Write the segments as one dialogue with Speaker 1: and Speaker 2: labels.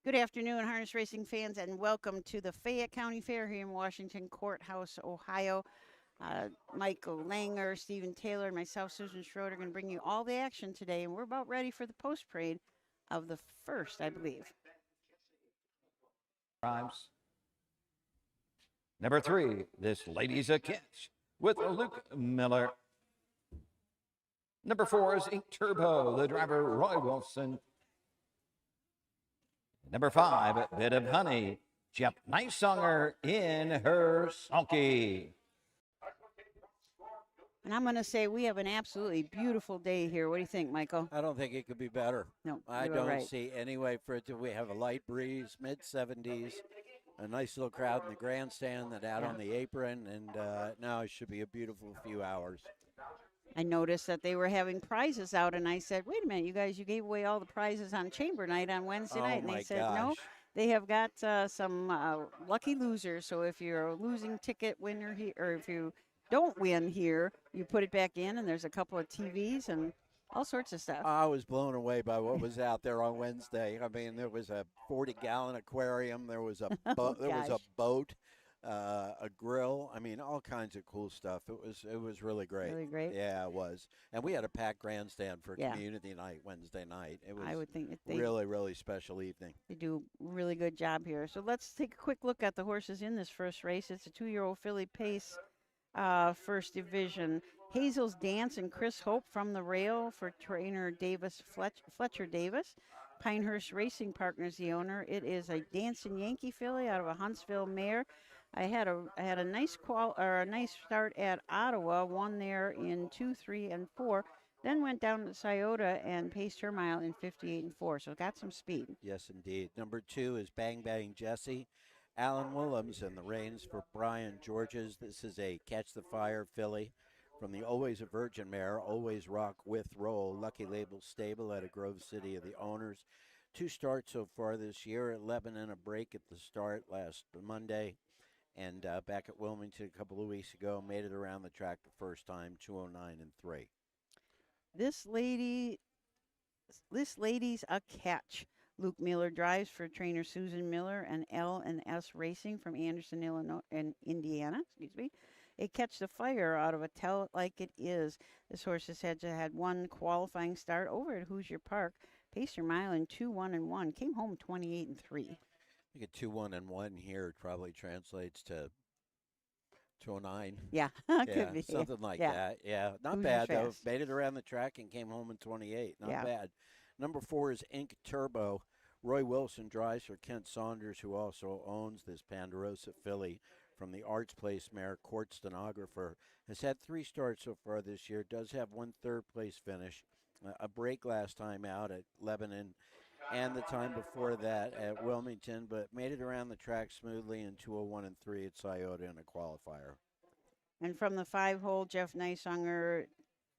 Speaker 1: Good afternoon, harness racing fans, and welcome to the Fayette County Fair here in Washington Courthouse, Ohio. Michael Langer, Stephen Taylor, and myself, Susan Schroeder, are going to bring you all the action today, and we're about ready for the post parade of the first, I believe.
Speaker 2: Drives. Number 3, This Lady's a Catch with Luke Miller. Number 4 is Ink Turbo, the driver Roy Wilson. Number 5, Bit of Honey, Jeff Nicesonger in her sulky.
Speaker 1: And I'm going to say we have an absolutely beautiful day here. What do you think, Michael?
Speaker 3: I don't think it could be better.
Speaker 1: No,
Speaker 3: I
Speaker 1: you are
Speaker 3: don't
Speaker 1: right.
Speaker 3: see any way for it to. We have a light breeze, mid 70s, a nice little crowd in the grandstand that out on the apron, and now it should be a beautiful few hours.
Speaker 1: I noticed that they were having prizes out, and I said, wait a minute, you guys, you gave away all the prizes on Chamber Night on Wednesday night. And they said, no, they have got some lucky losers. So if you're a losing ticket winner here, or if you don't win here, you put it back in, and there's a couple of TVs and all sorts of stuff.
Speaker 3: I was blown away by what was out there on Wednesday. I mean, there was a 40-gallon aquarium. There was a there was a boat, a grill. I mean, all kinds of cool stuff. It was really great.
Speaker 1: Really great.
Speaker 3: Yeah, it was. And we had a packed grandstand for community night Wednesday night. It was
Speaker 1: I would think that
Speaker 3: really special evening.
Speaker 1: They do a really good job here. So let's take a quick look at the horses in this first race. It's a 2-year-old filly pace, first division. Hazel's Dance and Chris Hope from the rail for trainer Fletcher Davis. Pinehurst Racing Partners, the owner. It is a Dancing Yankee filly out of a Huntsville mare. I had a nice start at Ottawa, won there in 2, 3, and 4. Then went down to Scioto and paced her mile in 58 and 4. So got some speed.
Speaker 3: Yes, indeed. Number 2 is Bang Bang Jesse. Alan Willems and the reins for Brian Georges. This is a Catch the Fire filly from the Always a Virgin mare, Always Rock with Roll, Lucky Label stable out of Grove City of the owners. 2 starts so far this year, 11 and a break at the start last Monday. And back at Wilmington a couple of weeks ago, made it around the track the first time, 209 and 3.
Speaker 1: This lady's a catch. Luke Miller drives for trainer Susan Miller and L&S Racing from Anderson, Illinois, and Indiana. A Catch the Fire out of a Tell It Like It Is. This horse has had one qualifying start over at Hoosier Park. Paced her mile in 2, 1, and 1. Came home 28 and 3.
Speaker 3: I think a 2, 1, and 1 here probably translates to 209.
Speaker 1: Yeah, could be.
Speaker 3: Something like that. Yeah, not
Speaker 1: Hoosier
Speaker 3: bad, though.
Speaker 1: fast.
Speaker 3: Made it around the track and came home in 28. Not
Speaker 1: Yeah.
Speaker 3: bad. Number 4 is Ink Turbo. Roy Wilson drives for Kent Saunders, who also owns this Ponderosa filly from the Arts Place mare. Court stenographer. Has had 3 starts so far this year. Does have 1 third-place finish. A break last time out at Lebanon and the time before that at Wilmington, but made it around the track smoothly in 201 and 3 at Scioto in a qualifier.
Speaker 1: And from the 5-hole, Jeff Nicesonger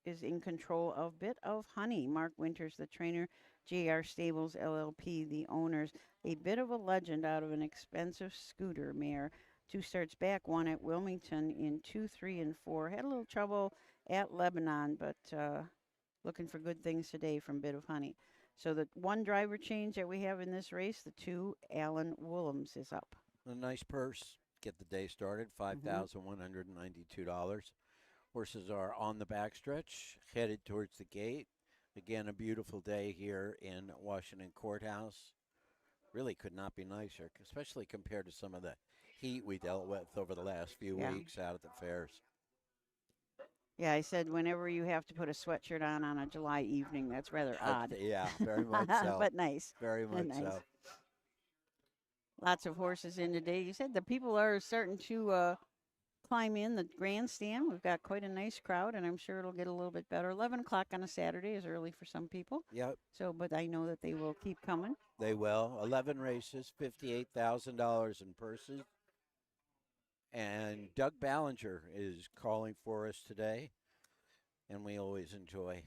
Speaker 1: is in control of Bit of Honey. Mark Winters, the trainer, JR Stables LLP, the owners. A bit of a legend out of an expensive scooter mare. 2 starts back, 1 at Wilmington in 2, 3, and 4. Had a little trouble at Lebanon, but looking for good things today from Bit of Honey. So the 1 driver change that we have in this race, the 2, Alan Willems is up.
Speaker 3: A nice purse. Get the day started, $5,192. Horses are on the backstretch, headed towards the gate. Again, a beautiful day here in Washington Courthouse. Really could not be nicer, especially compared to some of the heat we dealt with over the last few weeks out at the fairs.
Speaker 1: Yeah, I said whenever you have to put a sweatshirt on a July evening, that's rather odd.
Speaker 3: Yeah, very much so.
Speaker 1: But nice.
Speaker 3: Very much so.
Speaker 1: Lots of horses in today. You said the people are starting to climb in the grandstand. We've got quite a nice crowd, and I'm sure it'll get a little bit better. 11 o'clock on a Saturday is early for some people.
Speaker 3: Yep.
Speaker 1: So, but I know that they will keep coming.
Speaker 3: They will. 11 races, $58,000 in purses. And Doug Ballinger is calling for us today, and we always enjoy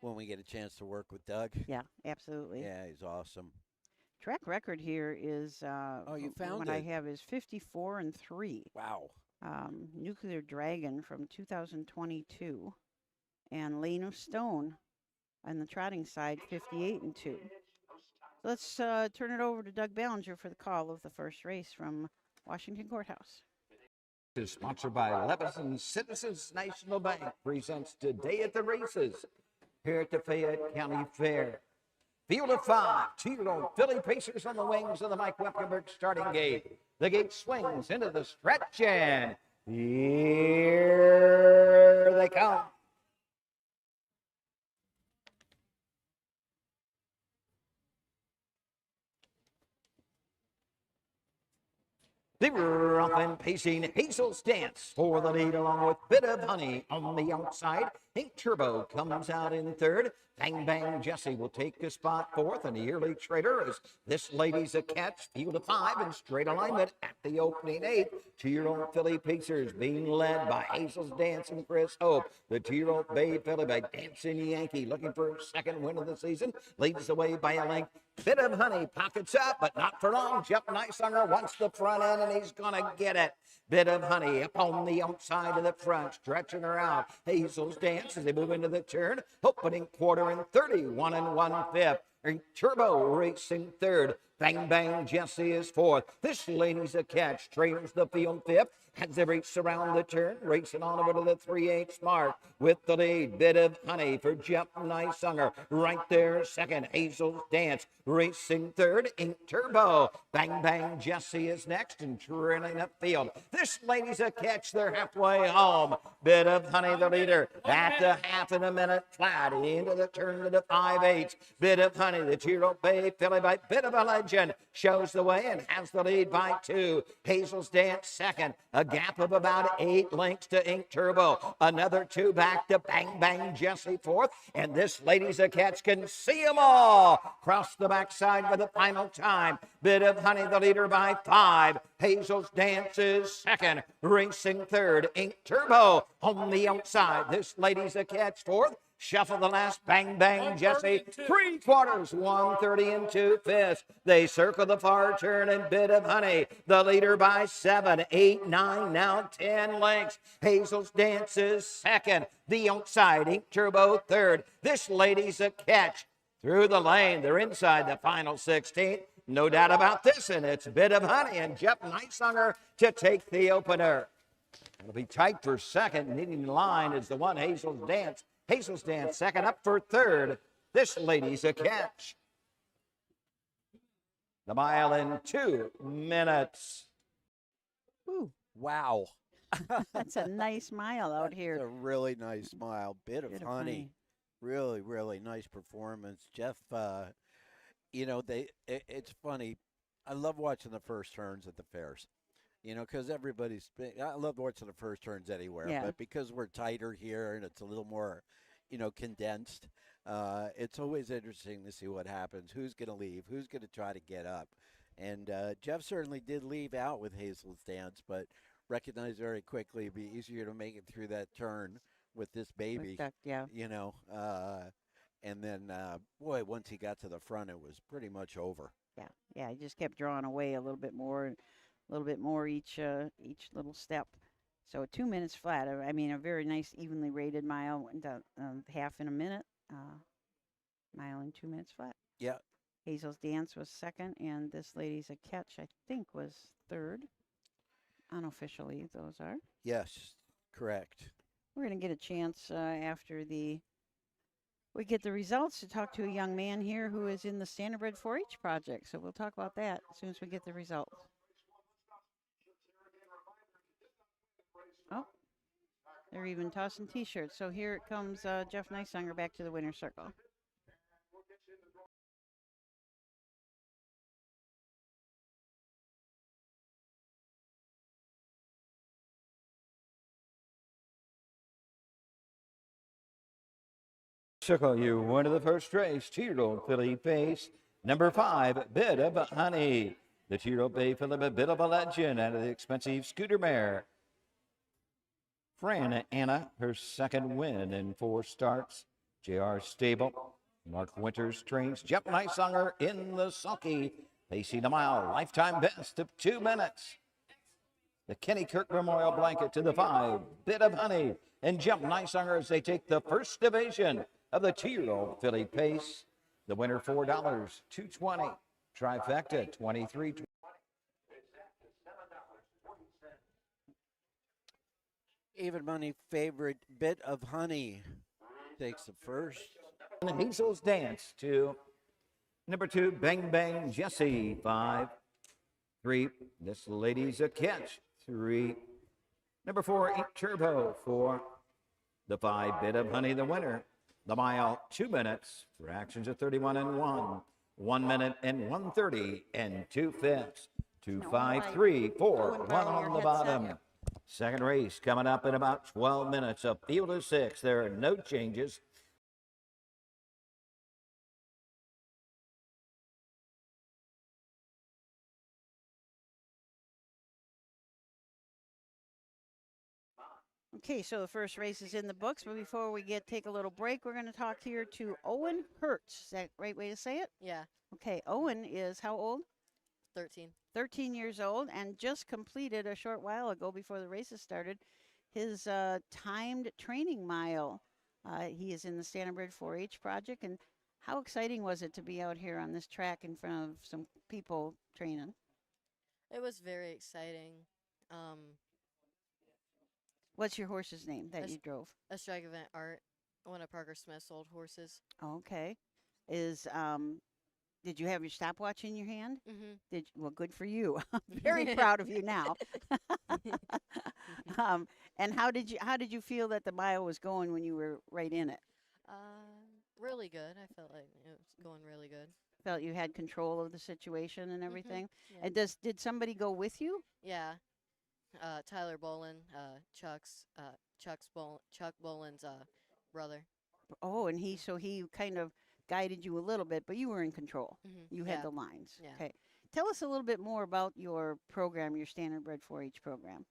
Speaker 3: when we get a chance to work with Doug.
Speaker 1: Yeah, absolutely.
Speaker 3: Yeah, he's awesome.
Speaker 1: Track record here is
Speaker 3: you found
Speaker 1: what
Speaker 3: it.
Speaker 1: I have is 54 and 3.
Speaker 3: Wow.
Speaker 1: Nuclear Dragon from 2022, and Lane of Stone on the trotting side, 58 and 2. Let's turn it over to Doug Ballinger for the call of the first race from Washington Courthouse.
Speaker 2: Is sponsored by Levinson Citizens National Bank. Presents Today at the Races here at the Fayette County Fair. Field of 5, 2-year-old Philly Pacers on the wings of the Mike Wepkenberg starting gate. The gate swings into the stretch, and here they come. The rough pacing Hazel's Dance for the lead, along with Bit of Honey on the outside. Ink Turbo comes out in third. Bang Bang Jesse will take a spot fourth, and the Yearly Trader is This Lady's a Catch. Field of 5 in straight alignment at the opening 8. 2-year-old Philly Pacers being led by Hazel's Dance and Chris Hope. The 2-year-old Bay Philly by Dancing Yankee, looking for a second win of the season, leads the way by a length. Bit of Honey pockets up, but not for long. Jeff Nicehunger wants the front end, and he's going to get it. Bit of Honey up on the outside of the front, stretching her out. Hazel's Dance as they move into the turn. Opening quarter in 31 1/5. Turbo racing third. Bang Bang Jesse is fourth. This Lady's a Catch trails the field fifth. As they race around the turn, racing on over to the 3/8 mark with the lead. Bit of Honey for Jeff Nicehunger. Right there, second. Hazel's Dance racing third. Ink Turbo. Bang Bang Jesse is next and trailing up field. This Lady's a Catch. They're halfway home. Bit of Honey, the leader, at the half in a minute flat. Into the turn to the 5/8. Bit of Honey, the 2-year-old Bay Philly by Bit of a Legend, shows the way and has the lead by 2. Hazel's Dance second. A gap of about 8 lengths to Ink Turbo. Another 2 back to Bang Bang Jesse fourth. And This Lady's a Catch can see them all. Cross the backside for the final time. Bit of Honey, the leader by 5. Hazel's Dance is second. Racing third. Ink Turbo on the outside. This Lady's a Catch fourth. Shuffle the last. Bang Bang Jesse. 3/4, 130 2/5. They circle the far turn, and Bit of Honey, the leader by 7, 8, 9, now 10 lengths. Hazel's Dance is second. The outside, Ink Turbo third. This Lady's a Catch through the lane. They're inside the final 16. No doubt about this, and it's Bit of Honey and Jeff Nicehunger to take the opener. It'll be tight for second. Needing the line is the one, Hazel's Dance. Hazel's Dance second. Up for third. This Lady's a Catch. The mile in 2 minutes.
Speaker 1: Ooh,
Speaker 3: Wow.
Speaker 1: that's a nice mile out
Speaker 3: It's
Speaker 1: here.
Speaker 3: a really nice mile. Bit of
Speaker 1: Bit of
Speaker 3: honey.
Speaker 1: honey.
Speaker 3: Really, really nice performance. Jeff, you know, it's funny. I love watching the first turns at the fairs. You know, because I love watching the first turns anywhere,
Speaker 1: Yeah.
Speaker 3: but because we're tighter here and it's a little more, condensed, it's always interesting to see what happens. Who's going to leave? Who's going to try to get up? And Jeff certainly did leave out with Hazel's Dance, but recognized very quickly it'd be easier to make it through that turn with this baby.
Speaker 1: Yeah.
Speaker 3: And then, boy, once he got to the front, it was pretty much over.
Speaker 1: Yeah. He just kept drawing away a little bit more each little step. So 2 minutes flat. I mean, a very nice, evenly rated mile. Went down half in a minute. Mile in 2 minutes flat.
Speaker 3: Yeah.
Speaker 1: Hazel's Dance was second, and This Lady's a Catch, I think, was third. Unofficially, those are.
Speaker 3: Yes, correct.
Speaker 1: We're going to get a chance after we get the results to talk to a young man here who is in the Standardbred 4-H project. So we'll talk about that as soon as we get the results. Oh, they're even tossing T-shirts. So here it comes Jeff Nicehunger back to the winner's circle.
Speaker 2: Circle you win of the first race. 2-year-old Philly Pace. Number 5, Bit of Honey. The 2-year-old Bay Philly, a Bit of a Legend out of the expensive Scooter Mare. Fran Anna, her second win in 4 starts. JR Stable. Mark Winters trains Jeff Nicehunger in the sulky. Pacing the mile, lifetime best of 2 minutes. The Kenny Kirk Memorial Blanket to the 5, Bit of Honey, and Jeff Nicehunger as they take the first division of the 2-year-old Philly Pace. The winner $4, $2.20. Trifecta 23.
Speaker 3: Even money favorite Bit of Honey takes the first.
Speaker 2: Hazel's Dance to number 2, Bang Bang Jessie, 5, 3. This Lady's a Catch, 3. Number 4, Ink Turbo, 4. The 5, Bit of Honey, the winner. The mile, 2 minutes. Fractions of 31 and 1. 1 minute and 1:30 and 2/5. 2:53, 4, 1 on the bottom. Second race coming up in about 12 minutes. A field of 6. There are no changes.
Speaker 1: Okay, so the first race is in the books, but before we take a little break, we're going to talk here to Owen Hertz. Is that the right way to say it?
Speaker 4: Yeah,
Speaker 1: Okay, Owen is how old?
Speaker 4: 13.
Speaker 1: 13 years old and just completed a short while ago before the races started his timed training mile. He is in the Standardbred 4-H project. And how exciting was it to be out here on this track in front of some people training?
Speaker 4: It was very exciting.
Speaker 1: What's your horse's name that you drove?
Speaker 4: A strike event art, one of Parker Smith's old horses.
Speaker 1: Okay. Did you have your stopwatch in your hand?
Speaker 4: Mm-hmm.
Speaker 1: Well, good for you. I'm very proud of you now. And how did you feel that the mile was going when you were right in it?
Speaker 4: Really good. I felt like it was going really good.
Speaker 1: Felt you had control of the situation and everything?
Speaker 4: Yeah.
Speaker 1: And did somebody go with you?
Speaker 4: Yeah. Tyler Bolin, Chuck Bolin's brother.
Speaker 1: Oh, and he kind of guided you a little bit, but you were in control.
Speaker 4: Mm-hmm.
Speaker 1: You had the lines.
Speaker 4: Yeah.
Speaker 1: Okay. Tell us a little bit more about your program, your Standardbred 4-H program.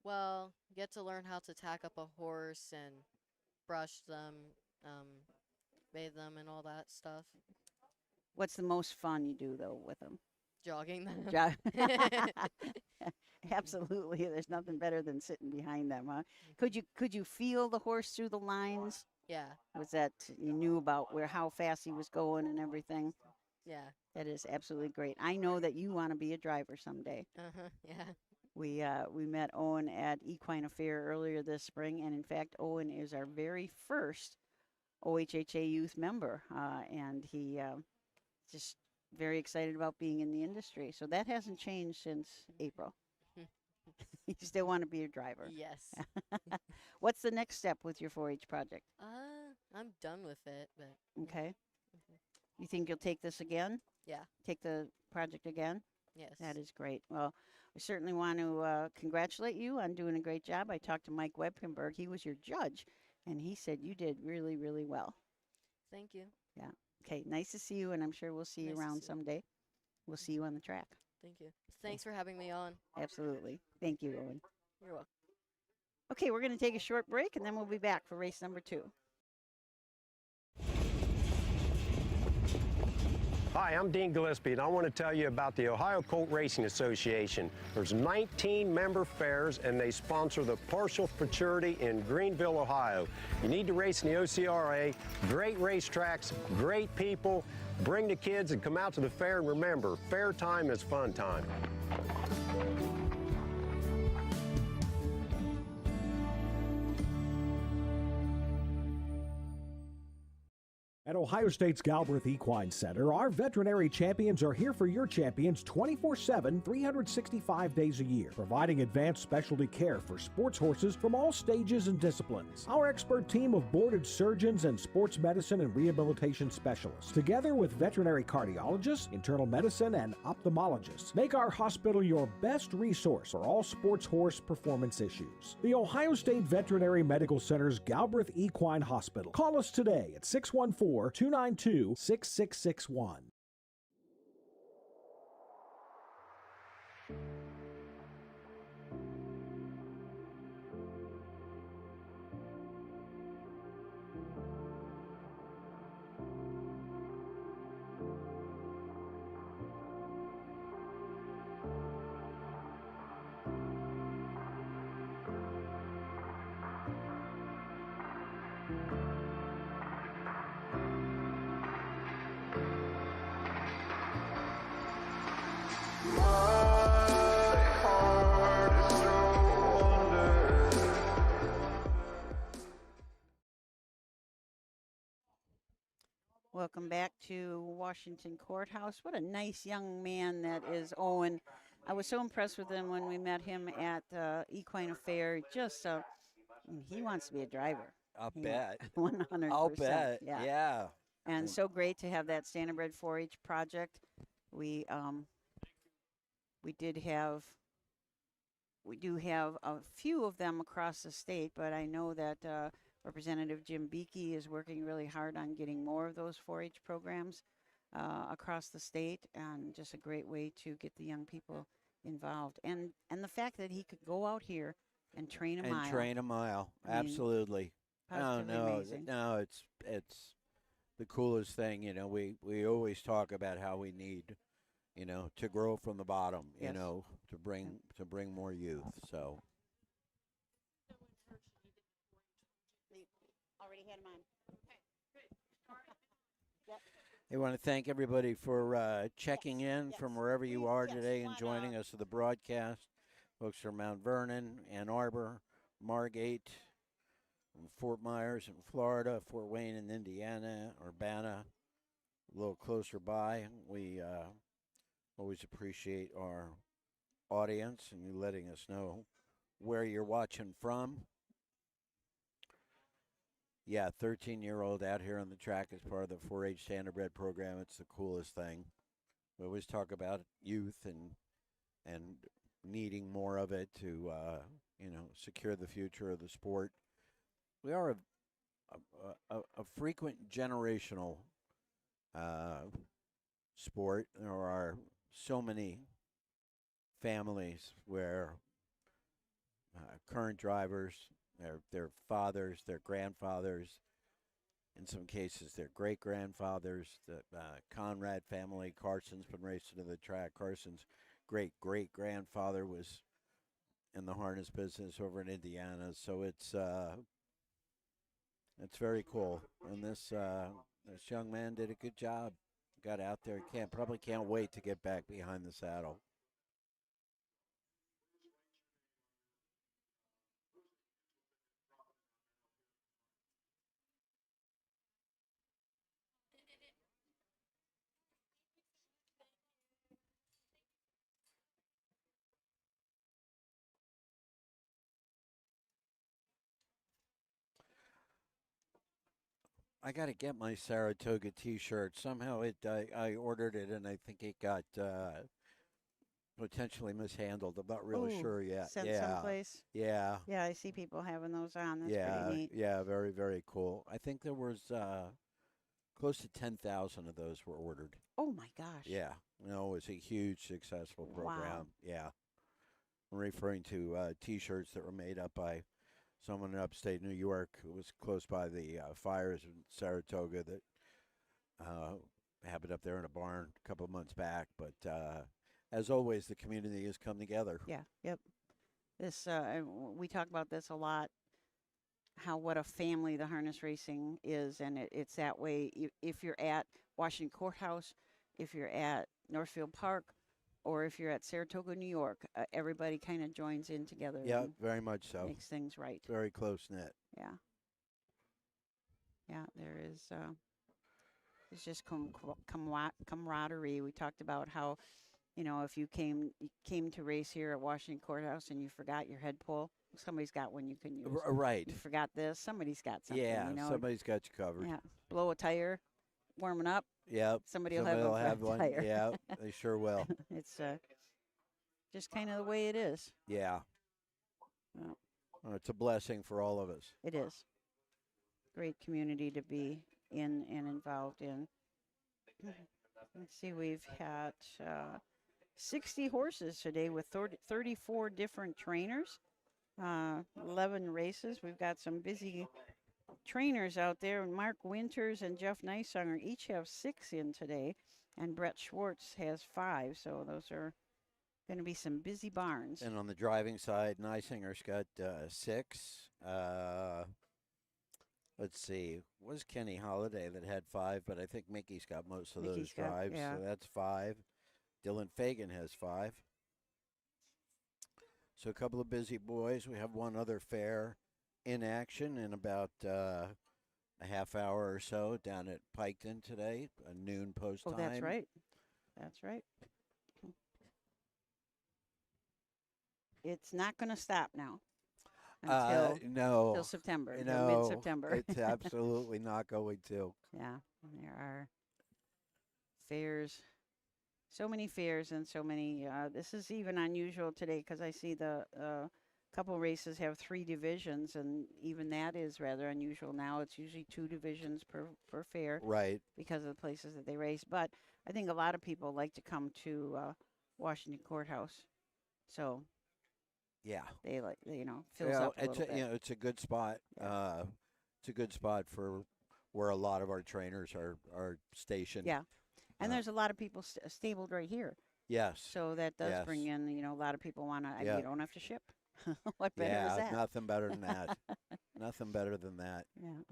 Speaker 4: Well, get to learn how to tack up a horse and brush them, bathe them, and all that stuff.
Speaker 1: What's the most fun you do though with them?
Speaker 4: Jogging them.
Speaker 1: Absolutely. There's nothing better than sitting behind them, huh? Could you feel the horse through the lines?
Speaker 4: Yeah.
Speaker 1: Was that you knew about how fast he was going and everything?
Speaker 4: Yeah.
Speaker 1: That is absolutely great. I know that you want to be a driver someday.
Speaker 4: Yeah.
Speaker 1: We met Owen at Equine Affair earlier this spring, and in fact, Owen is our very first OHHA youth member, and he just very excited about being in the industry. So that hasn't changed since April. You still want to be a driver.
Speaker 4: Yes.
Speaker 1: What's the next step with your 4-H project?
Speaker 4: I'm done with it, but.
Speaker 1: Okay. You think you'll take this again?
Speaker 4: Yeah.
Speaker 1: Take the project again?
Speaker 4: Yes.
Speaker 1: That is great. Well, I certainly want to congratulate you on doing a great job. I talked to Mike Webkenberg. He was your judge, and he said you did really, really well.
Speaker 4: Thank you.
Speaker 1: Yeah. Okay. Nice to see you, and I'm sure we'll see you around someday. We'll see you on the track.
Speaker 4: Thank you. Thanks for having me on.
Speaker 1: Absolutely. Thank you, Owen.
Speaker 4: You're welcome.
Speaker 1: Okay, we're going to take a short break, and then we'll be back for race number 2.
Speaker 5: Hi, I'm Dean Gillespie, and I want to tell you about the Ohio Colt Racing Association. There's 19 member fairs, and they sponsor the Partial Futurity in Greenville, Ohio. You need to race in the OCRA. Great racetracks, great people. Bring the kids and come out to the fair, and remember, fair time is fun time.
Speaker 6: At Ohio State's Galbraith Equine Center, our veterinary champions are here for your champions 24/7, 365 days a year, providing advanced specialty care for sports horses from all stages and disciplines. Our expert team of boarded surgeons and sports medicine and rehabilitation specialists, together with veterinary cardiologists, internal medicine, and ophthalmologists, make our hospital your best resource for all sports horse performance issues. The Ohio State Veterinary Medical Center's Galbraith Equine Hospital. Call us today at 614-292-6661.
Speaker 1: Welcome back to Washington Courthouse. What a nice young man that is Owen. I was so impressed with him when we met him at Equine Affair. Just, he wants to be a driver.
Speaker 3: I'll
Speaker 1: Yeah,
Speaker 3: bet.
Speaker 1: 100%.
Speaker 3: I'll bet.
Speaker 1: Yeah.
Speaker 3: Yeah.
Speaker 1: And
Speaker 3: And-
Speaker 1: so great to have that Standardbred 4-H project. We do have a few of them across the state, but I know that Representative Jim Beakey is working really hard on getting more of those 4-H programs across the state, and just a great way to get the young people involved. And the fact that he could go out here and train a mile.
Speaker 3: And train a mile.
Speaker 1: I mean,
Speaker 3: Absolutely.
Speaker 1: positively amazing.
Speaker 3: No, it's the coolest thing. You know, we always talk about how we need, you know, to grow from the bottom, you
Speaker 1: Yes.
Speaker 3: know, to bring more youth. So
Speaker 1: Already had him on.
Speaker 3: I want to thank everybody for checking in from wherever you are today and joining us for the broadcast. Folks from Mount Vernon, Ann Arbor, Margate, and Fort Myers in Florida, Fort Wayne in Indiana, Urbana, a little closer by. We always appreciate our audience and you letting us know where you're watching from. Yeah, 13-year-old out here on the track as part of the 4-H Standardbred program. It's the coolest thing. We always talk about youth and needing more of it to secure the future of the sport. We are a frequent generational sport. There are so many families where current drivers, their fathers, their grandfathers, in some cases their great-grandfathers, the Conrad family. Carson's been racing to the track. Carson's great-great-grandfather was in the harness business over in Indiana. So it's very cool. And this young man did a good job. Got out there. Probably can't wait to get back behind the saddle. I got to get my Saratoga T-shirt. Somehow I ordered it, and I think it got potentially mishandled. I'm not really
Speaker 1: Ooh,
Speaker 3: sure yet.
Speaker 1: Sent
Speaker 3: Yeah,
Speaker 1: someplace.
Speaker 3: yeah,
Speaker 1: Yeah, I see people having those on. That's
Speaker 3: yeah,
Speaker 1: pretty neat.
Speaker 3: yeah. Very, very cool. I think there was close to 10,000 of those were ordered.
Speaker 1: Oh my gosh.
Speaker 3: Yeah, no, it was a huge successful program.
Speaker 1: Wow.
Speaker 3: Yeah, I'm referring to T-shirts that were made up by someone in upstate New York who was close by the fires in Saratoga that happened up there in a barn a couple of months back. But as always, the community has come together.
Speaker 1: Yeah. Yep. This we talk about this a lot. What a family the harness racing is, and it's that way. If you're at Washington Courthouse, if you're at Northfield Park, or if you're at Saratoga, New York, everybody kind of joins in together.
Speaker 3: Yeah,
Speaker 1: and
Speaker 3: very much so.
Speaker 1: makes things right.
Speaker 3: Very close knit.
Speaker 1: Yeah. Yeah, there is. It's just camaraderie. We talked about how, if you came to race here at Washington Courthouse and you forgot your head pull, somebody's got one you can use.
Speaker 3: Right.
Speaker 1: You forgot this, somebody's got something.
Speaker 3: Yeah, somebody's got you covered.
Speaker 1: Yeah. Blow a tire, warming up.
Speaker 3: Yep.
Speaker 1: Somebody will have
Speaker 3: one.
Speaker 1: tire.
Speaker 3: Yeah, they sure will.
Speaker 1: It's just kind of the way it is.
Speaker 3: Yeah.
Speaker 1: Well,
Speaker 3: It's a blessing for all of us.
Speaker 1: it is. Great community to be in and involved in. Let's see, we've had 60 horses today with 34 different trainers, 11 races. We've got some busy trainers out there. Mark Winters and Jeff Neisanger each have 6 in today, and Brett Schwartz has 5. So those are going to be some busy barns.
Speaker 3: And on the driving side, Neisinger's got 6. Let's see, it was Kenny Holiday that had 5, but I think Mickey's got most of those drives,
Speaker 1: yeah.
Speaker 3: so that's 5. Dylan Fagan has 5. So a couple of busy boys. We have one other fair in action in about a half hour or so down at Piketon today, a noon post
Speaker 1: Oh,
Speaker 3: time.
Speaker 1: that's right. That's right. It's not going to stop now until
Speaker 3: No,
Speaker 1: September, until
Speaker 3: no,
Speaker 1: mid-September.
Speaker 3: it's absolutely not going to.
Speaker 1: Yeah, there are fairs, so many fairs and so many. This is even unusual today because I see the couple races have 3 divisions, and even that is rather unusual now. It's usually 2 divisions per fair
Speaker 3: Right.
Speaker 1: because of the places that they race. But I think a lot of people like to come to Washington Courthouse, so
Speaker 3: Yeah.
Speaker 1: they fills
Speaker 3: Well,
Speaker 1: up a little bit.
Speaker 3: it's a good spot.
Speaker 1: Yeah.
Speaker 3: It's a good spot for where a lot of our trainers are stationed.
Speaker 1: Yeah. And
Speaker 3: Uh,
Speaker 1: there's a lot of people stabled right here.
Speaker 3: Yes.
Speaker 1: So that does bring
Speaker 3: Yes.
Speaker 1: in, a lot of people want to,
Speaker 3: Yeah.
Speaker 1: you don't have to ship. What better is
Speaker 3: Yeah,
Speaker 1: that?
Speaker 3: nothing better than that. Nothing better than that.
Speaker 1: Yeah.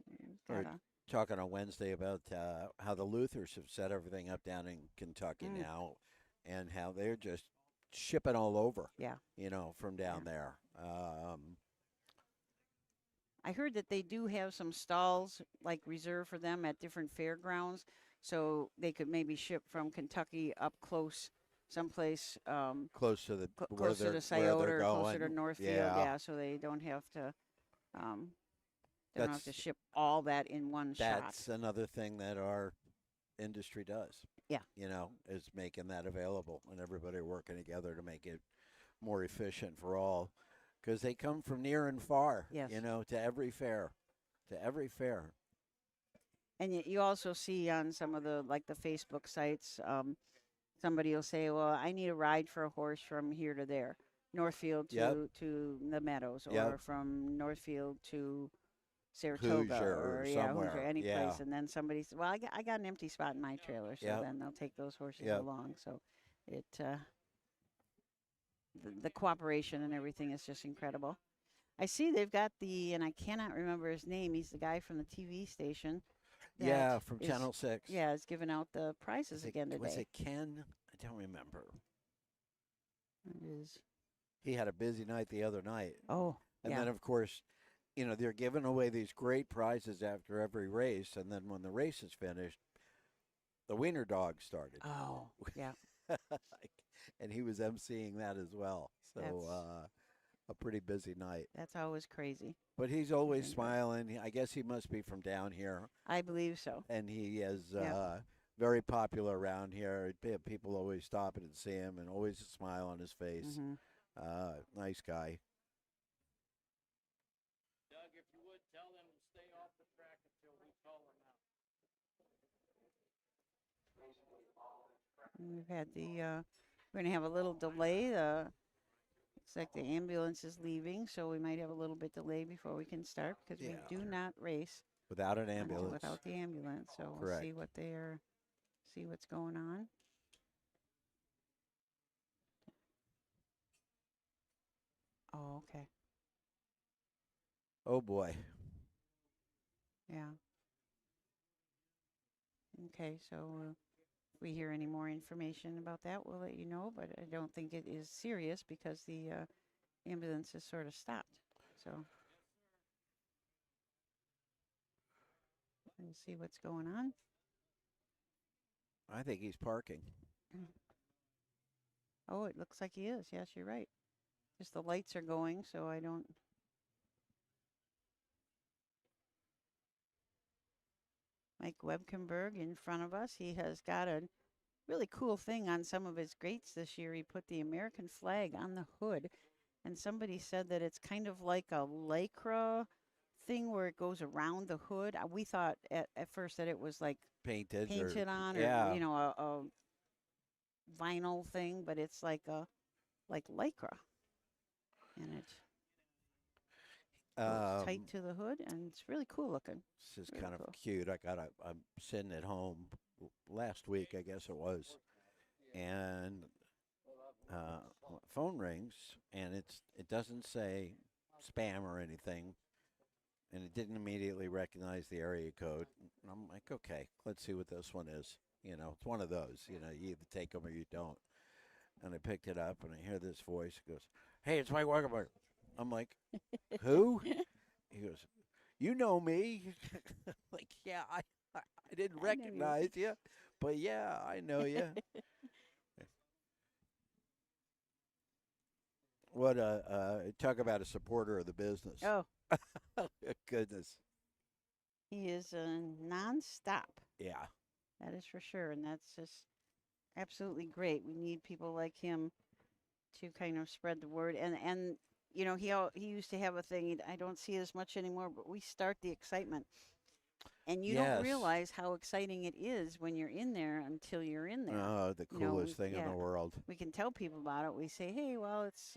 Speaker 1: You've
Speaker 3: Or-
Speaker 1: gotta-
Speaker 3: Talking on Wednesday about how the Luthers have set everything up down in Kentucky
Speaker 1: Mm.
Speaker 3: now, and how they're just shipping all over.
Speaker 1: Yeah.
Speaker 3: From down
Speaker 1: Yeah.
Speaker 3: there.
Speaker 1: I heard that they do have some stalls like reserved for them at different fairgrounds, so they could maybe ship from Kentucky up close, someplace
Speaker 3: Close to the where
Speaker 1: closer
Speaker 3: they're
Speaker 1: to Scioto
Speaker 3: where they're
Speaker 1: or
Speaker 3: going.
Speaker 1: closer to Northfield.
Speaker 3: Yeah.
Speaker 1: Yeah, so they don't have to. They don't have to
Speaker 3: That's-
Speaker 1: ship all that in one shot.
Speaker 3: That's another thing that our industry does.
Speaker 1: Yeah.
Speaker 3: Is making that available and everybody working together to make it more efficient for all, because they come from near and far.
Speaker 1: Yes.
Speaker 3: To every fair,
Speaker 1: And you also see on some of the Facebook sites, somebody will say, "Well, I need a ride for a horse from here to there, Northfield
Speaker 3: Yep.
Speaker 1: to the Meadows, or
Speaker 3: Yep.
Speaker 1: from Northfield to Saratoga,
Speaker 3: Hoosier
Speaker 1: or
Speaker 3: or somewhere,
Speaker 1: Hoosier, any
Speaker 3: yeah.
Speaker 1: place." And then somebody says, "Well, I got an empty spot in my trailer," so
Speaker 3: Yep.
Speaker 1: then they'll take those horses
Speaker 3: Yep.
Speaker 1: along. So it the cooperation and everything is just incredible. I see they've got and I cannot remember his name. He's the guy from the TV station.
Speaker 3: Yeah,
Speaker 1: that
Speaker 3: from
Speaker 1: is-
Speaker 3: Channel 6.
Speaker 1: Yeah, is giving out the prizes again today.
Speaker 3: Was it Ken? I don't remember.
Speaker 1: It is.
Speaker 3: He had a busy night the other night.
Speaker 1: Oh,
Speaker 3: And
Speaker 1: yeah.
Speaker 3: then, of course, they're giving away these great prizes after every race. And then when the race is finished, the wiener dog started.
Speaker 1: Oh, yeah.
Speaker 3: And he was emceeing that as well. So
Speaker 1: That's-
Speaker 3: a pretty busy night.
Speaker 1: That's always crazy.
Speaker 3: But he's always
Speaker 1: And,
Speaker 3: smiling. I guess he must be from down here.
Speaker 1: I believe so.
Speaker 3: And he is
Speaker 1: Yeah.
Speaker 3: very popular around here. People always stop in and see him, and always a smile on his face.
Speaker 1: Hmm.
Speaker 3: Nice guy.
Speaker 7: Doug, if you would, tell them to stay off the track until we call them out.
Speaker 1: We've had we're going to have a little delay. Looks like the ambulance is leaving, so we might have a little bit delay before we can start because
Speaker 3: Yeah.
Speaker 1: we do not race
Speaker 3: Without an ambulance.
Speaker 1: without the ambulance. So we'll
Speaker 3: Correct.
Speaker 1: see what's going on. Oh, okay.
Speaker 3: Oh, boy.
Speaker 1: Yeah. Okay, so if we hear any more information about that, we'll let you know. But I don't think it is serious because the ambulance is sort of stopped. So we'll see what's going on.
Speaker 3: I think he's parking.
Speaker 1: Oh, it looks like he is. Yes, you're right. Just the lights are going, so I don't. Mike Webkenberg in front of us. He has got a really cool thing on some of his grates this year. He put the American flag on the hood, and somebody said that it's kind of like a Lycra thing where it goes around the hood. We thought at first that it was like
Speaker 3: Painted.
Speaker 1: painted on, or
Speaker 3: yeah.
Speaker 1: a vinyl thing, but it's like Lycra, and it goes tight to the hood, and it's really cool looking.
Speaker 3: This is
Speaker 1: Really
Speaker 3: kind
Speaker 1: cool.
Speaker 3: of cute. I'm sitting at home last week, I guess it was, and phone rings, and it doesn't say spam or anything, and it didn't immediately recognize the area code. And I'm like, okay, let's see what this one is. It's one of those. You either take them or you don't. And I picked it up, and I hear this voice. It goes, "Hey, it's Mike Wackerberg." I'm like, "Who?" He goes, you know me. Like, yeah, I didn't
Speaker 1: I know you.
Speaker 3: recognize you, but yeah, I know you. What talk about a supporter of the business.
Speaker 1: Oh,
Speaker 3: Goodness.
Speaker 1: he is nonstop.
Speaker 3: Yeah.
Speaker 1: That is for sure, and that's just absolutely great. We need people like him to kind of spread the word. And you know, he used to have a thing. I don't see it as much anymore, but we start the excitement. And you don't
Speaker 3: Yes.
Speaker 1: realize how exciting it is when you're in there until you're in there.
Speaker 3: Oh, the
Speaker 1: You know,
Speaker 3: coolest thing in
Speaker 1: yeah.
Speaker 3: the world.
Speaker 1: We can tell people about it. We say, "Hey, well, it's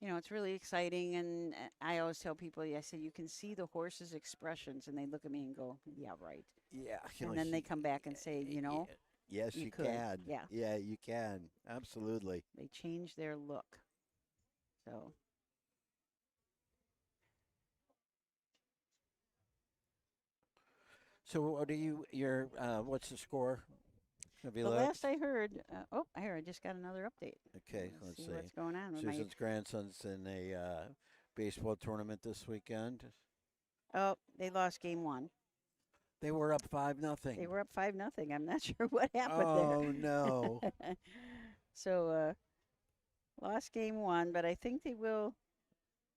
Speaker 1: you know, it's really exciting." And I always tell people, I say, "You can see the horses' expressions," and they look at me and go, "Yeah, right."
Speaker 3: Yeah.
Speaker 1: And then they come back and say, "You know,
Speaker 3: yes,
Speaker 1: you
Speaker 3: you
Speaker 1: could.
Speaker 3: can.
Speaker 1: Yeah.
Speaker 3: Yeah, you can. Absolutely.
Speaker 1: they change their look." So
Speaker 3: So, what do your what's the score? Have you
Speaker 1: the
Speaker 3: looked?
Speaker 1: last I heard, here I just got another update.
Speaker 3: Okay, let's
Speaker 1: see
Speaker 3: see.
Speaker 1: what's going on with my.
Speaker 3: Susan's grandson's in a baseball tournament this weekend.
Speaker 1: Oh, they lost game 1.
Speaker 3: They were up 5-0.
Speaker 1: They were up 5-0. I'm not sure what happened
Speaker 3: Oh no!
Speaker 1: there. So lost game 1, but I think they will.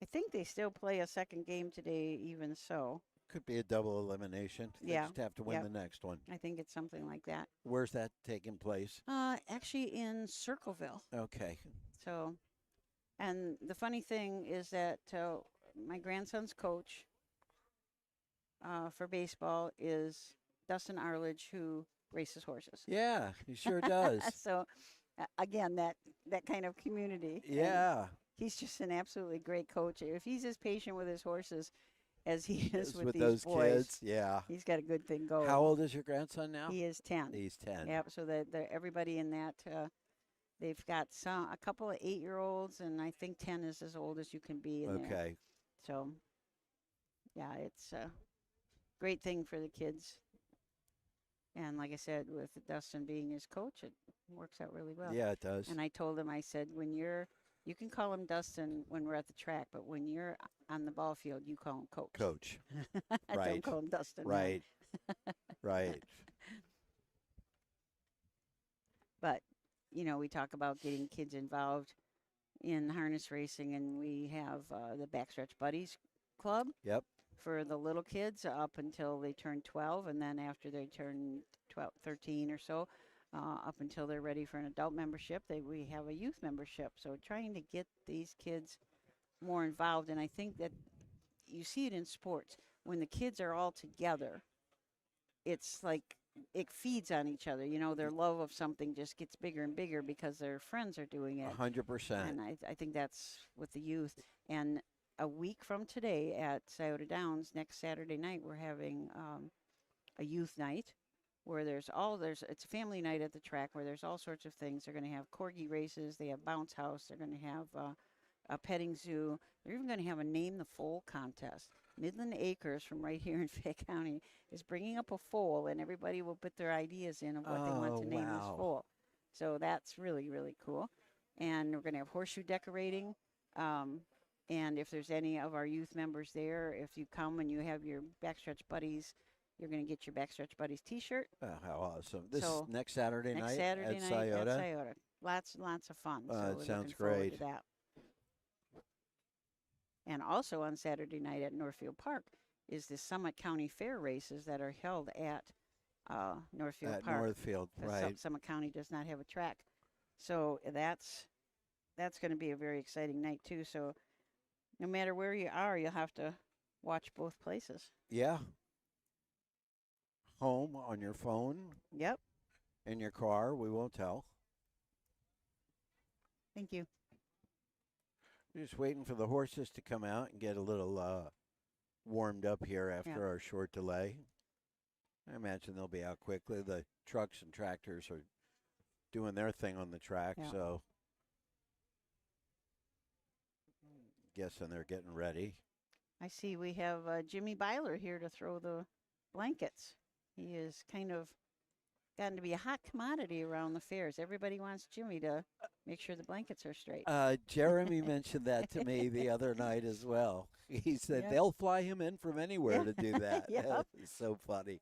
Speaker 1: I think they still play a second game today, even so.
Speaker 3: Could be a double elimination. They
Speaker 1: Yeah,
Speaker 3: just have to win
Speaker 1: yep.
Speaker 3: the next one.
Speaker 1: I think it's something like that.
Speaker 3: Where's that taking place?
Speaker 1: Actually in Circleville.
Speaker 3: Okay.
Speaker 1: So, and the funny thing is that my grandson's coach for baseball is Dustin Arledge, who races horses.
Speaker 3: Yeah, he sure does.
Speaker 1: So, again, that kind of community. And
Speaker 3: Yeah.
Speaker 1: he's just an absolutely great coach. If he's as patient with his horses as he is with these
Speaker 3: those
Speaker 1: boys,
Speaker 3: kids. Yeah.
Speaker 1: he's got a good thing going.
Speaker 3: How old is your grandson now?
Speaker 1: He is 10.
Speaker 3: He's 10.
Speaker 1: Yep. So that everybody in that they've got a couple of 8-year-olds, and I think 10 is as old as you can be in there.
Speaker 3: Okay.
Speaker 1: So, yeah, it's a great thing for the kids. And like I said, with Dustin being his coach, it works out really well.
Speaker 3: Yeah, it does.
Speaker 1: And I told him, I said, you can call him Dustin when we're at the track, but when you're on the ball field, you call him Coach.
Speaker 3: Coach.
Speaker 1: Don't
Speaker 3: Right.
Speaker 1: call him Dustin. no.
Speaker 3: Right. Right.
Speaker 1: But, you know, we talk about getting kids involved in harness racing, and we have the Backstretch Buddies Club
Speaker 3: Yep.
Speaker 1: for the little kids up until they turn 12, and then after they turn 13 or so, up until they're ready for an adult membership, we have a youth membership. So trying to get these kids more involved, and I think that you see it in sports. When the kids are all together, it's like it feeds on each other. You know, their love of something just gets bigger and bigger because their friends are doing it.
Speaker 3: 100%.
Speaker 1: And I think that's with the youth. And a week from today at Scioto Downs, next Saturday night, we're having a youth night where it's a family night at the track where there's all sorts of things. They're going to have corgi races. They have bounce house. They're going to have a petting zoo. They're even going to have a name the foal contest. Midland Acres from right here in Fayette County is bringing up a foal, and everybody will put their ideas in of what they want to name this
Speaker 3: wow.
Speaker 1: foal. So that's really, really cool. And we're going to have horseshoe decorating. And if there's any of our youth members there, if you come and you have your Backstretch Buddies, you're going to get your Backstretch Buddies T-shirt.
Speaker 3: Oh, how awesome. This
Speaker 1: So,
Speaker 3: next Saturday
Speaker 1: Next
Speaker 3: night
Speaker 1: Saturday
Speaker 3: at
Speaker 1: night
Speaker 3: Scioto.
Speaker 1: at Scioto. Lots and lots of fun. So
Speaker 3: It
Speaker 1: we're
Speaker 3: sounds
Speaker 1: looking forward
Speaker 3: great.
Speaker 1: to that. And also on Saturday night at Northfield Park is the Summit County Fair races that are held at Northfield
Speaker 3: At
Speaker 1: Park.
Speaker 3: Northfield,
Speaker 1: 'cause
Speaker 3: right.
Speaker 1: Summit County does not have a track. So that's going to be a very exciting night too. So no matter where you are, you'll have to watch both places.
Speaker 3: Yeah. Home on your phone,
Speaker 1: Yep.
Speaker 3: in your car, we won't tell.
Speaker 1: Thank you.
Speaker 3: We're just waiting for the horses to come out and get a little warmed up here after
Speaker 1: Yeah.
Speaker 3: our short delay. I imagine they'll be out quickly. The trucks and tractors are doing their thing on the track,
Speaker 1: Yeah.
Speaker 3: so guessing they're getting ready.
Speaker 1: I see we have Jimmy Byler here to throw the blankets. He is kind of gotten to be a hot commodity around the fairs. Everybody wants Jimmy to make sure the blankets are straight.
Speaker 3: Jeremy mentioned that to me the other night as well. He said
Speaker 1: Yep.
Speaker 3: they'll fly him in from anywhere
Speaker 1: Yeah.
Speaker 3: to do that.
Speaker 1: Yep.
Speaker 3: It's so funny.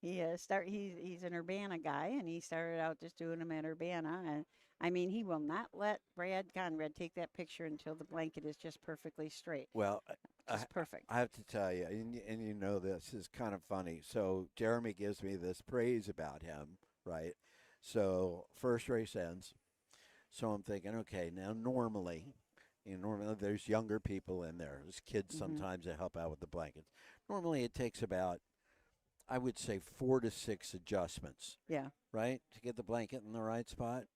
Speaker 1: He's an Urbana guy, and he started out just doing them at Urbana. And I mean, he will not let Brad Conrad take that picture until the blanket is just perfectly straight,
Speaker 3: Well,
Speaker 1: just perfect.
Speaker 3: I have to tell you, and you know this is kind of funny. So Jeremy gives me this praise about him, right? So first race ends. So I'm thinking, okay, now normally there's younger people in there. There's kids
Speaker 1: Mhm.
Speaker 3: sometimes that help out with the blankets. Normally it takes about, I would say, 4 to 6 adjustments,
Speaker 1: Yeah.
Speaker 3: right, to get the blanket in the right spot.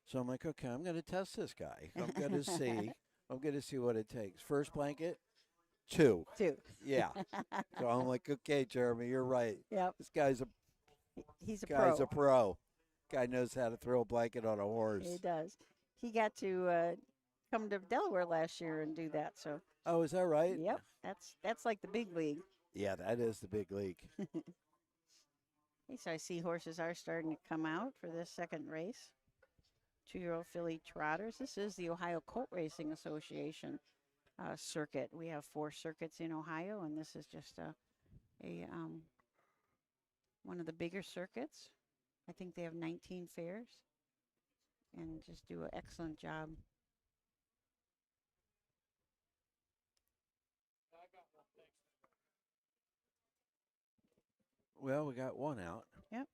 Speaker 3: So I'm like, okay, I'm going to test this guy. I'm going to see. I'm going to see what it takes. First blanket, 2.
Speaker 1: Too.
Speaker 3: Yeah. So I'm like, okay, Jeremy, you're right.
Speaker 1: Yep.
Speaker 3: This guy's
Speaker 1: He's a
Speaker 3: a
Speaker 1: pro.
Speaker 3: pro. Guy knows how to throw a blanket on a horse.
Speaker 1: He does. He got to come to Delaware last year and do that. So,
Speaker 3: Oh, is that right?
Speaker 1: yep, that's like the big league.
Speaker 3: Yeah, that is the big league.
Speaker 1: Okay, so I see horses are starting to come out for this second race. 2-year-old filly trotters. This is the Ohio Colt Racing Association circuit. We have 4 circuits in Ohio, and this is just a one of the bigger circuits. I think they have 19 fairs, and just do an excellent job.
Speaker 3: Well, we got one out.
Speaker 1: Yep.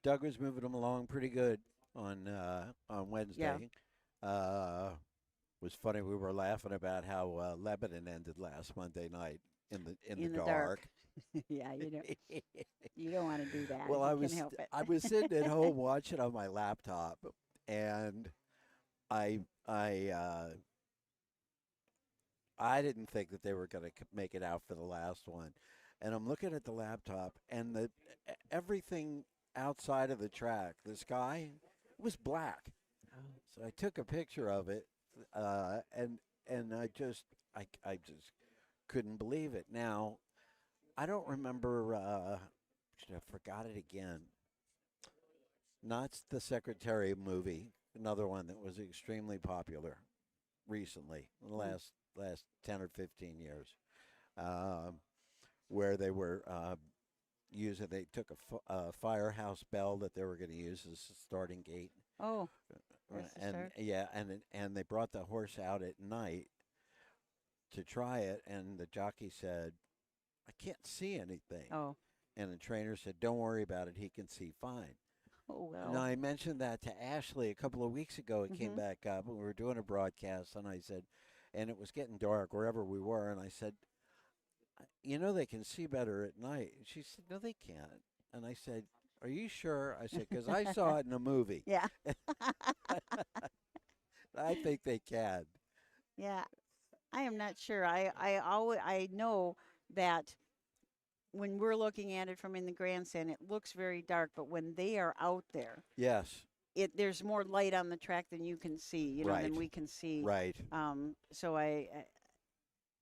Speaker 3: Doug was moving them along pretty good on Wednesday. Was funny. We were laughing about how Lebanon ended last Monday night in the dark.
Speaker 1: Yeah, you don't want to do that.
Speaker 3: Well,
Speaker 1: if you can help it.
Speaker 3: I was sitting at home watching on my laptop, and I didn't think that they were going to make it out for the last one, and I'm looking at the laptop, and everything outside of the track, the sky, was black. So I took a picture of it, and I just couldn't believe it. Now, I don't remember. I forgot it again. Not the Secretary movie, another one that was extremely popular recently, in the last 10 or 15 years, where they were using. They took a firehouse bell that they were going to use as a starting gate.
Speaker 1: Oh, that's the start.
Speaker 3: And they brought the horse out at night to try it, and the jockey said, "I can't see anything."
Speaker 1: Oh,
Speaker 3: And the trainer said, "Don't worry about it. He can see fine."
Speaker 1: oh well.
Speaker 3: Now, I mentioned that to Ashley a couple of weeks ago. It came
Speaker 1: Mhm.
Speaker 3: back up, and we were doing a broadcast, and I said, and it was getting dark wherever we were, and I said, they can see better at night. And she said, "No, they can't." And I said, "Are you sure?" I said, "Because I saw it in a movie."
Speaker 1: Yeah.
Speaker 3: I think they can.
Speaker 1: Yeah. I am not sure. I know that when we're looking at it from in the grandstand, it looks very dark, but when they are out there,
Speaker 3: Yes.
Speaker 1: there's more light on the track than you can see, than
Speaker 3: Right.
Speaker 1: we can see.
Speaker 3: Right.
Speaker 1: So I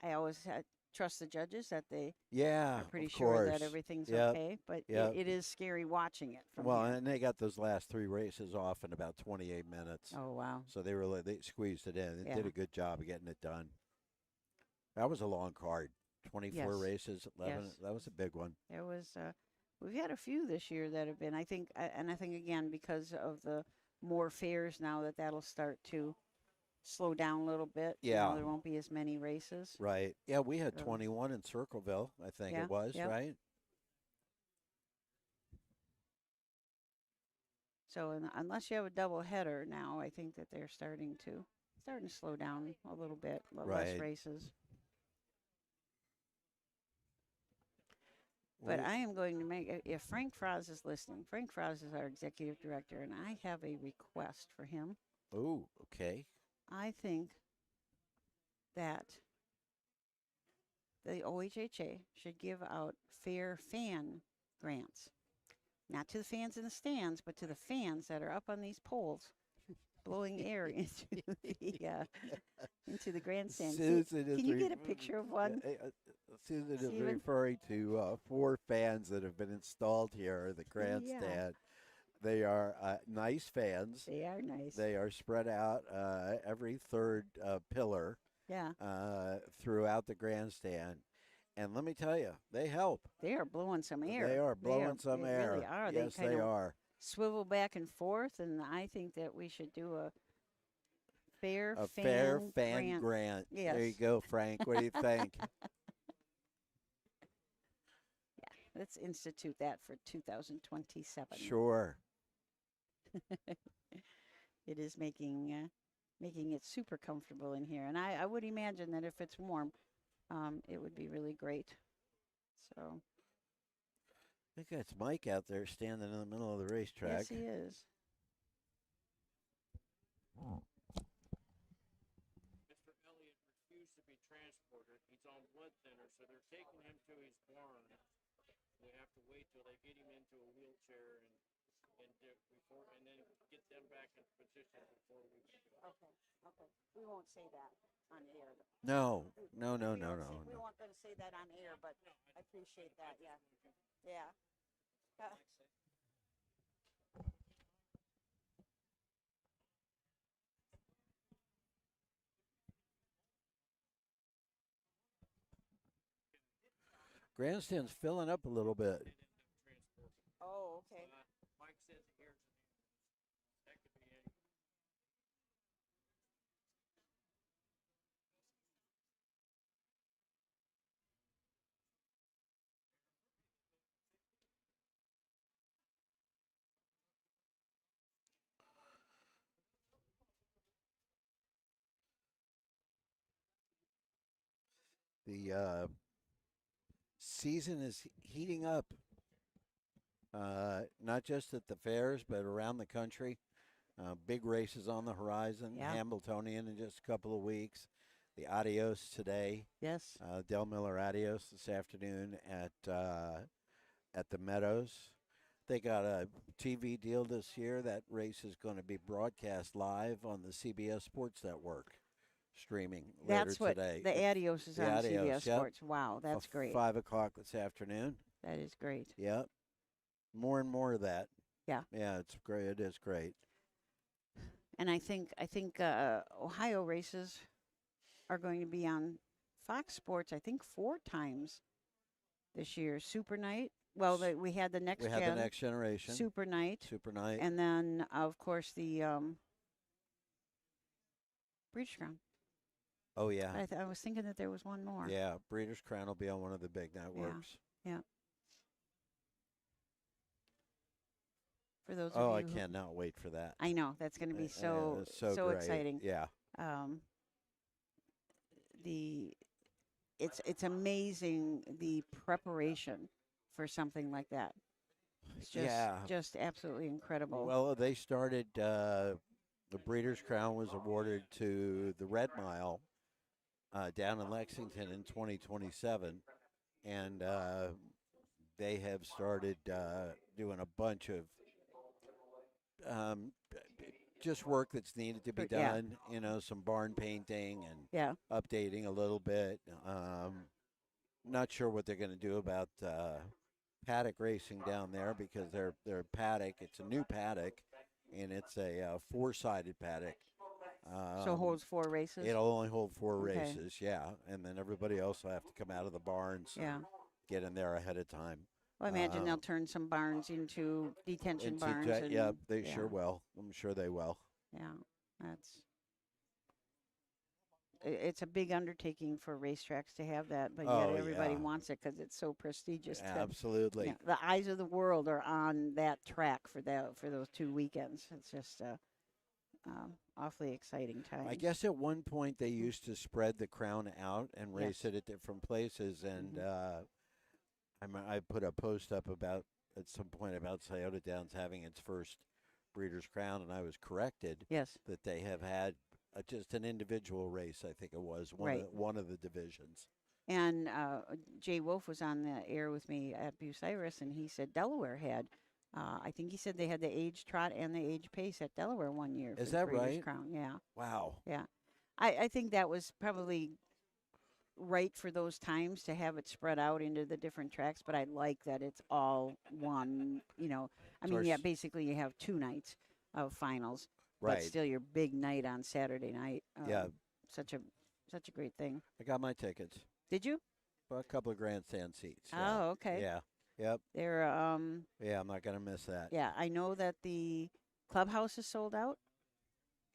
Speaker 1: always trust the judges that they
Speaker 3: Yeah.
Speaker 1: are pretty
Speaker 3: of
Speaker 1: sure
Speaker 3: course.
Speaker 1: that everything's
Speaker 3: Yep.
Speaker 1: okay, but
Speaker 3: Yep.
Speaker 1: it is scary watching it from
Speaker 3: Well,
Speaker 1: here.
Speaker 3: and they got those last 3 races off in about 28 minutes.
Speaker 1: Oh wow.
Speaker 3: So they squeezed it in. They
Speaker 1: Yeah.
Speaker 3: did a good job of getting it done. That was a long card. 24
Speaker 1: Yes.
Speaker 3: races, 11.
Speaker 1: Yes.
Speaker 3: That was a big one.
Speaker 1: There was we've had a few this year that have been, I think, and I think again because of the more fairs now that'll start to slow down a little bit.
Speaker 3: Yeah.
Speaker 1: There won't be as many races.
Speaker 3: Right. Yeah, we had
Speaker 1: So-
Speaker 3: 21 in Circleville, I think
Speaker 1: Yeah,
Speaker 3: it was,
Speaker 1: yep.
Speaker 3: right?
Speaker 1: So unless you have a double header now, I think that they're starting to slow down a little bit, less
Speaker 3: Right.
Speaker 1: races. But
Speaker 3: Well,
Speaker 1: I am going to make, if Frank Froz is listening, Frank Froz is our executive director, and I have a request for him.
Speaker 3: oh, okay.
Speaker 1: I think that the OHHA should give out fair fan grants. Not to the fans in the stands, but to the fans that are up on these poles blowing air into the grandstand.
Speaker 3: Susan is
Speaker 1: Can you get a picture of one?
Speaker 3: Susan is
Speaker 1: Steven?
Speaker 3: referring to 4 fans that have been installed here at the grandstand. They are nice fans.
Speaker 1: They are nice.
Speaker 3: They are spread out every third pillar
Speaker 1: Yeah.
Speaker 3: throughout the grandstand. And let me tell you, they help.
Speaker 1: They are blowing some air.
Speaker 3: They are blowing some
Speaker 1: they
Speaker 3: air.
Speaker 1: Really are.
Speaker 3: Yes,
Speaker 1: they
Speaker 3: they are.
Speaker 1: Swivel back and forth, and I think that we should do a fair
Speaker 3: fan grant.
Speaker 1: Yes.
Speaker 3: There you go, Frank. What do you think?
Speaker 1: Let's institute that for 2027.
Speaker 3: Sure.
Speaker 1: It is making it super comfortable in here, and I would imagine that if it's warm, it would be really great. So.
Speaker 3: I think that's Mike out there standing in the middle of the racetrack.
Speaker 1: Yes, he is.
Speaker 7: Mr. Elliott refused to be transported. He's on blood thinner, so they're taking him to his barn. We have to wait till they get him into a wheelchair and then get them back in position before we.
Speaker 1: Okay. We won't say that on air.
Speaker 3: No.
Speaker 1: We won't going to say that on air, but I appreciate that. Yeah. Yeah.
Speaker 3: Grandstand's filling up a little bit.
Speaker 1: Oh, okay.
Speaker 7: Mike says here's that could be any.
Speaker 3: The season is heating up, not just at the fairs, but around the country. Big races on the horizon.
Speaker 1: Yeah.
Speaker 3: Hambletonian in just a couple of weeks. The Adios today.
Speaker 1: Yes.
Speaker 3: Del Miller Adios this afternoon at the Meadows. They got a TV deal this year. That race is going to be broadcast live on the CBS Sports Network. Streaming later
Speaker 1: That's what
Speaker 3: today.
Speaker 1: the Adios is
Speaker 3: The
Speaker 1: on
Speaker 3: Adios,
Speaker 1: CBS
Speaker 3: yep.
Speaker 1: Sports. Wow, that's great.
Speaker 3: 5 o'clock this afternoon.
Speaker 1: That is great.
Speaker 3: Yep. More and more of that.
Speaker 1: Yeah.
Speaker 3: Yeah, it's great. It is great.
Speaker 1: And I think Ohio races are going to be on Fox Sports. I think 4 times this year. Super Night. Well, we had the next.
Speaker 3: We had the Next Generation.
Speaker 1: Super Night.
Speaker 3: Super Night.
Speaker 1: And then of course the Breeders' Crown.
Speaker 3: Oh yeah.
Speaker 1: I was thinking that there was one more.
Speaker 3: Yeah, Breeders' Crown will be on one of the big networks.
Speaker 1: Yeah. For those of
Speaker 3: Oh,
Speaker 1: you
Speaker 3: I
Speaker 1: who-
Speaker 3: cannot wait for that.
Speaker 1: I know that's going to be so
Speaker 3: It's so great.
Speaker 1: exciting.
Speaker 3: Yeah.
Speaker 1: It's amazing the preparation for something like that. It's just absolutely incredible.
Speaker 3: Well, they started. The Breeders' Crown was awarded to the Red Mile down in Lexington in 2027, and they have started doing a bunch of just work that's needed to be
Speaker 1: Yeah.
Speaker 3: done. You know, some barn painting and
Speaker 1: Yeah.
Speaker 3: updating a little bit. Not sure what they're going to do about paddock racing down there because their paddock, it's a new paddock, and it's a 4-sided paddock.
Speaker 1: So it holds 4 races.
Speaker 3: It'll only hold 4
Speaker 1: Okay.
Speaker 3: races, yeah, and then everybody else will have to come out of the barns.
Speaker 1: Yeah.
Speaker 3: Get in there ahead of time.
Speaker 1: Well, I imagine they'll turn some barns into detention barns.
Speaker 3: Yeah,
Speaker 1: and-
Speaker 3: they sure will. I'm sure they will.
Speaker 1: Yeah, it's a big undertaking for racetracks to have that, but yet everybody
Speaker 3: yeah.
Speaker 1: wants it because it's so prestigious.
Speaker 3: Absolutely.
Speaker 1: The eyes of the world are on that track for those 2 weekends. It's just awfully exciting time.
Speaker 3: I guess at one point they used to spread the crown out and race it at different places, and I put a post up at some point about Scioto Downs having its first Breeders' Crown, and I was corrected.
Speaker 1: Yes.
Speaker 3: That they have had just an individual race. I think it was one of the divisions.
Speaker 1: And Jay Wolf was on the air with me at Bucyrus, and he said Delaware had I think he said they had the age trot and the age pace at Delaware one year.
Speaker 3: Is
Speaker 1: for the
Speaker 3: that
Speaker 1: Breeders'
Speaker 3: right?
Speaker 1: Crown. Yeah,
Speaker 3: Wow.
Speaker 1: yeah. I think that was probably right for those times to have it spread out into the different tracks, but I like that it's all one, I mean, yeah,
Speaker 3: Source-
Speaker 1: basically you have 2 nights of finals, but
Speaker 3: Right.
Speaker 1: still your big night on Saturday night.
Speaker 3: Yeah.
Speaker 1: Such a great thing.
Speaker 3: I got my tickets.
Speaker 1: Did you?
Speaker 3: Bought a couple of grandstand seats. Yeah.
Speaker 1: Oh, okay.
Speaker 3: Yeah. Yep.
Speaker 1: They're
Speaker 3: Yeah, I'm not going to miss that.
Speaker 1: yeah, I know that the clubhouse is sold out.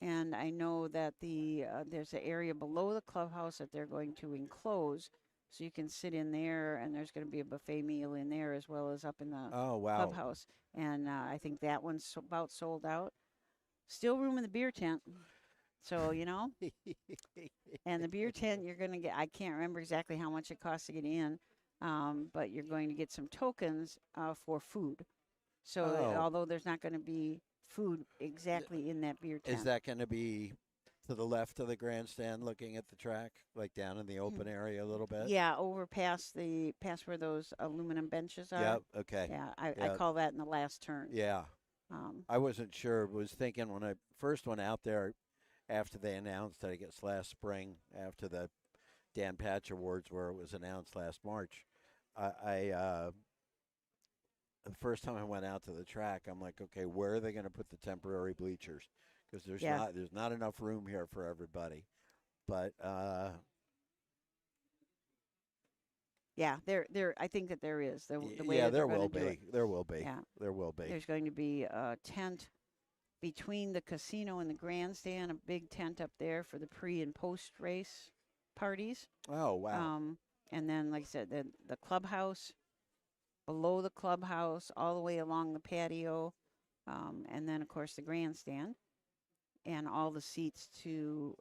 Speaker 1: And I know that there's an area below the clubhouse that they're going to enclose, so you can sit in there, and there's going to be a buffet meal in there as well as up in the
Speaker 3: Oh, wow.
Speaker 1: clubhouse. And I think that one's about sold out. Still room in the beer tent, so and the beer tent you're going to get. I can't remember exactly how much it costs to get in, but you're going to get some tokens for food. So
Speaker 3: Oh.
Speaker 1: although there's not going to be food exactly in that beer tent.
Speaker 3: Is that going to be to the left of the grandstand looking at the track, like down in the open area a little bit?
Speaker 1: Yeah, over past where those aluminum benches are.
Speaker 3: Yep. Okay.
Speaker 1: Yeah, I
Speaker 3: Yep.
Speaker 1: call that in the last turn.
Speaker 3: Yeah.
Speaker 1: Um,
Speaker 3: I wasn't sure. Was thinking when I first went out there after they announced it, I guess last spring after the Dan Patch Awards where it was announced last March. The first time I went out to the track, I'm like, okay, where are they going to put the temporary bleachers? Because there's not enough room here for everybody. But
Speaker 1: yeah, there. I think that there is the way
Speaker 3: yeah,
Speaker 1: that they're
Speaker 3: there will
Speaker 1: gonna do
Speaker 3: be.
Speaker 1: it.
Speaker 3: There will be.
Speaker 1: Yeah.
Speaker 3: There will be.
Speaker 1: There's going to be a tent between the casino and the grandstand, a big tent up there for the pre and post race parties.
Speaker 3: Oh wow.
Speaker 1: And then, like I said, the clubhouse, below the clubhouse, all the way along the patio, and then of course the grandstand, and all the seats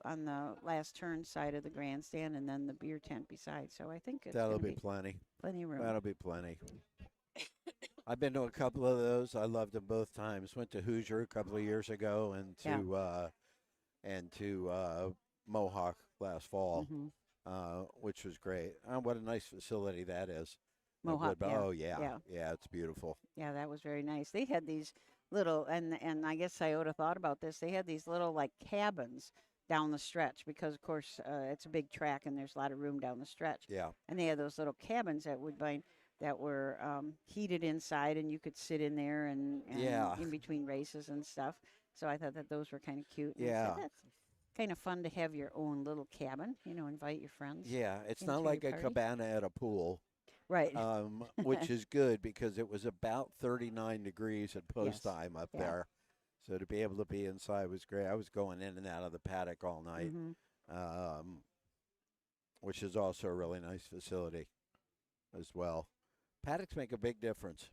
Speaker 1: on the last turn side of the grandstand, and then the beer tent beside. So I think
Speaker 3: That'll
Speaker 1: gonna
Speaker 3: be plenty.
Speaker 1: plenty of room.
Speaker 3: That'll be plenty. I've been to a couple of those. I loved them both times. Went to Hoosier a couple of years ago, and to Mohawk last fall, which was great. What a nice facility that is.
Speaker 1: Mohawk, yeah.
Speaker 3: Oh yeah, it's beautiful.
Speaker 1: Yeah, that was very nice. They had these little, and I guess Scioto thought about this. They had these little like cabins down the stretch because, of course, it's a big track and there's a lot of room down the stretch.
Speaker 3: Yeah.
Speaker 1: And they had those little cabins at Woodbine that were heated inside, and you could sit in there and in between races and stuff. So I thought that those were kind of cute. And I
Speaker 3: Yeah.
Speaker 1: said, that's kind of fun to have your own little cabin. Invite your friends.
Speaker 3: Yeah, it's
Speaker 1: into
Speaker 3: not like
Speaker 1: your
Speaker 3: a
Speaker 1: party.
Speaker 3: cabana at a pool.
Speaker 1: Right.
Speaker 3: Which is good because it was about 39 degrees at post
Speaker 1: Yes.
Speaker 3: time up
Speaker 1: Yeah.
Speaker 3: there. So to be able to be inside was great. I was going in and out of the paddock all night, which is also a really nice facility as well. Paddocks make a big difference.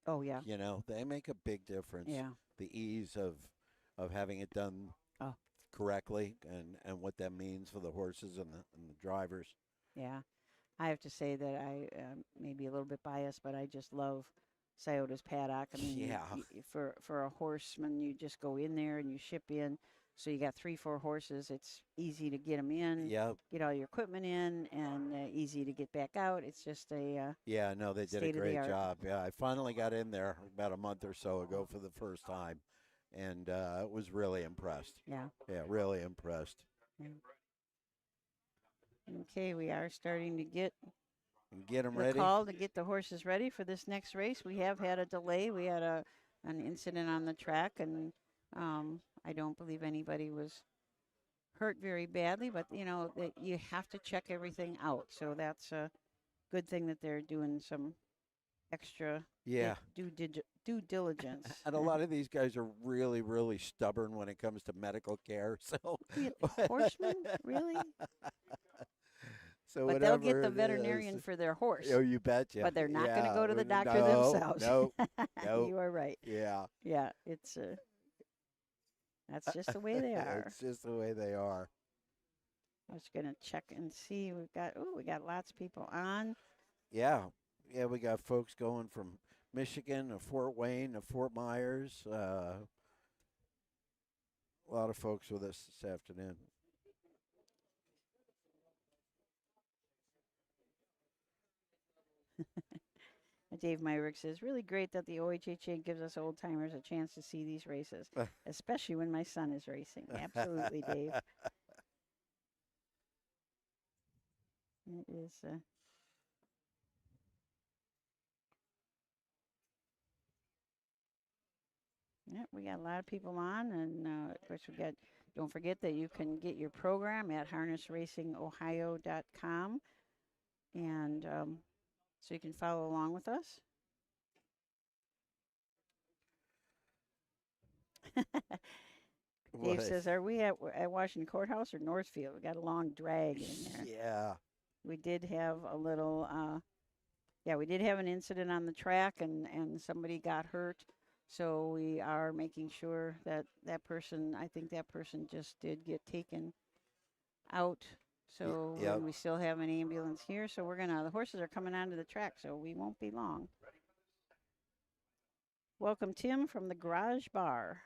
Speaker 1: Oh, yeah.
Speaker 3: They make a big difference.
Speaker 1: Yeah.
Speaker 3: The ease of having it done correctly and what that means for the horses and the drivers.
Speaker 1: Yeah. I have to say that I may be a little bit biased, but I just love Scioto's paddock. I mean,
Speaker 3: Yeah.
Speaker 1: For a horseman, you just go in there and you ship in. So you got 3-4 horses. It's easy to get them in,
Speaker 3: Yep.
Speaker 1: get all your equipment in, and easy to get back out. It's just a
Speaker 3: Yeah, no, they did a
Speaker 1: state of the
Speaker 3: great
Speaker 1: art.
Speaker 3: job. Yeah, I finally got in there about a month or so ago for the first time, and was really impressed.
Speaker 1: yeah.
Speaker 3: Yeah, really impressed.
Speaker 1: Okay, we are starting to get
Speaker 3: And get them
Speaker 1: the
Speaker 3: ready.
Speaker 1: call to get the horses ready for this next race. We have had a delay. We had an incident on the track, and I don't believe anybody was hurt very badly, but that you have to check everything out. So that's a good thing that they're doing some extra
Speaker 3: Yeah.
Speaker 1: due diligence.
Speaker 3: And a lot of these guys are really, really stubborn when it comes to medical care. So
Speaker 1: Horsemen, really?
Speaker 3: So
Speaker 1: But they'll get
Speaker 3: whatever
Speaker 1: the
Speaker 3: it
Speaker 1: veterinarian
Speaker 3: is.
Speaker 1: for their horse.
Speaker 3: Oh, you betcha.
Speaker 1: But they're not going to
Speaker 3: Yeah,
Speaker 1: go to the doctor
Speaker 3: no,
Speaker 1: themselves.
Speaker 3: No, no.
Speaker 1: You are right.
Speaker 3: Yeah.
Speaker 1: Yeah, it's that's just the way they are.
Speaker 3: It's just the way they are.
Speaker 1: I was gonna check and see. We got lots of people on.
Speaker 3: Yeah. Yeah, we got folks going from Michigan to Fort Wayne to Fort Myers. A lot of folks with us this afternoon.
Speaker 1: Dave Myrick says, really great that the OHHA gives us old timers a chance to see these races, especially when my son is racing. Absolutely, Dave. It is. Yeah, we got a lot of people on, and of course we got. Don't forget that you can get your program at harnessracingohio.com, and so you can follow along with us. Dave says, "Are we at Washington Courthouse or Northfield? We got a long drag in there."
Speaker 3: Yeah.
Speaker 1: We did have a little. Yeah, we did have an incident on the track, and somebody got hurt. So we are making sure that that person, I think that person just did get taken out. So
Speaker 3: Yep.
Speaker 1: and we still have an ambulance here. So the horses are coming onto the track, so we won't be long. Welcome, Tim, from the Garage Bar.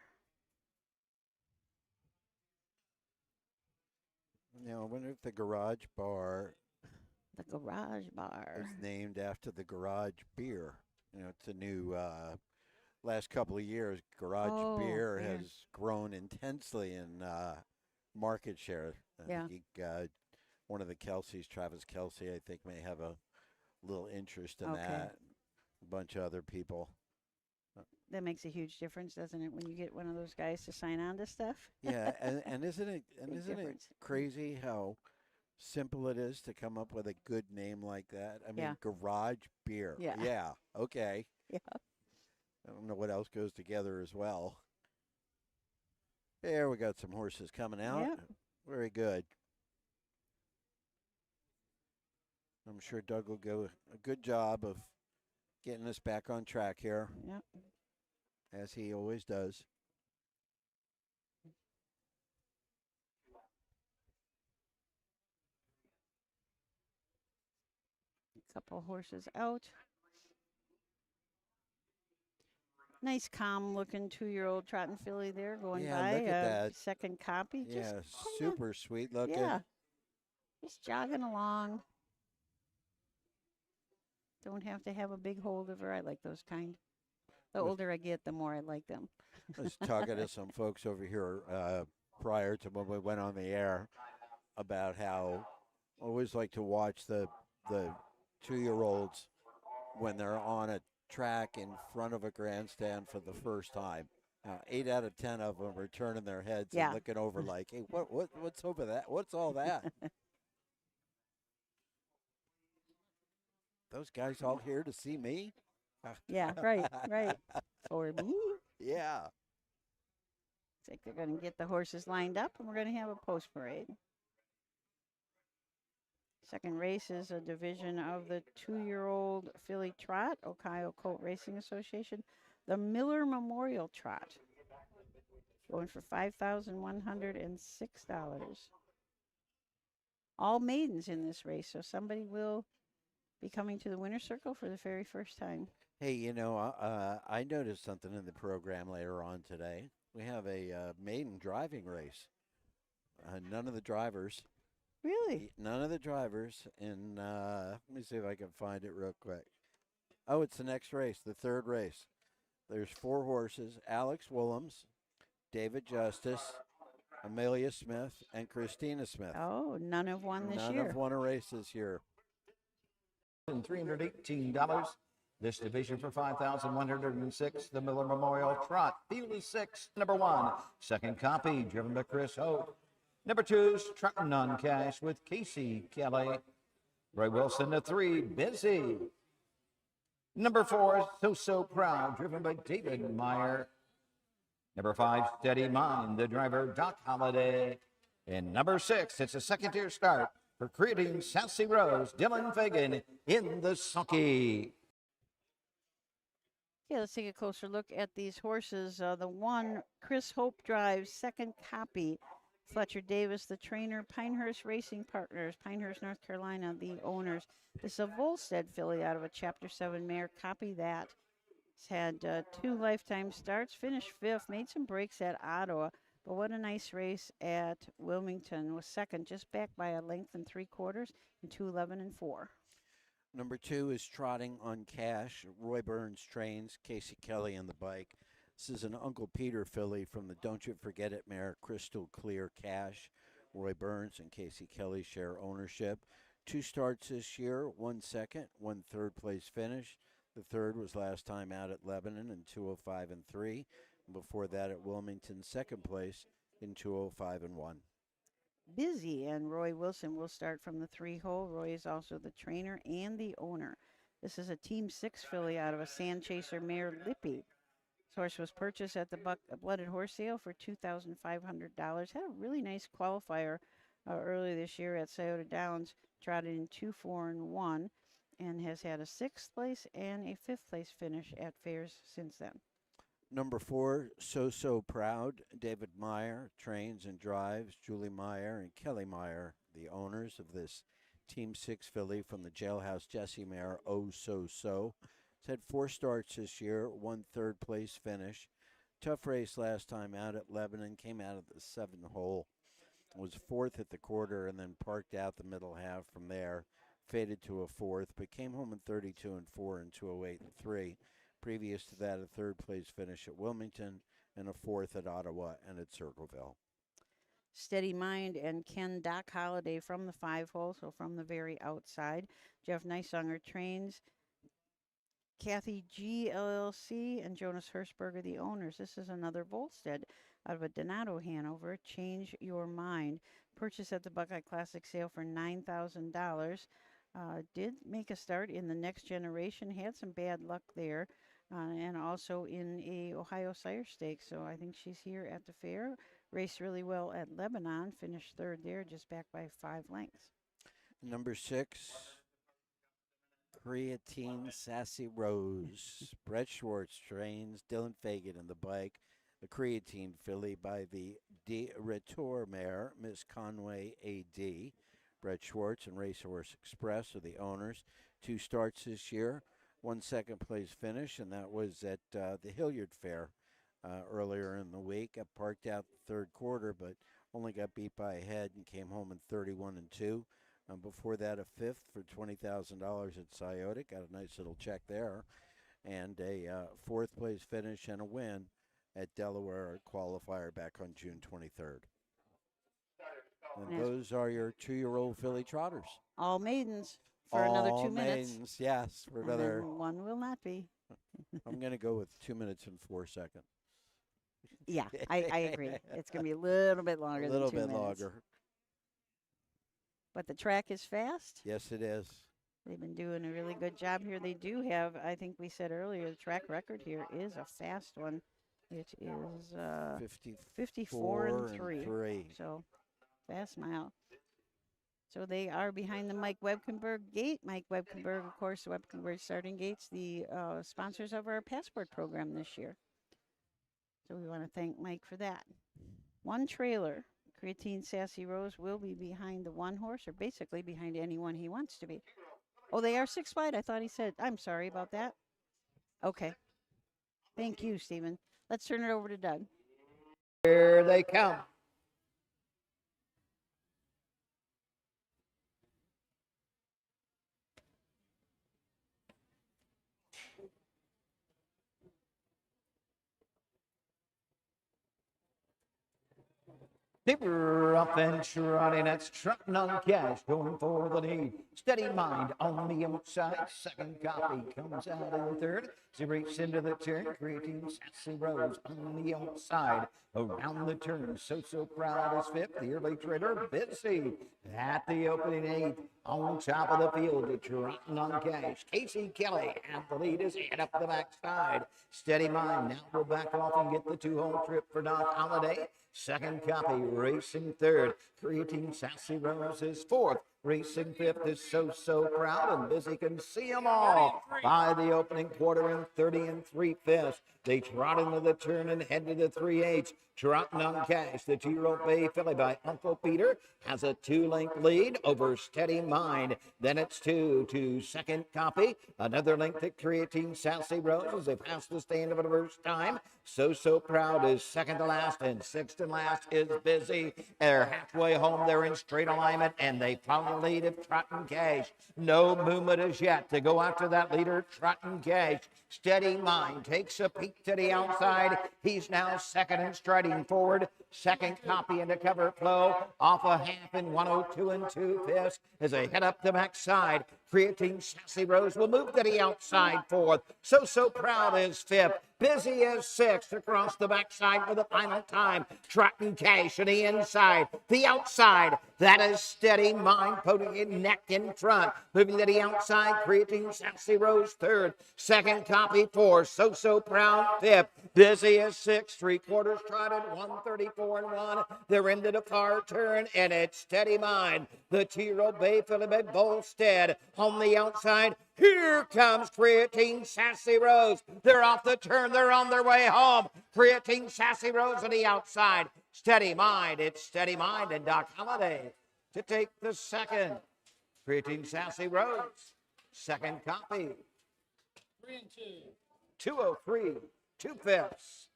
Speaker 3: Now, I wonder if the Garage Bar
Speaker 1: The Garage Bar
Speaker 3: is named after the Garage Beer. It's a new, last couple of years, Garage Beer has grown intensely in market share.
Speaker 1: Yeah.
Speaker 3: One of the Kelseys, Travis Kelce, I think, may have a little interest in that. A bunch of other people.
Speaker 1: That makes a huge difference, doesn't it, when you get one of those guys to sign on to stuff?
Speaker 3: Yeah, and isn't it crazy how simple it is to come up with a good name like that? I mean, Garage Beer. Yeah. Okay.
Speaker 1: Yeah.
Speaker 3: I don't know what else goes together as well. There, we got some horses coming out.
Speaker 1: Yeah.
Speaker 3: Very good. I'm sure Doug will do a good job of getting us back on track here.
Speaker 1: Yep.
Speaker 3: As he always does.
Speaker 1: A couple horses out. Nice, calm-looking 2-year-old trotting filly there going by.
Speaker 3: Look at that.
Speaker 1: Second copy.
Speaker 3: Yeah, super sweet looking.
Speaker 1: Yeah, just jogging along. Don't have to have a big hold of her. I like those kind. The older I get, the more I like them.
Speaker 3: I was talking to some folks over here prior to when we went on the air about how I always like to watch the 2-year-olds when they're on a track in front of a grandstand for the first time. 8 out of 10 of them are turning their heads and looking over like, hey, what's over that? What's all that? Those guys all here to see me?
Speaker 1: Yeah, right. For me?
Speaker 3: Yeah.
Speaker 1: Looks like they're going to get the horses lined up, and we're going to have a post parade. Second race is a division of the 2-year-old filly trot, Ohio Colt Racing Association, the Miller Memorial Trot, going for $5,106. All maidens in this race, so somebody will be coming to the winner's circle for the very first time.
Speaker 3: Hey, I noticed something in the program later on today. We have a maiden driving race. None of the drivers.
Speaker 1: Really?
Speaker 3: None of the drivers. And let me see if I can find it real quick. Oh, it's the next race, the third race. There's 4 horses: Alex Willems, David Justice, Amelia Smith, and Christina Smith.
Speaker 1: Oh, none have won this year.
Speaker 3: None have won a race this year.
Speaker 2: $318. This division for $5,106, the Miller Memorial Trot. Field 6, number 1. Second copy, driven by Chris Hope. Number 2's Trotting Non-Cash with Casey Kelly. Roy Wilson, the 3, Busy. Number 4 is So Proud, driven by David Meyer. Number 5, Steady Mind, the driver Doc Holliday. And number 6, it's a second-tier start for Creating Sassy Rose, Dylan Fagan in the sulky.
Speaker 1: Yeah, let's take a closer look at these horses. The one, Chris Hope drives, second copy, Fletcher Davis, the trainer, Pinehurst Racing Partners, Pinehurst, North Carolina, the owners. This is a Volstead filly out of a Chapter 7 mare. Copy that. It's had 2 lifetime starts, finished 5th, made some breaks at Ottawa, but what a nice race at Wilmington. Was second, just back by a length and 3/4 in 2:11 and 4.
Speaker 3: Number 2 is Trotting on Cash. Roy Burns trains. Casey Kelly in the bike. This is an Uncle Peter filly from the Don't You Forget It mare, Crystal Clear Cash. Roy Burns and Casey Kelly share ownership. 2 starts this year, 1 second, 1 third place finish. The third was last time out at Lebanon in 2:05 and 3. And before that at Wilmington, second place in 2:05 and 1.
Speaker 1: Busy, and Roy Wilson will start from the 3-hole. Roy is also the trainer and the owner. This is a Team 6 filly out of a Sand Chaser mare, Lippy. This horse was purchased at the Blooded Horse Sale for $2,500. Had a really nice qualifier earlier this year at Scioto Downs. Trotted in 2, 4, and 1, and has had a 6th place and a 5th place finish at fairs since then.
Speaker 3: Number 4, So Proud. David Meyer trains and drives. Julie Meyer and Kelly Meyer, the owners of this Team 6 filly from the Jailhouse Jessie mare, Oh So. It's had 4 starts this year, 1 third place finish. Tough race last time out at Lebanon. Came out of the 7-hole. Was 4th at the quarter and then parked out the middle half from there. Faded to a 4th, but came home in 32 and 4 and 2:08 and 3. Previous to that, a 3rd place finish at Wilmington and a 4th at Ottawa and at Circleville.
Speaker 1: Steady Mind and Ken Doc Holiday from the 5-hole, so from the very outside. Jeff Neisanger trains. Kathy G. LLC and Jonas Hirschberger, the owners. This is another Volstead out of a Donato, Hanover. Change Your Mind. Purchased at the Buckeye Classic sale for $9,000. Did make a start in the Next Generation. Had some bad luck there. And also in a Ohio Sire Stakes. So I think she's here at the fair. Raced really well at Lebanon. Finished 3rd there, just back by 5 lengths.
Speaker 3: Number 6, Creatine Sassy Rose. Brett Schwartz trains. Dylan Fagan in the bike. The Creatine filly by the De Retour mare, Miss Conway A.D. Brett Schwartz and Racehorse Express are the owners. 2 starts this year, 1 second place finish, and that was at the Hilliard Fair earlier in the week. Got parked out the 3rd quarter, but only got beat by a head and came home in 31 and 2. Before that, a 5th for $20,000 at Scioto. Got a nice little check there. And a 4th place finish and a win at Delaware qualifier back on June 23rd. And those are your 2-year-old filly trotters.
Speaker 1: All maidens for another 2 minutes.
Speaker 3: Maidens, yes, for another.
Speaker 1: One will not be.
Speaker 3: I'm going to go with 2 minutes and 4 seconds.
Speaker 1: Yeah, I agree. It's going to be a little bit longer
Speaker 3: A little
Speaker 1: than 2
Speaker 3: bit
Speaker 1: minutes.
Speaker 3: longer.
Speaker 1: But the track is fast.
Speaker 3: Yes, it is.
Speaker 1: They've been doing a really good job here. They do have, I think we said earlier, the track record here is a fast one. It is 54 and 3. So, fast mile. So they are behind the Mike Webkenberg gate. Mike Webkenberg, of course, the Webkenberg Starting Gates, the sponsors of our passport program this year. So we want to thank Mike for that. 1 trailer, Creatine Sassy Rose, will be behind the 1 horse, or basically behind anyone he wants to be. Oh, they are 6 wide. I thought he said, I'm sorry about that. Okay. Thank you, Stephen. Let's turn it over to Doug.
Speaker 2: Here they come. Deeper up and trotting, that's Trotting on Cash, going for the lead. Steady Mind on the outside, second copy comes out in 3rd. She breaks into the turn, creating Sassy Rose on the outside. Around the turn, So Proud is 5th. The early trader, Busy at the opening 8th. On top of the field, Trotting on Cash. Casey Kelly at the lead is head up the backside. Steady Mind now will back off and get the 2-hole trip for Doc Holiday. Second copy, racing 3rd. Creatine Sassy Rose is 4th. Racing 5th is So Proud, and Busy can see them all. By the opening quarter in 30 and 3/5. They trot into the turn and head to the 3/8. Trotting on Cash, the 2-year-old bay filly by Uncle Peter, has a 2-length lead over Steady Mind. Then it's 2 to second copy. Another length at Creatine Sassy Rose as they pass the stand for the first time. So Proud is second to last, and sixth and last is Busy. They're halfway home. They're in straight alignment, and they follow the lead of Trotting Cash. No movement as yet to go after that leader, Trotting Cash. Steady Mind takes a peek to the outside. He's now second and striding forward. Second copy into cover flow. Off a half in 102 and 2/5 as they head up the backside. Creatine Sassy Rose will move to the outside fourth. So Proud is fifth. Busy as sixth across the backside for the final time. Trotting Cash on the inside. The outside, that is Steady Mind putting it neck in front. Moving to the outside, Creatine Sassy Rose third. Second copy fourth. So Proud fifth. Busy as sixth. 3/4 trotted 134 and 1. They're into the far turn and it's Steady Mind. The 2-year-old Bay Philip Bolstead on the outside. Here comes Creatine Sassy Rose. They're off the turn. They're on their way home. Creatine Sassy Rose on the outside. Steady Mind. It's Steady Mind and Doc Holliday to take the second. Creatine Sassy Rose. Second copy.
Speaker 7: 3 and 2.
Speaker 2: 203, 2/5.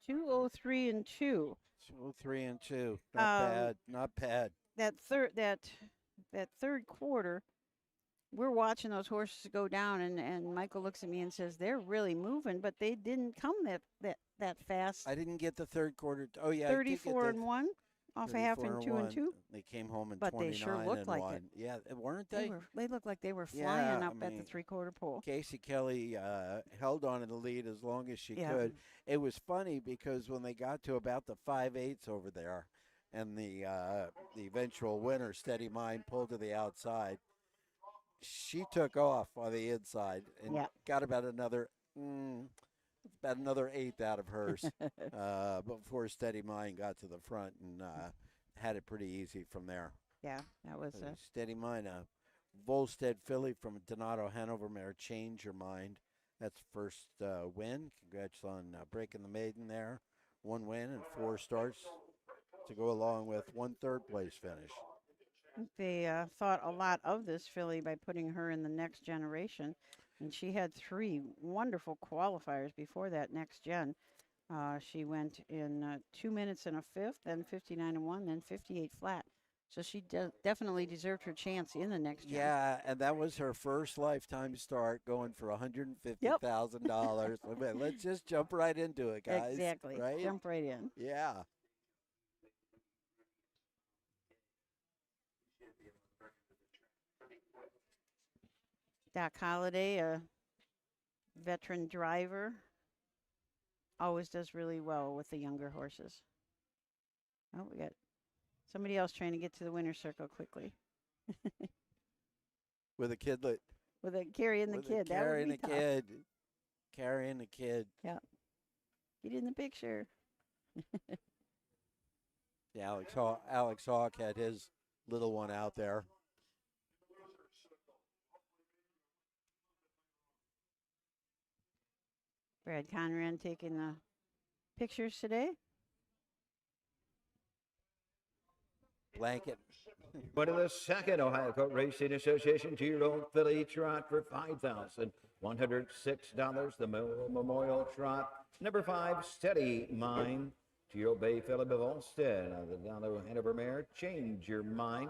Speaker 1: 203 and 2.
Speaker 3: 3 and 2. Not bad. Not bad.
Speaker 1: That third quarter, we're watching those horses go down, and Michael looks at me and says they're really moving, but they didn't come that fast.
Speaker 3: I didn't get the third quarter. Oh yeah, I did get
Speaker 1: 34
Speaker 3: the
Speaker 1: and 1, off a half in 2 and 2.
Speaker 3: They came home in
Speaker 1: But they
Speaker 3: 29
Speaker 1: sure looked
Speaker 3: and
Speaker 1: like
Speaker 3: 1.
Speaker 1: it.
Speaker 3: Yeah, weren't
Speaker 1: They
Speaker 3: they?
Speaker 1: looked like they were
Speaker 3: Yeah,
Speaker 1: flying
Speaker 3: I
Speaker 1: up at the
Speaker 3: mean,
Speaker 1: 3/4 pole.
Speaker 3: Casey Kelly held on to the lead as long as she
Speaker 1: Yeah.
Speaker 3: could. It was funny because when they got to about the 5/8 over there, and the eventual winner, Steady Mind, pulled to the outside, she took off on the inside and
Speaker 1: Yeah.
Speaker 3: got about another 1/8 out of hers before Steady Mind got to the front and had it pretty easy from there.
Speaker 1: Yeah, that was
Speaker 3: Steady Mind, Volstead filly from Donato Hanover mare, Change Your Mind. That's first win. Congrats on breaking the maiden there. 1 win and 4 starts to go along with 1 third-place finish.
Speaker 1: they thought a lot of this filly by putting her in the next generation, and she had 3 wonderful qualifiers before that next gen. She went in 2 minutes and a fifth, then 59 and 1, then 58 flat. So she definitely deserved her chance in the next gen.
Speaker 3: Yeah, and that was her first lifetime start, going for $150,000. Let's just jump right into it, guys.
Speaker 1: Exactly.
Speaker 3: Right?
Speaker 1: Jump right in.
Speaker 3: Yeah.
Speaker 1: Doc Holliday, a veteran driver, always does really well with the younger horses. Oh, we got somebody else trying to get to the winner's circle quickly.
Speaker 3: With a kidlet.
Speaker 1: With a carrying the
Speaker 3: With a
Speaker 1: kid. That would
Speaker 3: carrying
Speaker 1: be
Speaker 3: a
Speaker 1: tough.
Speaker 3: kid. Carrying a kid.
Speaker 1: Yeah. Get in the picture.
Speaker 3: Yeah, Alex Hawk had his little one out there.
Speaker 1: Brad Conran taking the pictures today.
Speaker 3: Blanket.
Speaker 2: But in the second Ohio Court Racing Association 2-year-old filly trot for $5,106. The Memorial Trot. Number 5, Steady Mind. 2-year-old Bay Philip of Olstead. The Donato Hanover mare, Change Your Mind.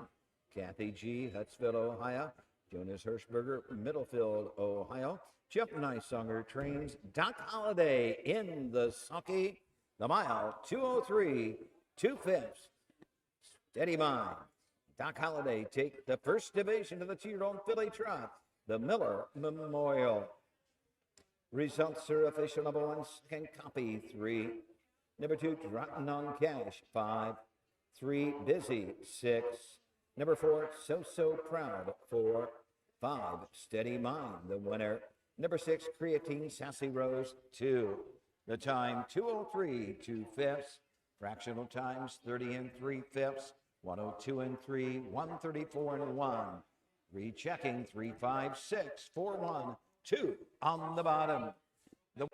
Speaker 2: Kathy G., Hutsville, Ohio. Jonas Hirschberger, Middlefield, Ohio. Jeff Nicesonger trains Doc Holliday in the sulky. The mile, 203, 2/5. Steady Mind. Doc Holliday take the first division of the 2-year-old filly trot. The Miller Memorial. Results are official. Number 1, second copy, 3. Number 2, Trotting on Cash, 5. 3, Busy, 6. Number 4, So Proud, 4. 5, Steady Mind, the winner. Number 6, Creatine Sassy Rose, 2. The time, 203, 2/5. Fractional times, 30 and 3/5. 102 and 3, 134 and 1. Rechecking, 3, 5, 6, 4, 1, 2 on the bottom. The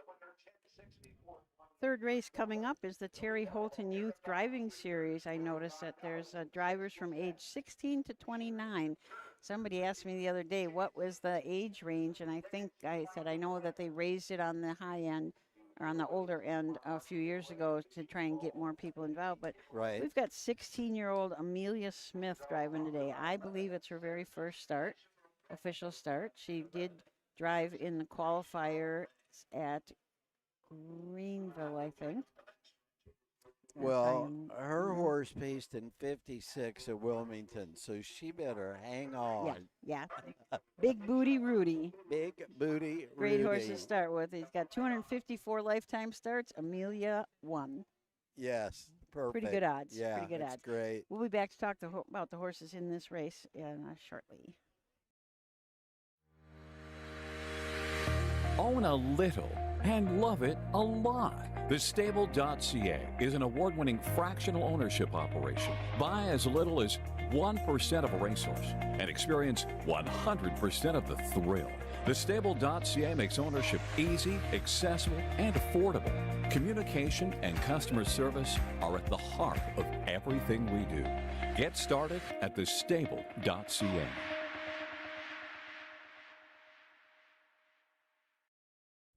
Speaker 1: Third race coming up is the Terry Holton Youth Driving Series. I noticed that there's drivers from age 16 to 29. Somebody asked me the other day what was the age range, and I think I said I know that they raised it on the high end or on the older end a few years ago to try and get more people involved. But
Speaker 3: Right.
Speaker 1: we've got 16-year-old Amelia Smith driving today. I believe it's her very first official start. She did drive in the qualifier at Greenville, I think. If I
Speaker 3: Well,
Speaker 1: am-
Speaker 3: her
Speaker 1: mhm.
Speaker 3: horse paced in 56 at Wilmington, so she better hang on.
Speaker 1: Yeah. Big Booty Rudy.
Speaker 3: Big booty
Speaker 1: Great horse
Speaker 3: Rudy.
Speaker 1: to start with. He's got 254 lifetime starts. Amelia won.
Speaker 3: Yes, perfect.
Speaker 1: Pretty good odds.
Speaker 3: Yeah,
Speaker 1: Pretty good
Speaker 3: it's
Speaker 1: odds.
Speaker 3: great.
Speaker 1: We'll be back to talk about the horses in this race shortly.
Speaker 8: Own a little and love it a lot. TheStable.ca is an award-winning fractional ownership operation. Buy as little as 1% of a racehorse and experience 100% of the thrill. TheStable.ca makes ownership easy, accessible, and affordable. Communication and customer service are at the heart of everything we do. Get started at TheStable.ca.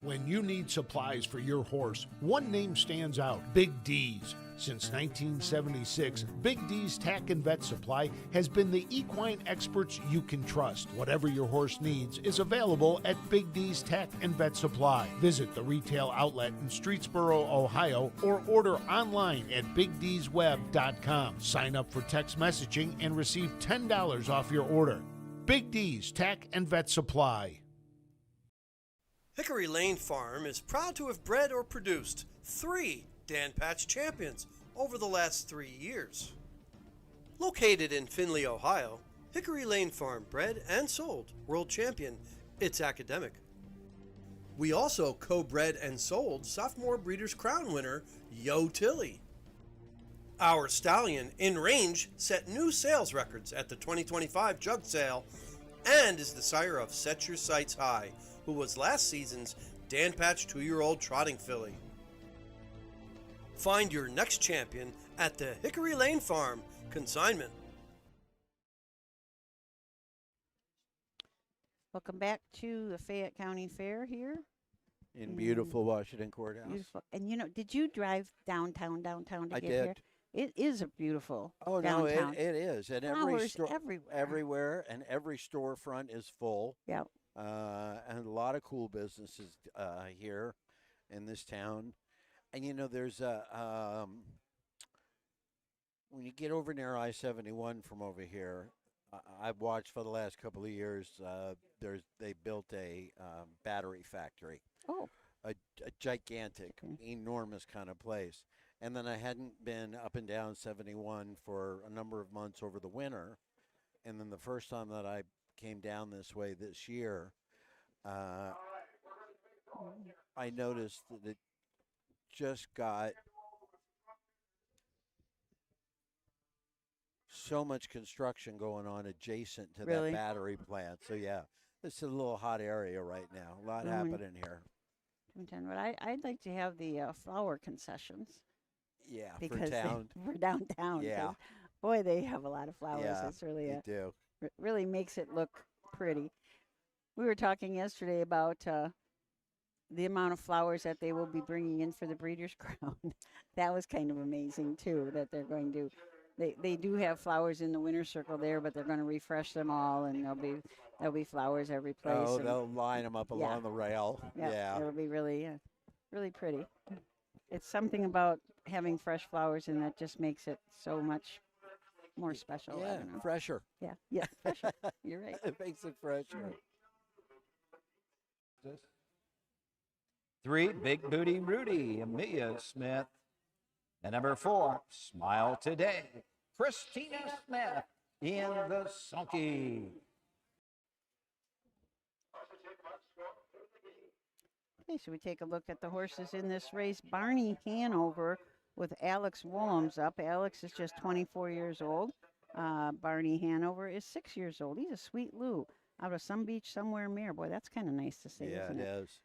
Speaker 9: When you need supplies for your horse, one name stands out, Big D's. Since 1976, Big D's Tack and Vet Supply has been the equine experts you can trust. Whatever your horse needs is available at Big D's Tack and Vet Supply. Visit the retail outlet in Streetsboro, Ohio, or order online at BigD'sWeb.com. Sign up for text messaging and receive $10 off your order. Big D's Tack and Vet Supply.
Speaker 10: Hickory Lane Farm is proud to have bred or produced 3 Dan Patch champions over the last 3 years. Located in Findlay, Ohio, Hickory Lane Farm bred and sold world champion It's Academic. We also co-bred and sold sophomore Breeders' Crown winner Yo Tilly. Our stallion In Range set new sales records at the 2025 Jug Sale and is the sire of Set Your Sights High, who was last season's Dan Patch 2-year-old trotting filly. Find your next champion at the Hickory Lane Farm. Consignment.
Speaker 1: Welcome back to the Fayette County Fair here.
Speaker 3: In beautiful Washington Courthouse.
Speaker 1: Beautiful. And did you drive downtown to
Speaker 3: I
Speaker 1: get here?
Speaker 3: did.
Speaker 1: It is a beautiful
Speaker 3: Oh,
Speaker 1: downtown.
Speaker 3: no, it is. And
Speaker 1: Flowers everywhere.
Speaker 3: and every storefront is full.
Speaker 1: Yeah.
Speaker 3: And a lot of cool businesses here in this town. And there's when you get over near I-71 from over here, I've watched for the last couple of years. They built a battery factory.
Speaker 1: Oh.
Speaker 3: A gigantic, enormous kind of place. And then I hadn't been up and down 71 for a number of months over the winter. And then the first time that I came down this way this year, I noticed that it just got so much construction going on adjacent to
Speaker 1: Really?
Speaker 3: that battery plant. So, yeah, this is a little hot area right now. A lot happening here.
Speaker 1: But I'd like to have the flower concessions.
Speaker 3: Yeah,
Speaker 1: Because
Speaker 3: for town.
Speaker 1: for downtown.
Speaker 3: Yeah.
Speaker 1: 'Cause, boy, they have a lot of flowers.
Speaker 3: Yeah,
Speaker 1: It's really
Speaker 3: they do.
Speaker 1: really makes it look pretty. We were talking yesterday about the amount of flowers that they will be bringing in for the Breeders' Crown. That was kind of amazing too. That they're going to, they do have flowers in the winter circle there, but they're going to refresh them all, and there'll be flowers every place.
Speaker 3: Oh,
Speaker 1: and
Speaker 3: they'll line them up along the rail. Yeah.
Speaker 1: it'll be really pretty. It's something about having fresh flowers, and that just makes it so much more special. I
Speaker 3: Yeah,
Speaker 1: don't know.
Speaker 3: fresher.
Speaker 1: Yeah, fresher. You're right.
Speaker 3: It makes it fresher.
Speaker 2: 3, Big Booty Rudy, Amelia Smith. And number 4, Smile Today, Christina Smith in the sulky.
Speaker 1: Okay, so we take a look at the horses in this race. Barney Hanover with Alex Willems up. Alex is just 24 years old. Barney Hanover is 6 years old. He's a sweet Lou out of some beach somewhere near. Boy, that's kind of nice to see,
Speaker 3: Yeah,
Speaker 1: isn't
Speaker 3: it
Speaker 1: it?
Speaker 3: is.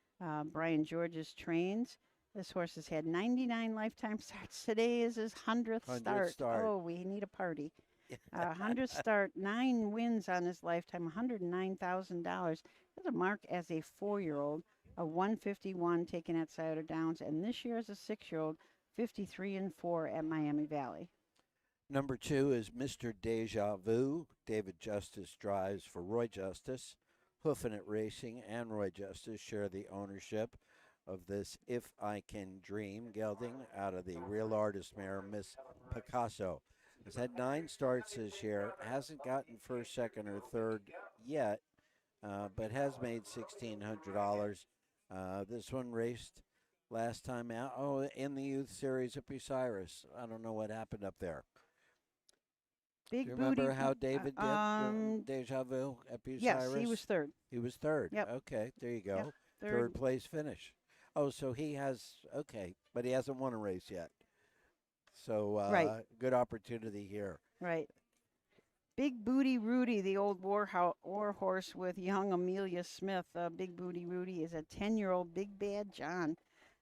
Speaker 1: Brian George's trains. This horse has had 99 lifetime starts. Today is his 100th
Speaker 3: 100th start.
Speaker 1: Oh, we need a party. 100th start, 9 wins on his lifetime, $109,000. Doesn't mark as a 4-year-old. a 151 taken at Scioto Downs, and this year as a 6-year-old, 53-4 at Miami Valley.
Speaker 3: Number 2 is Mr. Deja Vu. David Justice drives for Roy Justice. Hoofing It Racing and Roy Justice share the ownership of this If I Can Dream gelding out of the Real Artist mare, Miss Picasso. Has had 9 starts this year, hasn't gotten first, second, or third yet, but has made $1,600. This one raced last time out, in the youth series at Bucyrus. I don't know what happened up there.
Speaker 1: Big
Speaker 3: Do you remember
Speaker 1: booty,
Speaker 3: how David did Deja Vu at Bucyrus?
Speaker 1: Yes, he was third.
Speaker 3: He was third.
Speaker 1: Yep.
Speaker 3: Okay, there you go.
Speaker 1: Yep,
Speaker 3: Third place finish. Oh, so he has, okay, but he hasn't won a race yet. So
Speaker 1: Right.
Speaker 3: Good opportunity here.
Speaker 1: Right. Big Booty Rudy, the old war horse with young Amelia Smith. Big Booty Rudy is a 10-year-old Big Bad John,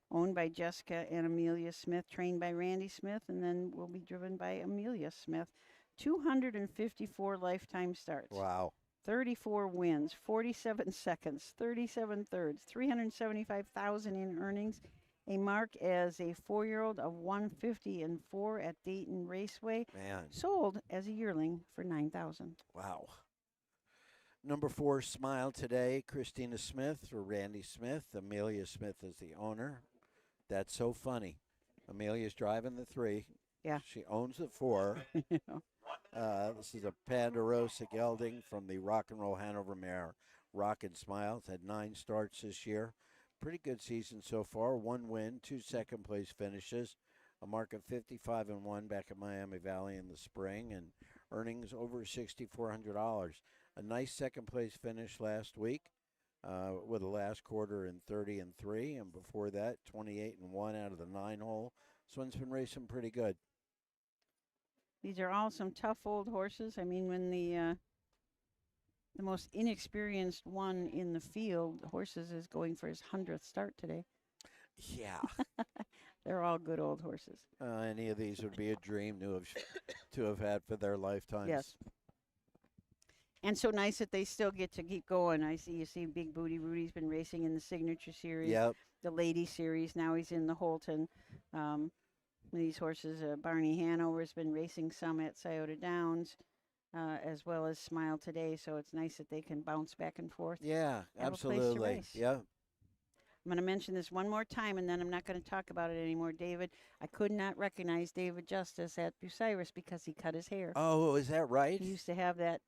Speaker 1: owned by Jessica and Amelia Smith, trained by Randy Smith, and then will be driven by Amelia Smith. 254 lifetime starts.
Speaker 3: Wow.
Speaker 1: 34 wins, 47 seconds, 37 thirds, 375,000 in earnings. A mark as a 4-year-old of 150-4 at Dayton Raceway.
Speaker 3: Man.
Speaker 1: Sold as a yearling for $9,000.
Speaker 3: Wow. Number 4, Smile Today, Christina Smith for Randy Smith. Amelia Smith is the owner. That's so funny. Amelia's driving the 3.
Speaker 1: Yeah.
Speaker 3: She owns the 4. This is a Ponderosa gelding from the Rock and Roll Hanover mare. Rock and Smiles had 9 starts this year. Pretty good season so far. 1 win, 2 second-place finishes, a mark of 55-1 back at Miami Valley in the spring, and earnings over $6,400. A nice second-place finish last week with the last quarter in 30-3, and before that, 28-1 out of the 9-hole. This one's been racing pretty good.
Speaker 1: These are all some tough old horses. I mean, when the most inexperienced one in the field, horses, is going for his 100th start today.
Speaker 3: Yeah.
Speaker 1: They're all good old horses.
Speaker 3: Any of these would be a dream to have had for their lifetimes.
Speaker 1: Yes. And so nice that they still get to keep going. You see Big Booty Rudy's been racing in the Signature Series.
Speaker 3: Yep.
Speaker 1: The Lady Series. Now he's in the Holton. These horses, Barney Hanover's been racing some at Scioto Downs, as well as Smile Today. So it's nice that they can bounce back and forth.
Speaker 3: Yeah,
Speaker 1: have a place to
Speaker 3: absolutely.
Speaker 1: race.
Speaker 3: Yeah.
Speaker 1: I'm going to mention this one more time, and then I'm not going to talk about it anymore, David. I could not recognize David Justice at Bucyrus because he cut his hair.
Speaker 3: Oh, is that right?
Speaker 1: He used to have that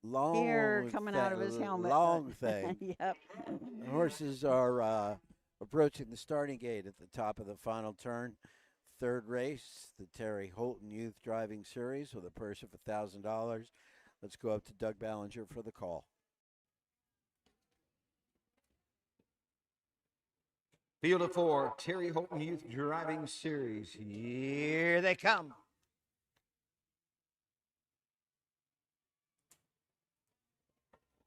Speaker 3: Long
Speaker 1: hair coming out of his helmet.
Speaker 3: Long thing.
Speaker 1: Yep.
Speaker 3: The horses are approaching the starting gate at the top of the final turn. Third race, the Terry Holton Youth Driving Series with a purse of $1,000. Let's go up to Doug Ballinger for the call.
Speaker 2: Field of 4, Terry Holton Youth Driving Series. Here they come.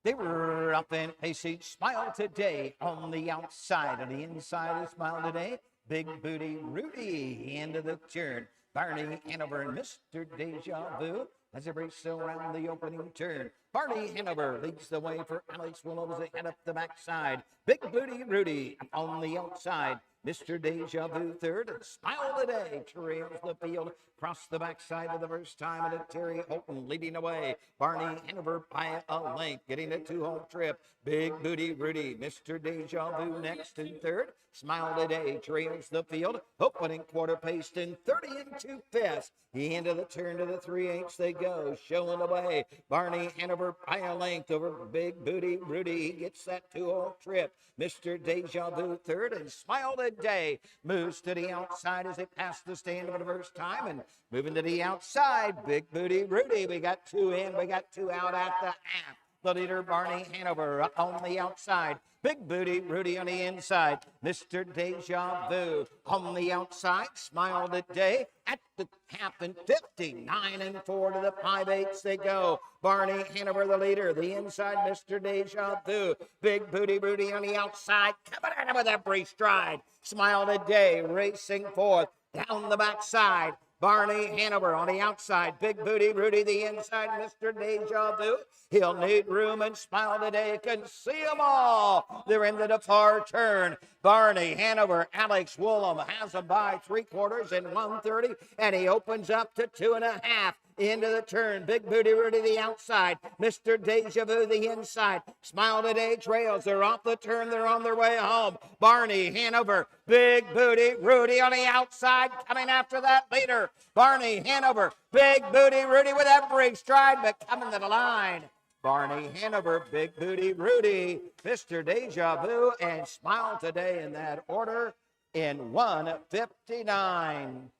Speaker 2: They were up and pacing. Smile Today on the outside. On the inside of Smile Today, Big Booty Rudy into the turn. Barney Hanover and Mr. Deja Vu as they race around the opening turn. Barney Hanover leads the way for Alex Willows as they head up the backside. Big Booty Rudy on the outside. Mr. Deja Vu third, and Smile Today trails the field across the backside for the first time, and Terry Holton leading away. Barney Hanover by a length, getting a 2-hole trip. Big Booty Rudy, Mr. Deja Vu next in third. Smile Today trails the field, opening quarter paced in 30-2 fast. Into the turn to the 3/8 they go, showing away. Barney Hanover by a length over Big Booty Rudy. He gets that 2-hole trip. Mr. Deja Vu third, and Smile Today moves to the outside as they pass the stand for the first time, and moving to the outside, Big Booty Rudy. We got 2 in, we got 2 out at the half. The leader, Barney Hanover, up on the outside. Big Booty Rudy on the inside. Mr. Deja Vu on the outside. Smile Today at the half, and 59-4 to the 5/8 they go. Barney Hanover, the leader. The inside, Mr. Deja Vu. Big Booty Rudy on the outside. Coming at him with every stride. Smile Today racing forth. Down the backside, Barney Hanover on the outside. Big Booty Rudy the inside. Mr. Deja Vu. He'll need room and smile today. Can see them all. They're in the far turn. Barney Hanover. Alex Woolham has them by 3/4 in 130. And he opens up to 2.5. Into the turn. Big Booty Rudy the outside. Mr. Deja Vu the inside. Smile today trails. They're off the turn. They're on their way home. Barney Hanover. Big Booty Rudy on the outside. Coming after that leader. Barney Hanover. Big Booty Rudy with that brake stride, but coming to the line. Barney Hanover, Big Booty Rudy, Mr. Deja Vu, and Smile today in that order in 1:59.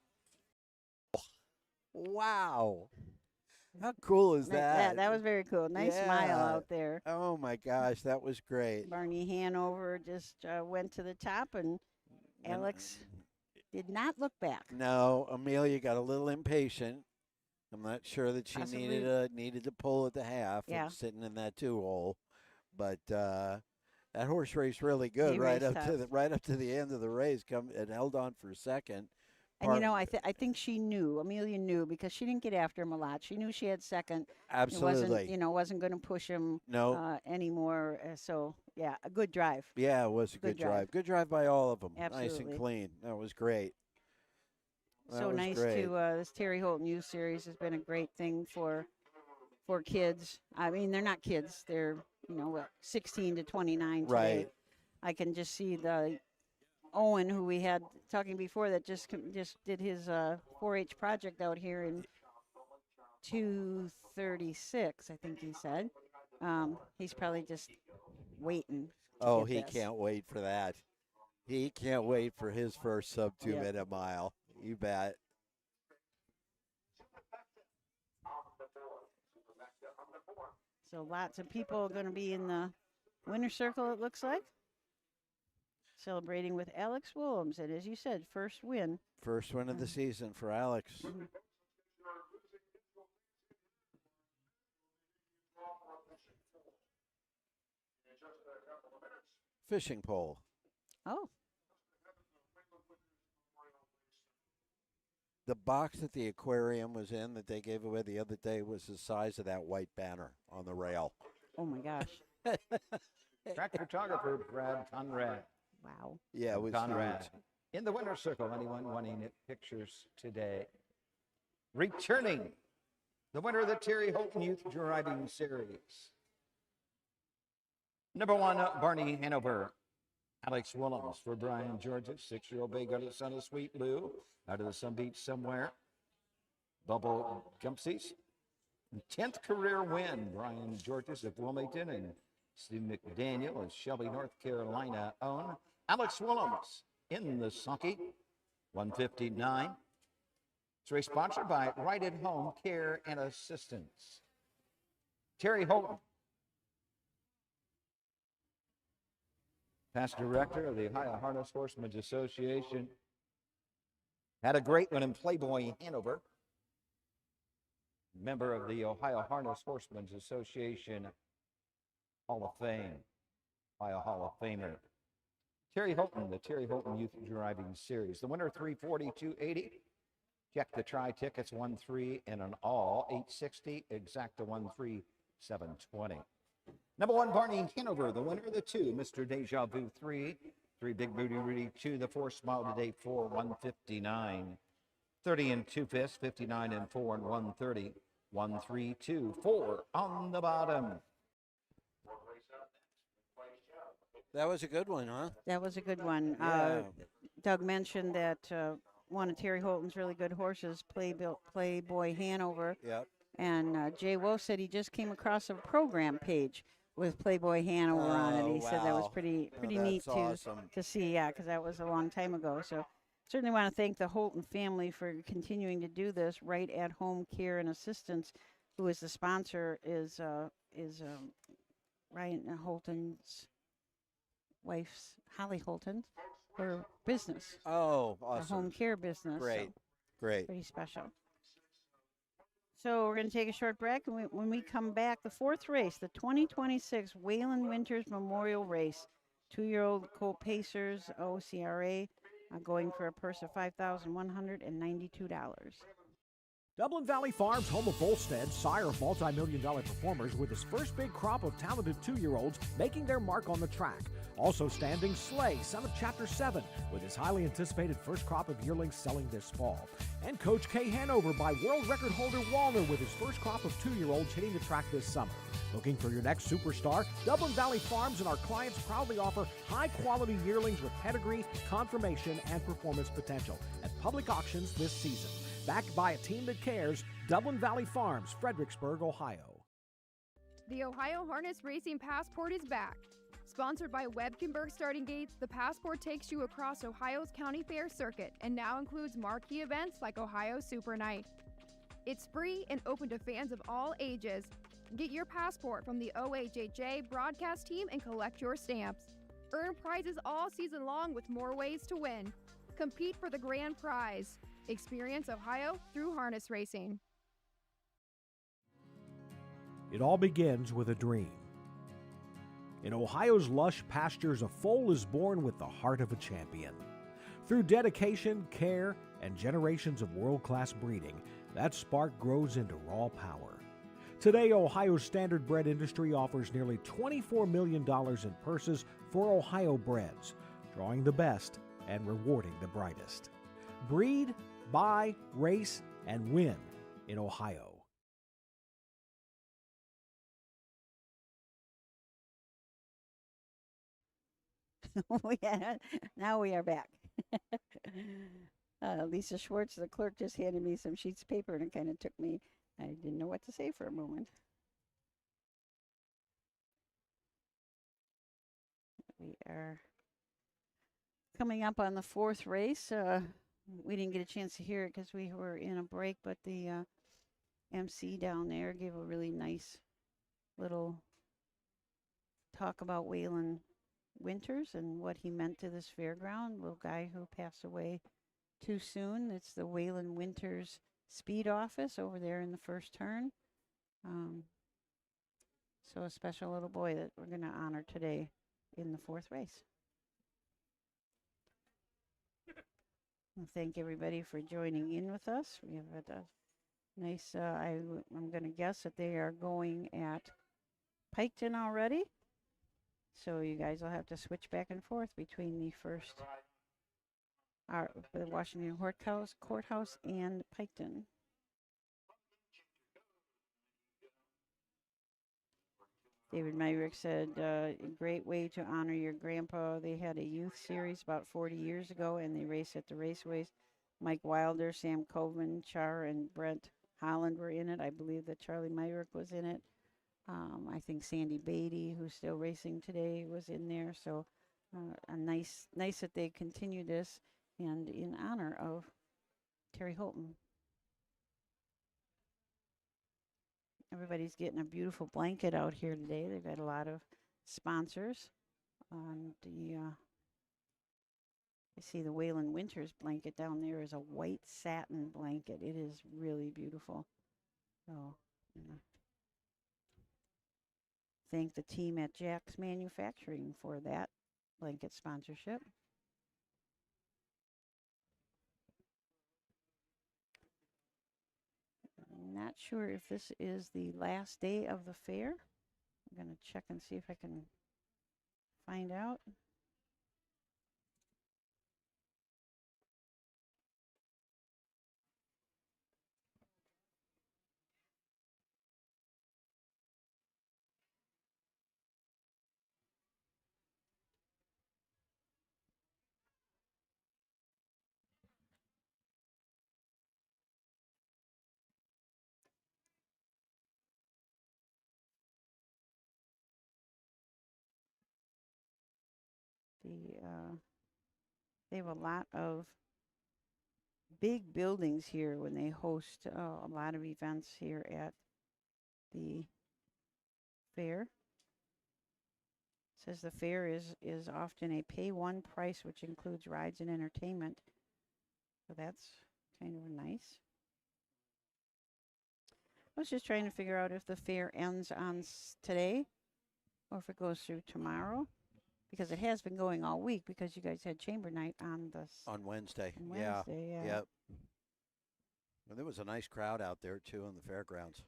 Speaker 3: Wow. How cool is that?
Speaker 1: That was very cool. Nice smile
Speaker 3: Yeah.
Speaker 1: out there.
Speaker 3: Oh my gosh, that was great.
Speaker 1: Barney Hanover just went to the top, and Alex did not look back.
Speaker 3: No, Amelia got a little impatient. I'm not sure that she
Speaker 1: Possibly.
Speaker 3: needed to pull at the half
Speaker 1: Yeah.
Speaker 3: and sitting in that 2-hole, but that horse raced really good
Speaker 1: He
Speaker 3: right
Speaker 1: raced
Speaker 3: up to
Speaker 1: tough.
Speaker 3: the end of the race. It held on for a second.
Speaker 1: And I think she knew. Amelia knew because she didn't get after him a lot. She knew she had second.
Speaker 3: Absolutely.
Speaker 1: It wasn't going to push him
Speaker 3: No.
Speaker 1: anymore. So yeah, a good drive.
Speaker 3: Yeah, it was a good drive. Good drive by all of them. Nice
Speaker 1: Absolutely.
Speaker 3: and clean. That was great.
Speaker 1: So nice to this Terry Holton Youth Series has been a great thing for kids. I mean, they're not kids. They're 16 to 29 today.
Speaker 3: Right.
Speaker 1: I can just see the Owen, who we had talking before, that just did his 4-H project out here in 2:36, I think he said. He's probably just waiting.
Speaker 3: Oh,
Speaker 1: get
Speaker 3: he
Speaker 1: this.
Speaker 3: can't wait for that. He can't wait for his first sub 2-minute mile. You bet.
Speaker 1: So lots of people are going to be in the winner's circle, it looks like. Celebrating with Alex Williams. And as you said, first win.
Speaker 3: First win of the season for Alex. Fishing pole.
Speaker 1: Oh.
Speaker 3: The box that the aquarium was in that they gave away the other day was the size of that white banner on the rail.
Speaker 1: Oh, my gosh.
Speaker 2: Track photographer Brad Conrad.
Speaker 1: Wow.
Speaker 3: Yeah, it was
Speaker 2: Conrad.
Speaker 3: huge.
Speaker 2: In the winner's circle, anyone wanting pictures today? Returning, the winner of the Terry Holton Youth Driving Series. Number 1, Barney Hanover. Alex Willems for Brian Georges. 6-year-old bay got his son of Sweet Blue out of the Sun Beach somewhere. Bubble Gumpsies. 10th career win, Brian Georges of Wilmington, and Steve McDaniel of Shelby, North Carolina own. Alex Willems in the Sonky, 159. It's race sponsored by Right at Home Care and Assistance. Terry Holton, past director of the Ohio Harness Horsemen's Association, had a great one in Playboy Hanover. Member of the Ohio Harness Horsemen's Association Hall of Fame, Ohio Hall of Famer. Terry Holton, the Terry Holton Youth Driving Series. The winner, 340-280. Check the tri-tickets, 1-3 and an all, 860, exacta 1-3, 720. Number 1, Barney Hanover, the winner of the 2, Mr. Deja Vu 3, Big Booty Rudy 2, the 4 Smile Today 4, 159. 30 and 2 fifths, 59 and 4 and 130, 1, 3, 2, 4 on the bottom.
Speaker 3: That was a good one, huh?
Speaker 1: That was a good one.
Speaker 3: Yeah.
Speaker 1: Doug mentioned that one of Terry Holton's really good horses, Playboy Hanover.
Speaker 3: Yep.
Speaker 1: And Jay Wolf said he just came across a program page with Playboy Hanover on it. He said that was
Speaker 3: wow.
Speaker 1: pretty
Speaker 3: Oh,
Speaker 1: neat
Speaker 3: that's awesome.
Speaker 1: to see. Yeah, because that was a long time ago. So certainly want to thank the Holton family for continuing to do this. Right at Home Care and Assistance, who is the sponsor, is Ryan Holton's wife's, Holly Holton, her business,
Speaker 3: Oh,
Speaker 1: her
Speaker 3: awesome.
Speaker 1: home care business.
Speaker 3: Great.
Speaker 1: So
Speaker 3: Great.
Speaker 1: pretty special. So we're going to take a short break, and when we come back, the 4th race, the 2026 Wayland Winters Memorial Race, 2-year-old Colt Pacers, OCRA, going for a purse of $5,192.
Speaker 6: Dublin Valley Farms, home of Volstead, sire of multi-million-dollar performers, with his first big crop of talented 2-year-olds making their mark on the track. Also standing, Slay, son of Chapter 7, with his highly anticipated first crop of yearlings selling this fall. And Coach K. Hanover by world record holder Wallner with his first crop of 2-year-olds hitting the track this summer. Looking for your next superstar? Dublin Valley Farms and our clients proudly offer high-quality yearlings with pedigree, conformation, and performance potential at public auctions this season. Backed by a team that cares, Dublin Valley Farms, Fredericksburg, Ohio.
Speaker 11: The Ohio Harness Racing Passport is back. Sponsored by Webkenberg Starting Gates, the Passport takes you across Ohio's county fair circuit and now includes marquee events like Ohio Super Night. It's free and open to fans of all ages. Get your passport from the OHHA broadcast team and collect your stamps. Earn prizes all season long with more ways to win. Compete for the grand prize. Experience Ohio through harness racing.
Speaker 6: It all begins with a dream. In Ohio's lush pastures, a foal is born with the heart of a champion. Through dedication, care, and generations of world-class breeding, that spark grows into raw power. Today, Ohio's Standardbred industry offers nearly $24 million in purses for Ohio breds, drawing the best and rewarding the brightest. Breed, buy, race, and win in Ohio.
Speaker 1: Yeah, now we are back. Lisa Schwartz, the clerk, just handed me some sheets of paper, and it kind of took me, I didn't know what to say for a moment. We are coming up on the 4th race. We didn't get a chance to hear it because we were in a break, but the MC down there gave a really nice little talk about Waylon Winters and what he meant to this fairground. Little guy who passed away too soon. It's the Waylon Winters Speed Office over there in the first turn. So a special little boy that we're going to honor today in the 4th race. Well, thank everybody for joining in with us. We have had a nice, I'm going to guess that they are going at Piketon already. So you guys will have to switch back and forth between the Washington Courthouse and Piketon. David Myrick said, a great way to honor your grandpa. They had a youth series about 40 years ago, and they raced at the raceways. Mike Wilder, Sam Coven, Char, and Brent Holland were in it. I believe that Charlie Myrick was in it. I think Sandy Beatty, who's still racing today, was in there. So nice that they continue this, and in honor of Terry Holton. Everybody's getting a beautiful blanket out here today. They've had a lot of sponsors. I see the Waylon Winters blanket down there is a white satin blanket. It is really beautiful. So, thank the team at Jack's Manufacturing for that blanket sponsorship. I'm not sure if this is the last day of the fair. I'm going to check and see if I can find out. They have a lot of big buildings here when they host a lot of events here at the fair. It says the fair is often a pay one price, which includes rides and entertainment. So that's kind of nice. I was just trying to figure out if the fair ends on today or if it goes through tomorrow, because it has been going all week because you guys had chamber night on
Speaker 3: On Wednesday.
Speaker 1: on
Speaker 3: Yeah.
Speaker 1: Wednesday. Yeah.
Speaker 3: Yep. And there was a nice crowd out there, too, on the fairgrounds.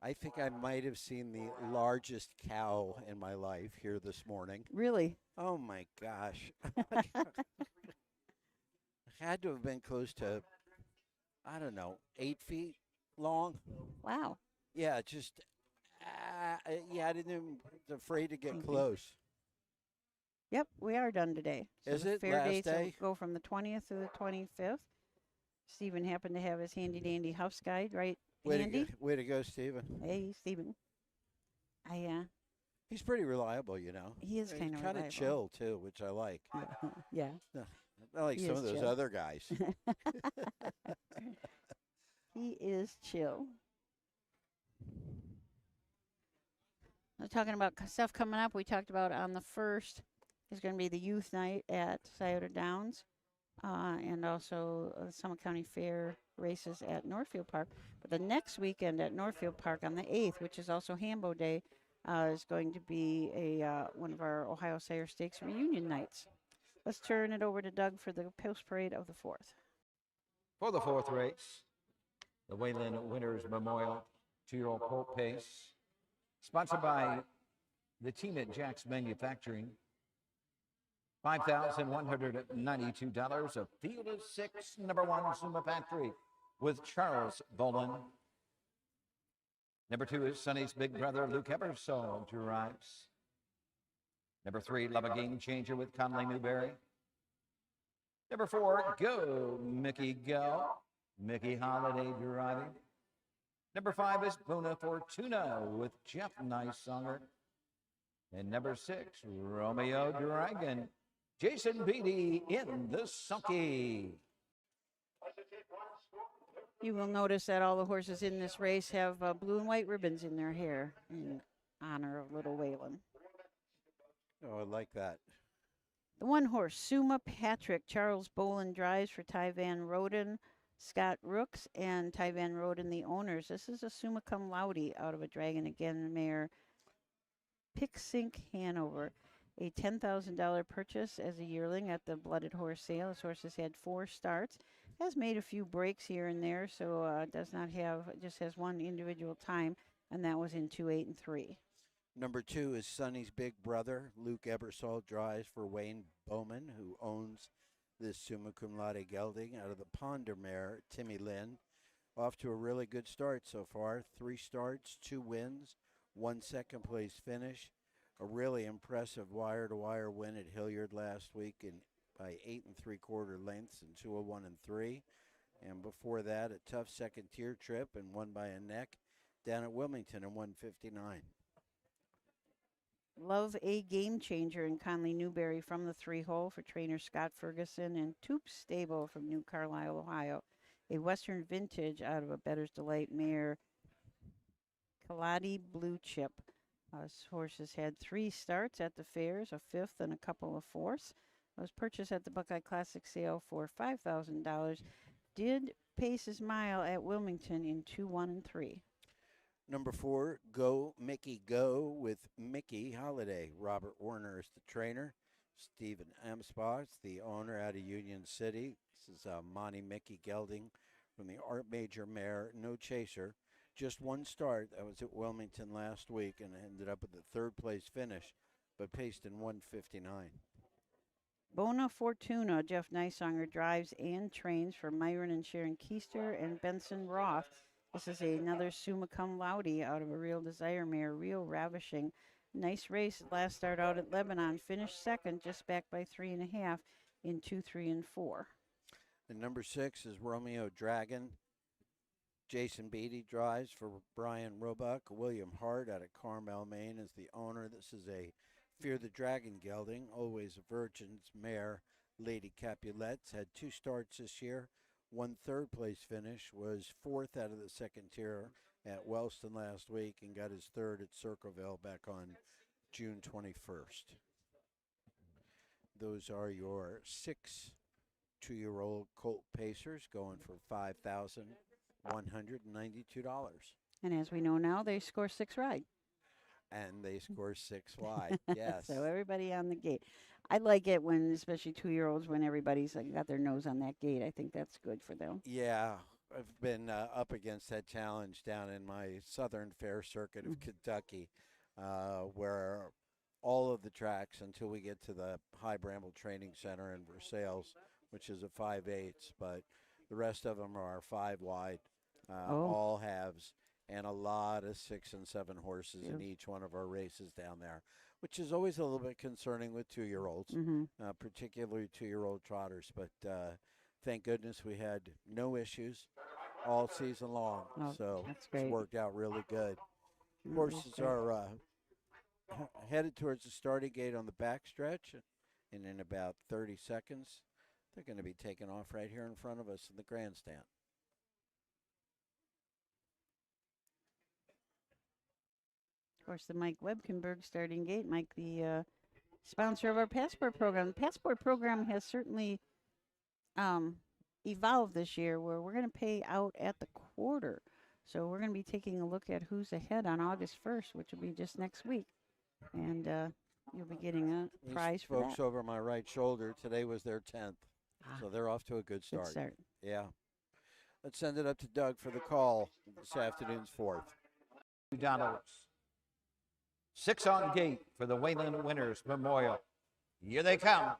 Speaker 3: I think I might have seen the largest cow in my life here this morning.
Speaker 1: Really?
Speaker 3: Oh, my gosh. Had to have been close to, I don't know, 8 feet long.
Speaker 1: Wow.
Speaker 3: Yeah, just, I didn't even, afraid to get
Speaker 1: Thank you.
Speaker 3: close.
Speaker 1: Yep, we are done today. So
Speaker 3: Is
Speaker 1: the
Speaker 3: it?
Speaker 1: fair
Speaker 3: Last
Speaker 1: dates will
Speaker 3: day?
Speaker 1: go from the 20th to the 25th. Stephen happened to have his handy dandy Huffs guide, right? Handy.
Speaker 3: Way to go, Stephen.
Speaker 1: Hey, Stephen.
Speaker 3: He's pretty reliable, you know.
Speaker 1: He is
Speaker 3: He's
Speaker 1: kind of
Speaker 3: kind of chill, too, which I like.
Speaker 1: Yeah.
Speaker 3: I like
Speaker 1: He
Speaker 3: some
Speaker 1: is
Speaker 3: of those
Speaker 1: chill.
Speaker 3: other guys.
Speaker 1: He is chill. We're talking about stuff coming up. We talked about on the 1st is going to be the youth night at Scioto Downs, and also Summit County Fair races at Northfield Park. But the next weekend at Northfield Park on the 8th, which is also Hambo Day, is going to be one of our Ohio Sire Stakes reunion nights. Let's turn it over to Doug for the post parade of the 4th.
Speaker 2: For the 4th race, the Wayland Winners Memorial 2-year-old colt pace, sponsored by the team at Jack's Manufacturing. $5,192. A field of 6, number 1, Suma Factory with Charles Bolin. Number 2 is Sonny's big brother, Luke Ebersol, drives. Number 3, Love a Game Changer with Conley Newberry. Number 4, Go, Mickey Go. Mickey Holiday driving. Number 5 is Bona Fortuna with Jeff Nicesonger. And number 6, Romeo Dragon. Jason Beatty in the sulky.
Speaker 1: You will notice that all the horses in this race have blue and white ribbons in their hair in honor of Little Waylon.
Speaker 3: Oh, I like that.
Speaker 1: The one horse, Suma Patrick, Charles Bolin drives for Ty Van Roden, Scott Rooks, and Ty Van Roden, the owners. This is a Summa Cum Laude out of a Dragon Again mare, Picksink Hanover. A $10,000 purchase as a yearling at the Blooded Horse sale. This horse has had 4 starts, has made a few breaks here and there, so does not have, just has one individual time, and that was in 2, 8, and 3.
Speaker 3: Number 2 is Sonny's big brother, Luke Ebersol, drives for Wayne Bowman, who owns this Summa Cum Laude gelding out of the Ponder mare, Timmy Lynn. Off to a really good start so far. 3 starts, 2 wins, 1 second place finish. A really impressive wire-to-wire win at Hilliard last week by 8 3/4 lengths in 201 and 3. And before that, a tough second-tier trip and won by a neck down at Wilmington in 159.
Speaker 1: Love a Game Changer in Conley Newberry from the 3-hole for trainer Scott Ferguson, and Toop Stable from New Carlisle, Ohio. A Western Vintage out of a Better's Delight mare, Kaladi Blue Chip. This horse has had 3 starts at the fairs, a 5th and a couple of 4ths. It was purchased at the Buckeye Classic sale for $5,000. Did pace his mile at Wilmington in 2, 1, and 3.
Speaker 3: Number 4, Go Mickey Go with Mickey Holiday. Robert Warner is the trainer. Stephen Amsbach is the owner out of Union City. This is Monty Mickey gelding from the Art Major mare, No Chaser. Just 1 start. That was at Wilmington last week and ended up with a 3rd place finish, but paced in 159.
Speaker 1: Bona Fortuna, Jeff Nicesonger drives and trains for Myron and Sharon Keister and Benson Roth. This is another Summa Cum Laude out of a Real Desire mare, Real Ravishing. Nice race. Last start out at Lebanon. Finished 2nd, just back by 3.5 in 2, 3, and 4.
Speaker 3: And number 6 is Romeo Dragon. Jason Beatty drives for Brian Roebuck. William Hart out of Carmel, Maine is the owner. This is a Fear the Dragon gelding, always a Virgin's mare. Lady Capulet's had 2 starts this year. 1 3rd place finish, was 4th out of the second tier at Wellston last week and got his 3rd at Circleville back on June 21st. Those are your 6 2-year-old colt pacers going for $5,192.
Speaker 1: And as we know now, they score 6 right.
Speaker 3: And they score 6 wide. Yes.
Speaker 1: So everybody on the gate. I like it when, especially 2-year-olds, when everybody's like got their nose on that gate. I think that's good for them.
Speaker 3: Yeah, I've been up against that challenge down in my Southern Fair Circuit of Kentucky, where all of the tracks until we get to the High Bramble Training Center in Versailles, which is a 5/8, but the rest of them are 5 wide, all halves, and a lot of 6 and 7 horses in each one of our races down there, which is always a little bit concerning with 2-year-olds, particularly 2-year-old trotters. But thank goodness we had no issues all season long, so
Speaker 1: that's great.
Speaker 3: it's worked out really good. Horses are headed towards the starting gate on the back stretch, and in about 30 seconds, they're going to be taking off right here in front of us in the grandstand.
Speaker 1: Of course, the Mike Webkenberg starting gate. Mike, the sponsor of our Passport program. The Passport program has certainly evolved this year, where we're going to pay out at the quarter. So we're going to be taking a look at who's ahead on August 1st, which will be just next week. And you'll be getting a prize for
Speaker 3: folks
Speaker 1: that.
Speaker 3: over my right shoulder, today was their 10th. So they're off to a good start.
Speaker 1: Good start.
Speaker 3: Yeah. Let's send it up to Doug for the call this afternoon's 4th.
Speaker 2: $2. 6 on gate for the Wayland Winners Memorial. Here they come.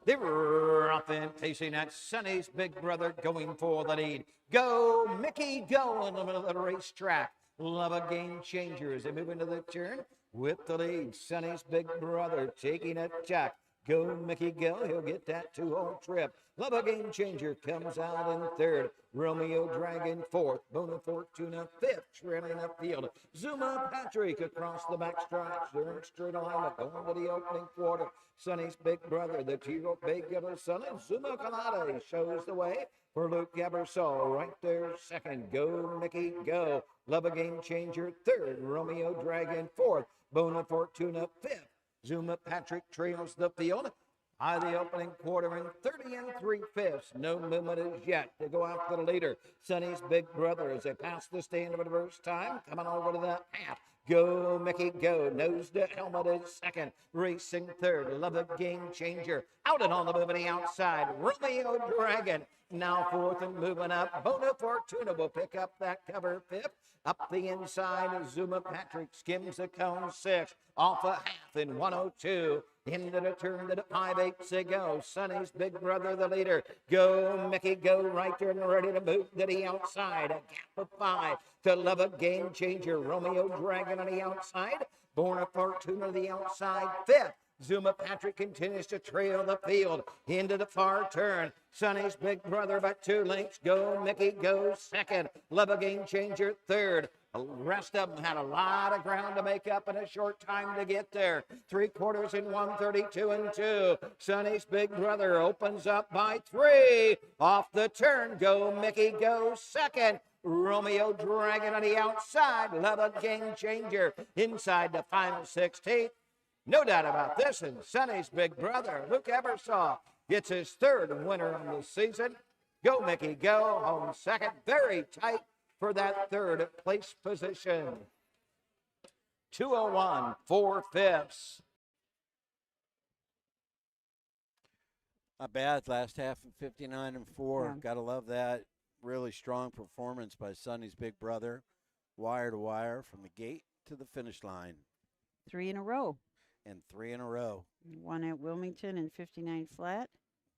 Speaker 2: They were off and pacing at Sonny's big brother, going for the lead. Go, Mickey, go in the middle of the racetrack. Love a game changer as they move into the turn with the lead. Sonny's big brother taking a tack. Go, Mickey, go. He'll get that 2-hole trip. Love a game changer comes out in third. Romeo Dragon fourth. Bona Fortuna fifth. Trailing upfield. Zuma Patrick across the back stretch. They're in straight alignment going to the opening quarter. Sonny's big brother, the 2-year-old big yellow Sonny. Zuma Colada shows the way for Luke Ebersol right there second. Go, Mickey, go. Love a game changer third. Romeo Dragon fourth. Bona Fortuna fifth. Zuma Patrick trails the field. By the opening quarter in 30 3/5. No movement as yet to go after the leader. Sonny's big brother as they pass the stand for the first time. Coming over to the half. Go, Mickey, go. Nose to helmet is second. Racing third. Love a game changer. Out and on the moving outside. Romeo Dragon now fourth and moving up. Bona Fortuna will pick up that cover fifth. Up the inside, Zuma Patrick skims the cone sixth. Off a half in 102. Into the turn to the 5/8 to go. Sonny's big brother, the leader. Go, Mickey, go right there and ready to move to the outside. A gap of 5 to Love a game changer. Romeo Dragon on the outside. Bona Fortuna the outside fifth. Zuma Patrick continues to trail the field into the far turn. Sonny's big brother but 2 lengths. Go, Mickey, go second. Love a game changer third. The rest of them had a lot of ground to make up in a short time to get there. 3/4 in 132 and 2. Sonny's big brother opens up by 3. Off the turn. Go, Mickey, go second. Romeo Dragon on the outside. Love a game changer inside the final 16. No doubt about this, and Sonny's big brother, Luke Ebersol, gets his 3rd winner of the season. Go, Mickey, go. Home second. Very tight for that 3rd place position. 2:01 4/5.
Speaker 3: Not bad. Last half of 59 and 4.
Speaker 1: Yeah.
Speaker 3: Gotta love that. Really strong performance by Sonny's big brother. Wire to wire from the gate to the finish line.
Speaker 1: 3 in a row.
Speaker 3: And 3 in a row.
Speaker 1: One at Wilmington in 59 flat,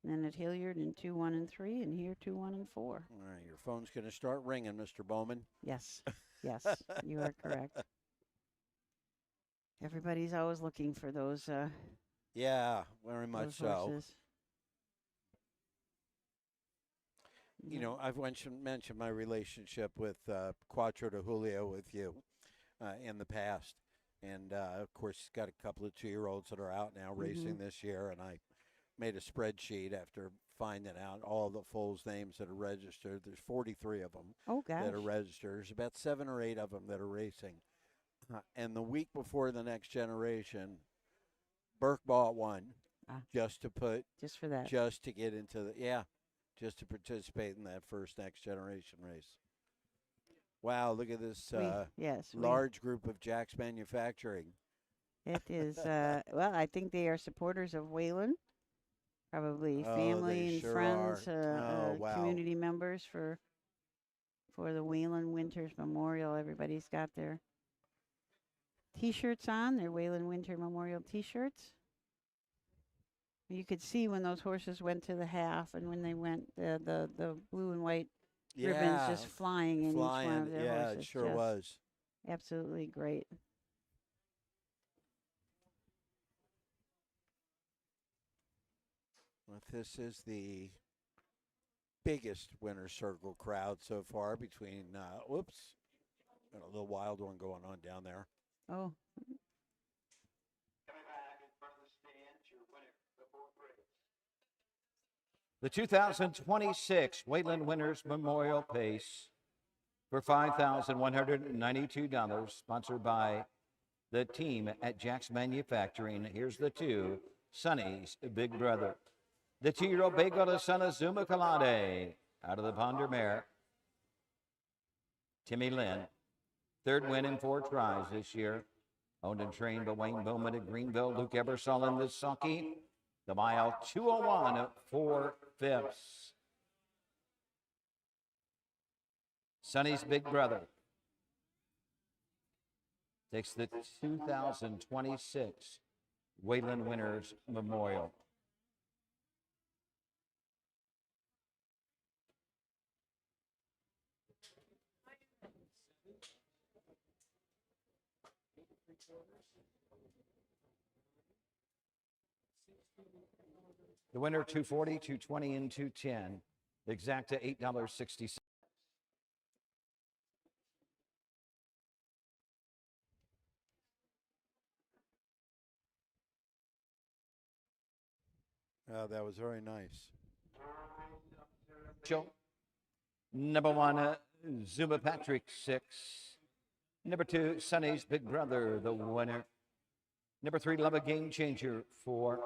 Speaker 1: and then at Hilliard in 2, 1, and 3, and here 2, 1, and 4.
Speaker 3: All right, your phone's going to start ringing, Mr. Bowman.
Speaker 1: Yes, yes, you are correct. Everybody's always looking for those.
Speaker 3: Yeah, very much
Speaker 1: those
Speaker 3: so.
Speaker 1: horses.
Speaker 3: You know, I've mentioned my relationship with Quattro de Julio with you in the past. And, of course, he's got a couple of 2-year-olds that are out now racing this year. And I made a spreadsheet after finding out all the foals' names that are registered. There's 43 of them that are registered. There's about 7 or 8 of them that are racing. And the week before the next generation, Burke bought one just to put.
Speaker 1: Just for that.
Speaker 3: Just to get into the, just to participate in that first next generation race. Wow, look at this large group of Jack's Manufacturing.
Speaker 1: It is, well, I think they are supporters of Wayland. Probably family and
Speaker 3: sure
Speaker 1: friends,
Speaker 3: wow.
Speaker 1: community members for the Wayland Winters Memorial. Everybody's got their T-shirts on, their Wayland Winter Memorial T-shirts. You could see when those horses went to the half and when they went, the blue and white ribbons just flying in each one of their horses.
Speaker 3: Yeah, it sure was.
Speaker 1: Absolutely great.
Speaker 3: This is the biggest winner's circle crowd so far between, whoops, got a little wild one going on down there.
Speaker 1: Oh.
Speaker 2: The 2026 Wayland Winners Memorial Pace for $5,192, sponsored by the team at Jack's Manufacturing. Here's the two, Sonny's Big Brother. The 2-year-old Bagel to son of Zuma Kalade, out of the Ponder Mare. Timmy Lynn, third win in 4 tries this year. Owned and trained by Wayne Bowman at Greenville. Luke Ebersol in the sulky. The mile 2:01 4/5. Sonny's Big Brother takes the 2026 Wayland Winners Memorial. The winner, 240, 220, and 210. The exacta, $8.60.
Speaker 3: That was very nice.
Speaker 2: Number 1, Zuma Patrick, 6. Number 2, Sonny's Big Brother, the winner. Number 3, Love a Game Changer, 4.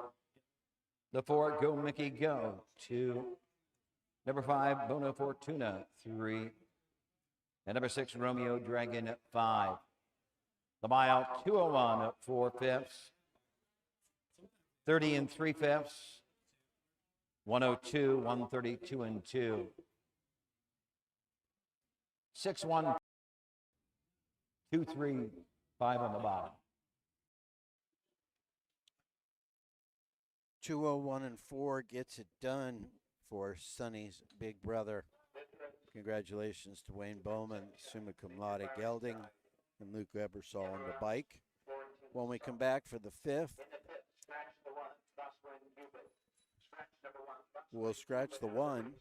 Speaker 2: The 4, Go Mickey Go, 2. Number 5, Bona Fortuna, 3. And number 6, Romeo Dragon, 5. The mile, 2:01 4/5. 30 and 3/5. 102, 132 and 2. 6-1, 2-3, 5 on the bottom.
Speaker 3: 2:01 and 4 gets it done for Sonny's Big Brother. Congratulations to Wayne Bowman, summa cum laude gelding, and Luke Ebersol on the bike. When we come back for the 5th, we'll scratch the 1,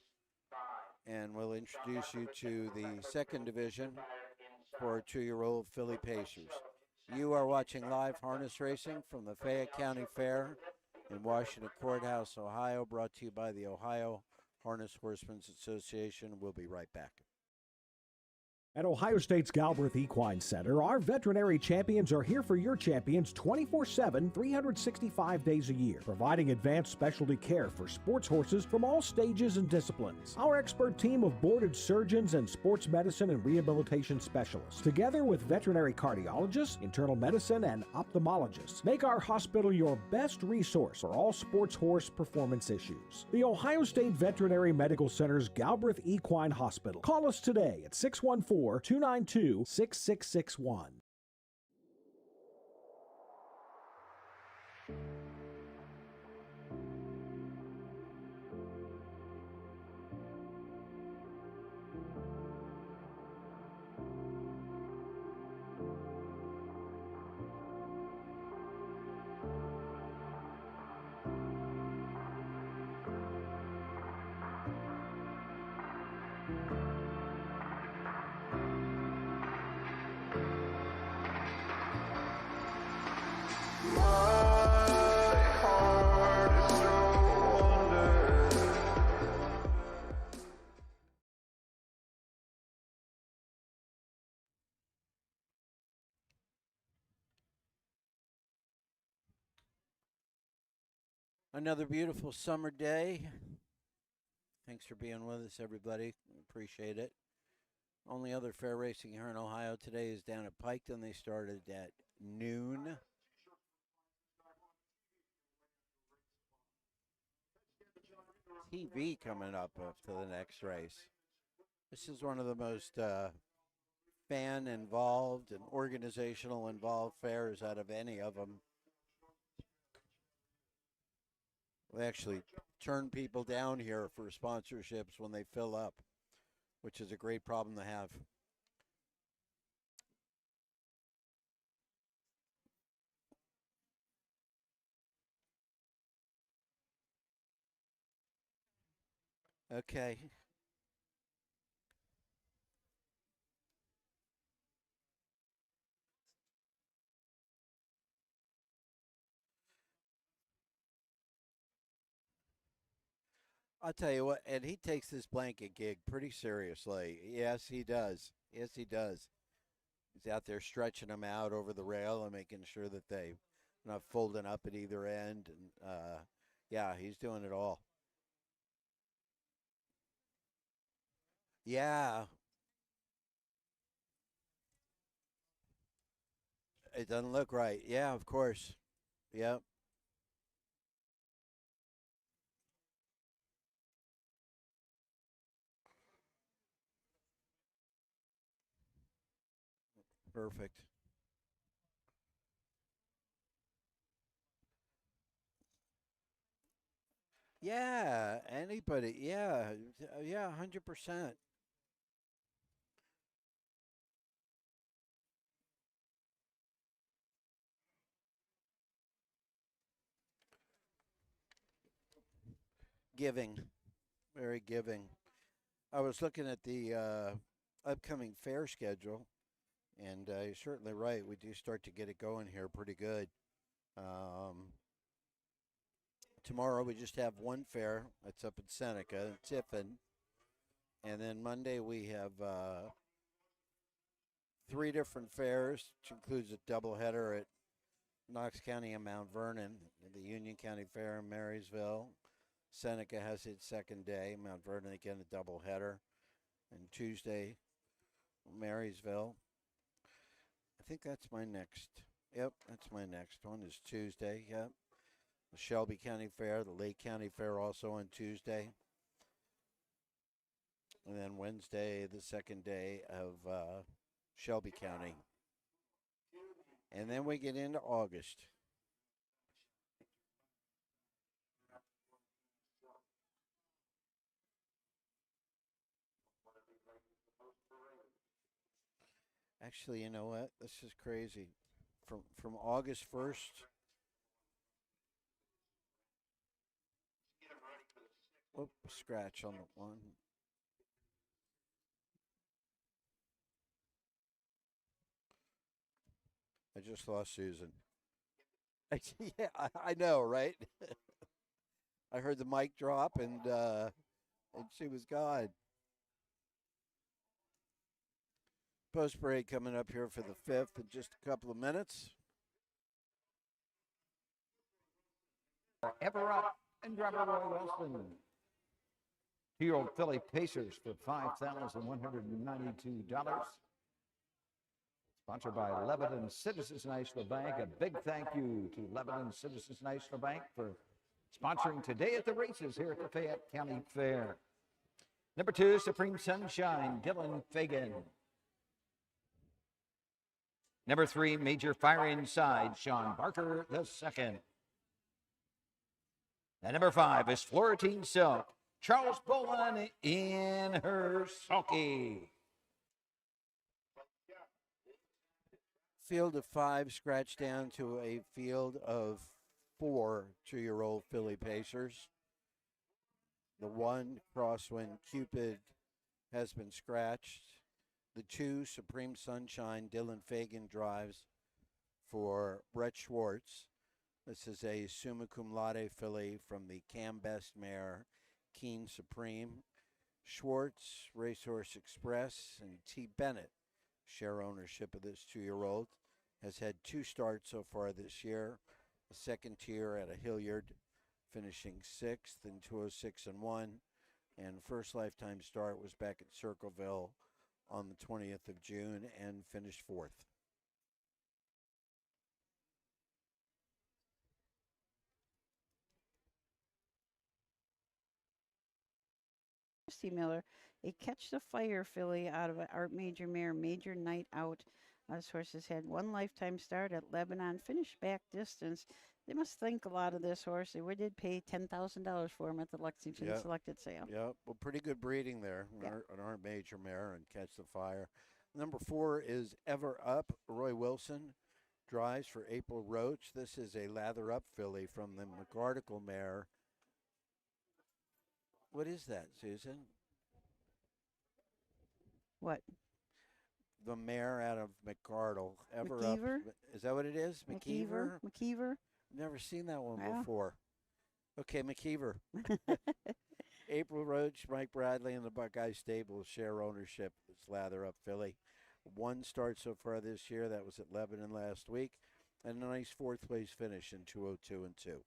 Speaker 3: and we'll introduce you to the 2nd division for 2-year-old Philly Pacers. You are watching live harness racing from the Fayette County Fair in Washington Courthouse, Ohio, brought to you by the Ohio Harness Horsemen's Association. We'll be right back.
Speaker 6: At Ohio State's Galbraith Equine Center, our veterinary champions are here for your champions 24/7, 365 days a year, providing advanced specialty care for sports horses from all stages and disciplines. Our expert team of boarded surgeons and sports medicine and rehabilitation specialists, together with veterinary cardiologists, internal medicine, and ophthalmologists, make our hospital your best resource for all sports horse performance issues. The Ohio State Veterinary Medical Center's Galbraith Equine Hospital. Call us today at 614-292-6661.
Speaker 3: Another beautiful summer day. Thanks for being with us, everybody. Appreciate it. Only other fair racing here in Ohio today is down at Piketon. They started at noon. TV coming up to the next race. This is one of the most fan involved and organizational involved fairs out of any of them. We actually turn people down here for sponsorships when they fill up, which is a great problem to have. Okay. I'll tell you what, and he takes this blanket gig pretty seriously. Yes, he does. Yes, he does. He's out there stretching them out over the rail and making sure that they're not folding up at either end. And yeah, he's doing it all. Yeah. It doesn't look right. Yeah, of course. Yep. Perfect. Yeah, anybody. Yeah, yeah, 100%. Giving, very giving. I was looking at the upcoming fair schedule, and you're certainly right. We do start to get it going here pretty good. Tomorrow we just have one fair. That's up in Seneca, Tiffin. And then Monday we have 3 different fairs, which includes a doubleheader at Knox County and Mount Vernon, the Union County Fair in Marysville. Seneca has its second day. Mount Vernon again a doubleheader. And Tuesday, Marysville. I think that's my next. Yep, that's my next one is Tuesday. Yep. The Shelby County Fair, the Lake County Fair also on Tuesday. And then Wednesday, the second day of Shelby County. And then we get into August. Actually, you know what? This is crazy. From August 1st. Whoop, scratch on the one. I just lost Susan. Yeah, I know, right? I heard the mic drop and she was gone. Post parade coming up here for the 5th in just a couple of minutes.
Speaker 2: Ever up and driver Roy Wilson. 2-year-old filly Pacers for $5,192. Sponsored by Lebanon Citizens National Bank. A big thank you to Lebanon Citizens National Bank for sponsoring today at the races here at the Fayette County Fair. Number 2, Supreme Sunshine, Dylan Fagan. Number 3, Major Fire Inside, Sean Barker II. And number 5 is Florentine Silk, Charles Boland in her sulky.
Speaker 3: Field of 5 scratched down to a field of 4 2-year-old filly Pacers. The 1, Crosswind Cupid, has been scratched. The 2, Supreme Sunshine, Dylan Fagan drives for Brett Schwartz. This is a summa cum laude filly from the Cam Best mare, Keen Supreme. Schwartz, Racehorse Express, and T. Bennett share ownership of this 2-year-old. Has had 2 starts so far this year. A second tier at a Hilliard, finishing 6th in 206 and 1. And first lifetime start was back at Circleville on the 20th of June and finished 4th.
Speaker 1: Christy Miller, a Catch the Fire filly out of Art Major Mare, Major Night Out. This horse has had one lifetime start at Lebanon, finished back distance. They must think a lot of this horse. They did pay $10,000 for him at the Lexington selected sale.
Speaker 3: Yeah, well, pretty good breeding there. An Art Major Mare and Catch the Fire. Number 4 is Ever Up. Roy Wilson drives for April Roach. This is a lather up filly from the McArticle mare. What is that, Susan?
Speaker 1: What?
Speaker 3: The mare out of McArdle. Ever
Speaker 1: McKeever?
Speaker 3: Up. Is that what it is? McKeever?
Speaker 1: McKeever.
Speaker 3: Never seen that one
Speaker 1: Wow.
Speaker 3: before. Okay, McKeever. April Roach, Mike Bradley, and the Buckeye Stable share ownership. It's lather up filly. One start so far this year. That was at Lebanon last week. And a nice 4th place finish in 202 and 2.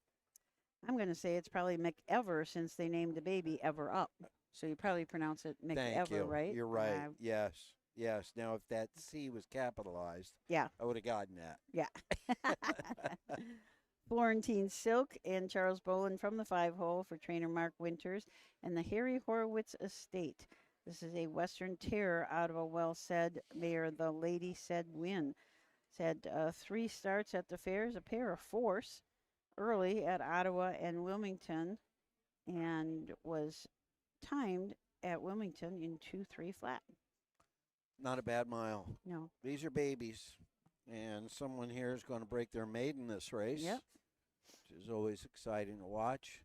Speaker 1: I'm going to say it's probably McEver since they named the baby Ever Up. So you probably pronounce it McEver,
Speaker 3: Thank you.
Speaker 1: right?
Speaker 3: You're right. Yes. Yes. Now, if that C was capitalized,
Speaker 1: yeah,
Speaker 3: I would have gotten that.
Speaker 1: Yeah. Florentine Silk and Charles Boland from the 5-hole for trainer Mark Winters and the Harry Horowitz Estate. This is a Western Terror out of a well-said mare, the Lady Said Win. It's had 3 starts at the fairs, a pair of 4s early at Ottawa and Wilmington, and was timed at Wilmington in 2-3 flat.
Speaker 3: Not a bad mile.
Speaker 1: No.
Speaker 3: These are babies, and someone here is going to break their maid in this race.
Speaker 1: Yep.
Speaker 3: Which is always exciting to watch.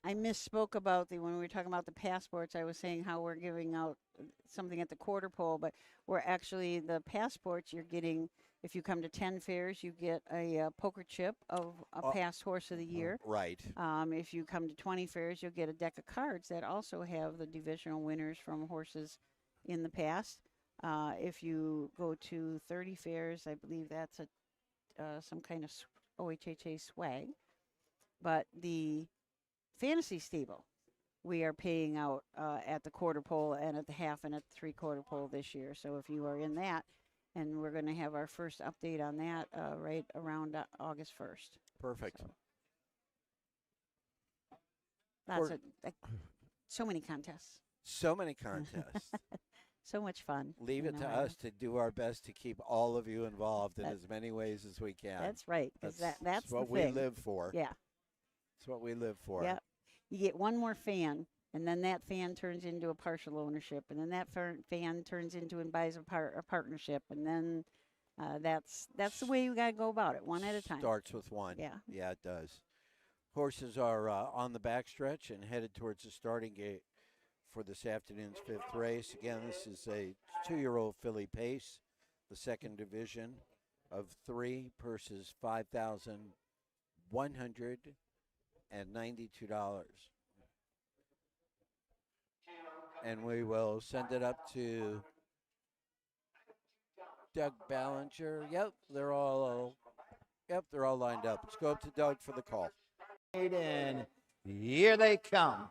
Speaker 1: I misspoke about when we were talking about the passports. I was saying how we're giving out something at the quarter pole, but we're actually the passports you're getting. If you come to 10 fairs, you get a poker chip of a past horse of the year.
Speaker 3: Right.
Speaker 1: If you come to 20 fairs, you'll get a deck of cards that also have the divisional winners from horses in the past. If you go to 30 fairs, I believe that's some kind of OHHA swag. But the fantasy stable, we are paying out at the quarter pole and at the half and at the 3/4 pole this year. So if you are in that, and we're going to have our first update on that right around August 1st.
Speaker 3: Perfect.
Speaker 1: So, so many contests.
Speaker 3: So many contests.
Speaker 1: So much fun.
Speaker 3: Leave it to us to do our best to keep all of you involved in as many ways as we can.
Speaker 1: That's right. Because that's
Speaker 3: what
Speaker 1: the
Speaker 3: we
Speaker 1: thing.
Speaker 3: live for.
Speaker 1: Yeah.
Speaker 3: That's what we live for.
Speaker 1: Yeah. You get one more fan, and then that fan turns into a partial ownership, and then that fan turns into and buys a partnership, and then that's the way you got to go about it, one at a time.
Speaker 3: Starts with one.
Speaker 1: Yeah.
Speaker 3: Yeah, it does. Horses are on the backstretch and headed towards the starting gate for this afternoon's 5th race. Again, this is a 2-year-old filly pace, the 2nd division of 3, purses $5,192. And we will send it up to Doug Ballinger. Yep, they're all lined up. Let's go up to Doug for the call.
Speaker 2: And here they come.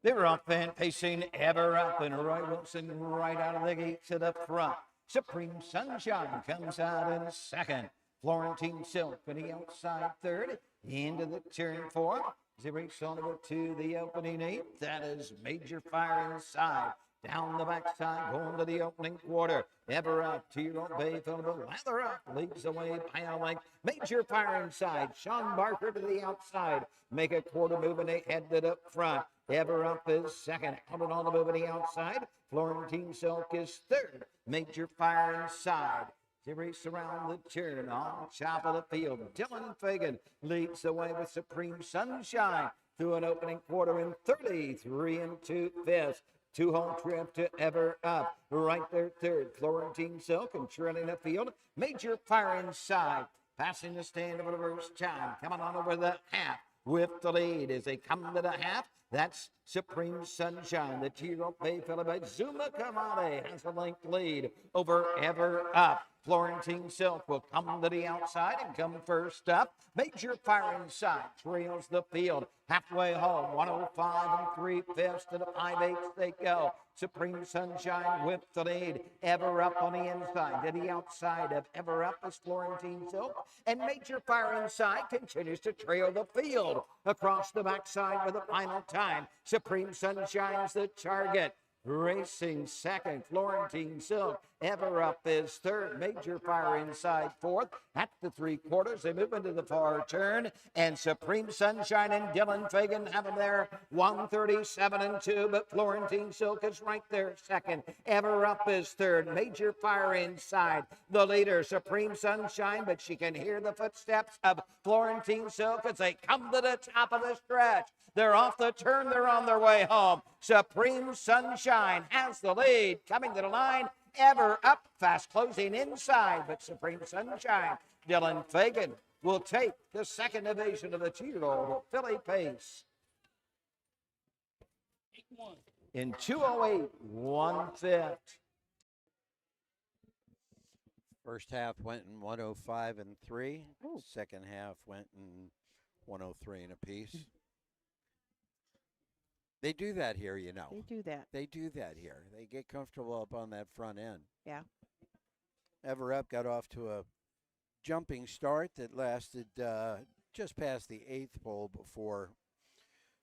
Speaker 2: They're up and pacing, Ever Up, and Roy Wilson right out of the gate to the front. Supreme Sunshine comes out in 2nd. Florentine Silk on the outside 3rd. Into the turn 4th. They race on over to the opening 8. That is Major Fire inside. Down the backside, going to the opening quarter. Ever Up, 2-year-old bay, lather up, leads away by a length. Major Fire inside. Sean Barker to the outside. Make a quarter move and they headed up front. Ever Up is 2nd. Out and on the move on the outside. Florentine Silk is 3rd. Major Fire inside. They race around the turn on top of the field. Dylan Fagan leads the way with Supreme Sunshine through an opening quarter in 33 2/5. 2-home trip to Ever Up. Right there, 3rd. Florentine Silk and trailing the field. Major Fire inside. Passing the stand for the first time. Coming on over the half. With the lead as they come to the half. That's Supreme Sunshine. The 2-year-old Bay filly by Zuma Kamade has a length lead over Ever Up. Florentine Silk will come to the outside and come first up. Major Fire inside trails the field. Halfway home, 105 3/5 to the 5/8 they go. Supreme Sunshine with the lead. Ever Up on the inside. To the outside of Ever Up is Florentine Silk. And Major Fire inside continues to trail the field. Across the backside with the final time. Supreme Sunshine's the target. Racing second, Florentine Silk. Ever Up is third. Major Fire inside fourth. At the 3/4, they move into the far turn. And Supreme Sunshine and Dylan Fagan have them there. 137-2, but Florentine Silk is right there second. Ever Up is third. Major Fire inside. The leader, Supreme Sunshine, but she can hear the footsteps of Florentine Silk as they come to the top of the stretch. They're off the turn. They're on their way home. Supreme Sunshine has the lead. Coming to the line, Ever Up, fast closing inside. But Supreme Sunshine, Dylan Fagan, will take the second division of the 2-year-old filly pace. In 2:08 1/5.
Speaker 3: First half went in 105 3. Second half went in 103 and a piece. They do that here, you know.
Speaker 1: They do that.
Speaker 3: They do that here. They get comfortable up on that front end.
Speaker 1: Yeah.
Speaker 3: Ever Up got off to a jumping start that lasted just past the 8th pole before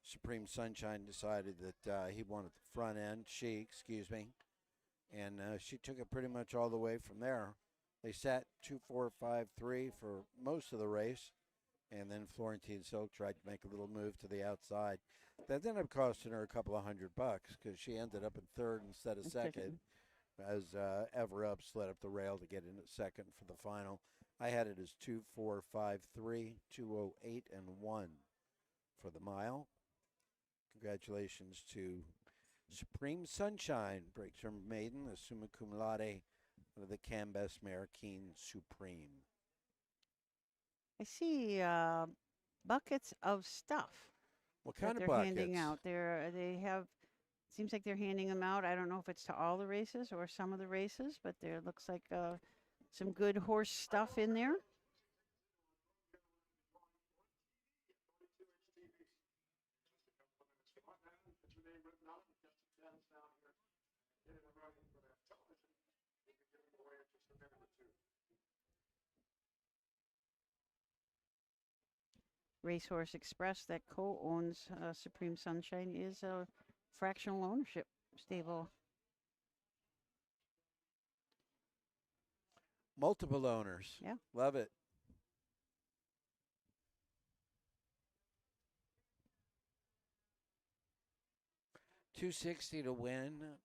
Speaker 3: Supreme Sunshine decided that he wanted the front end. And she took it pretty much all the way from there. They sat 2, 4, 5, 3 for most of the race. And then Florentine Silk tried to make a little move to the outside. That ended up costing her a couple of $100 because she ended up in third instead of second as Ever Up slid up the rail to get into second for the final. I had it as 2, 4, 5, 3, 2:08 and 1 for the mile. Congratulations to Supreme Sunshine. Breaks her maiden, the summa cum laude of the Cambest mare, Keen Supreme.
Speaker 1: I see buckets of stuff.
Speaker 3: What kind of
Speaker 1: they're
Speaker 3: buckets?
Speaker 1: handing out? They have. Seems like they're handing them out. I don't know if it's to all the races or some of the races, but there looks like some good horse stuff in there. Racehorse Express, that co-owns Supreme Sunshine, is a fractional ownership stable.
Speaker 3: Multiple owners.
Speaker 1: Yeah.
Speaker 3: Love it. $260 to win,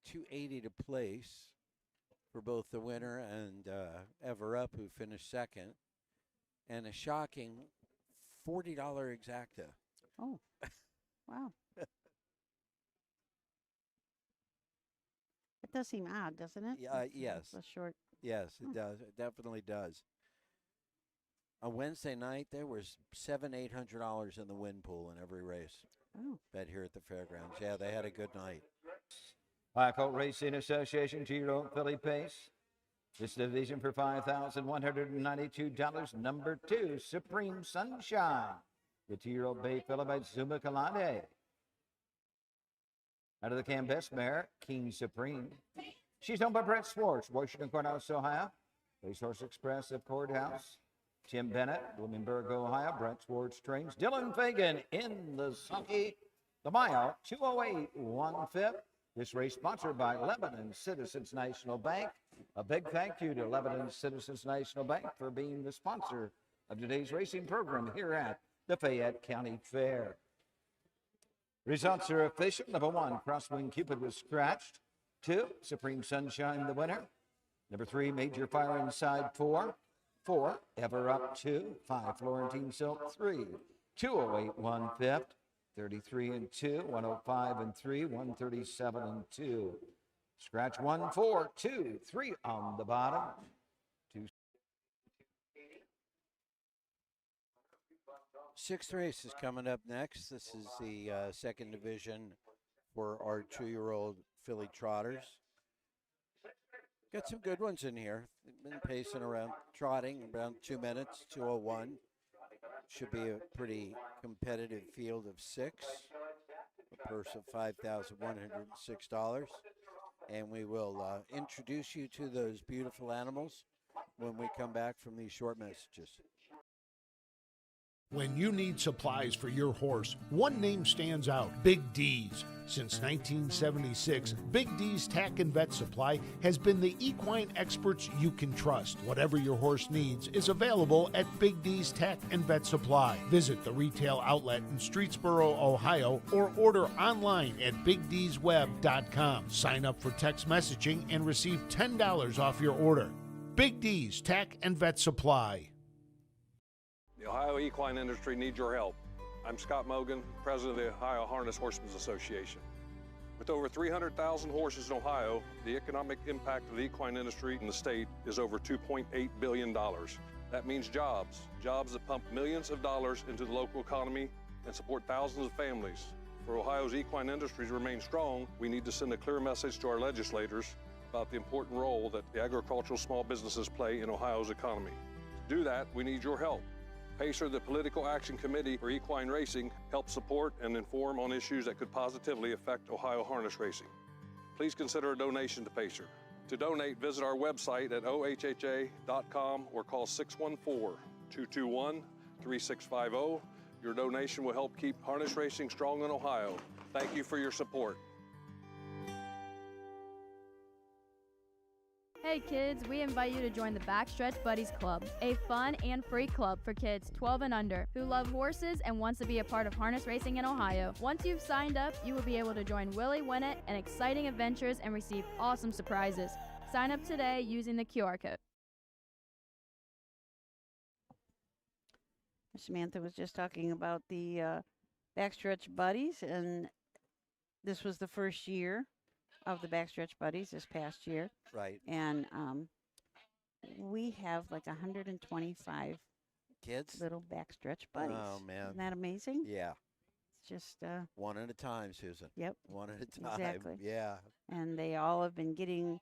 Speaker 3: $280 to place for both the winner and Ever Up, who finished second, and a shocking $40 exacta.
Speaker 1: Oh, wow. It does seem odd, doesn't it?
Speaker 3: Yes.
Speaker 1: A short.
Speaker 3: Yes, it does. It definitely does. On Wednesday night, there was $700-800 in the win pool in every race.
Speaker 1: Oh.
Speaker 3: Bet here at the fairgrounds. Yeah, they had a good night.
Speaker 2: Blackout Racing Association 2-year-old filly pace. This division for $5,192. Number 2, Supreme Sunshine. The 2-year-old bay filly by Zuma Kalande. Out of the Cambest mare, King Supreme. She's owned by Brett Swartz, Washington Courthouse, Ohio. Racehorse Express of Courthouse. Tim Bennett, Bloomingburg, Ohio. Brett Swartz trains. Dylan Fagan in the sulky. The mile, 2:08 1/5. This race sponsored by Lebanon Citizens National Bank. A big thank you to Lebanon Citizens National Bank for being the sponsor of today's racing program here at the Fayette County Fair. Results are official. Number 1, Crosswing Cupid was scratched. 2, Supreme Sunshine, the winner. Number 3, Major Fire inside 4. 4, Ever Up 2. 5, Florentine Silk 3. 2:08 1/5. 33 2, 105 3, 137 2. Scratch 1, 4, 2, 3 on the bottom. 2.
Speaker 3: Sixth race is coming up next. This is the second division for our 2-year-old filly trotters. Got some good ones in here. They've been pacing around, trotting around 2 minutes, 2:01. Should be a pretty competitive field of 6. A purse of $5,106. And we will introduce you to those beautiful animals when we come back from these short messages.
Speaker 9: When you need supplies for your horse, one name stands out: Big D's. Since 1976, Big D's Tack and Vet Supply has been the equine experts you can trust. Whatever your horse needs is available at Big D's Tack and Vet Supply. Visit the retail outlet in Streetsboro, Ohio, or order online at BigD'sWeb.com. Sign up for text messaging and receive $10 off your order. Big D's Tack and Vet Supply.
Speaker 12: The Ohio equine industry needs your help. I'm Scott Mogan, president of the Ohio Harness Horsemen Association. With over 300,000 horses in Ohio, the economic impact of the equine industry in the state is over $2.8 billion. That means jobs that pump millions of dollars into the local economy and support thousands of families. For Ohio's equine industry to remain strong, we need to send a clear message to our legislators about the important role that the agricultural small businesses play in Ohio's economy. To do that, we need your help. PACER, the Political Action Committee for Equine Racing, helps support and inform on issues that could positively affect Ohio harness racing. Please consider a donation to PACER. To donate, visit our website at OHHA.com or call 614-221-3650. Your donation will help keep harness racing strong in Ohio. Thank you for your support.
Speaker 13: Hey kids, we invite you to join the Backstretch Buddies Club, a fun and free club for kids 12 and under who love horses and wants to be a part of harness racing in Ohio. Once you've signed up, you will be able to join Willie Winnett and exciting adventures and receive awesome surprises. Sign up today using the QR code.
Speaker 1: Samantha was just talking about the Backstretch Buddies, and this was the first year of the Backstretch Buddies this past year.
Speaker 3: Right.
Speaker 1: And we have like 125
Speaker 3: kids,
Speaker 1: little Backstretch Buddies.
Speaker 3: Oh, man.
Speaker 1: Isn't that amazing?
Speaker 3: Yeah.
Speaker 1: It's just
Speaker 3: one at a time, Susan.
Speaker 1: Yep.
Speaker 3: One at a time.
Speaker 1: Exactly.
Speaker 3: Yeah.
Speaker 1: And they all have been getting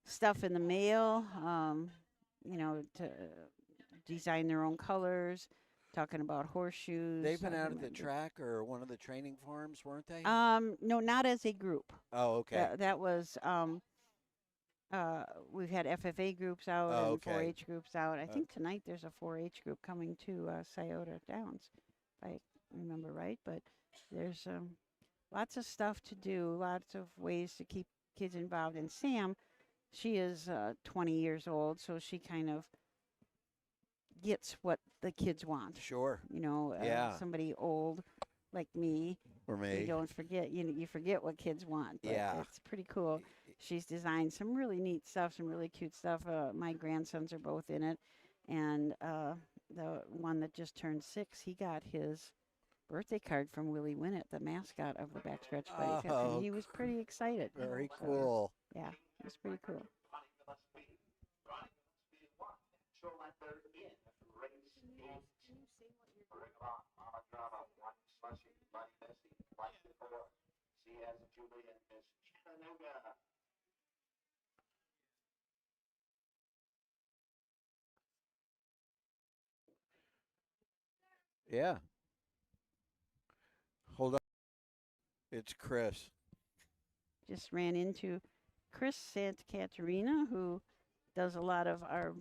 Speaker 1: stuff in the mail, to design their own colors, talking about horseshoes.
Speaker 3: They've been out at the track or one of the training farms, weren't they?
Speaker 1: No, not as a group.
Speaker 3: Oh, okay.
Speaker 1: That was we've had FFA groups out and
Speaker 3: okay.
Speaker 1: 4-H groups out. I think tonight there's a 4-H group coming to Scioto Downs, if I remember right. But there's lots of stuff to do, lots of ways to keep kids involved. And Sam, she is 20 years old, so she kind of gets what the kids want.
Speaker 3: Sure.
Speaker 1: Yeah. Somebody old like me.
Speaker 3: Or me.
Speaker 1: You don't forget, you forget what kids want. But
Speaker 3: yeah.
Speaker 1: It's pretty cool. She's designed some really neat stuff, some really cute stuff. My grandsons are both in it. And the one that just turned 6, he got his birthday card from Willie Winnett, the mascot of the Backstretch Buddies. And he was pretty excited.
Speaker 3: Very cool.
Speaker 1: Yeah, it was pretty cool.
Speaker 3: Yeah. Hold on. It's Chris.
Speaker 1: Just ran into Chris Santa Caterina, who does a lot of our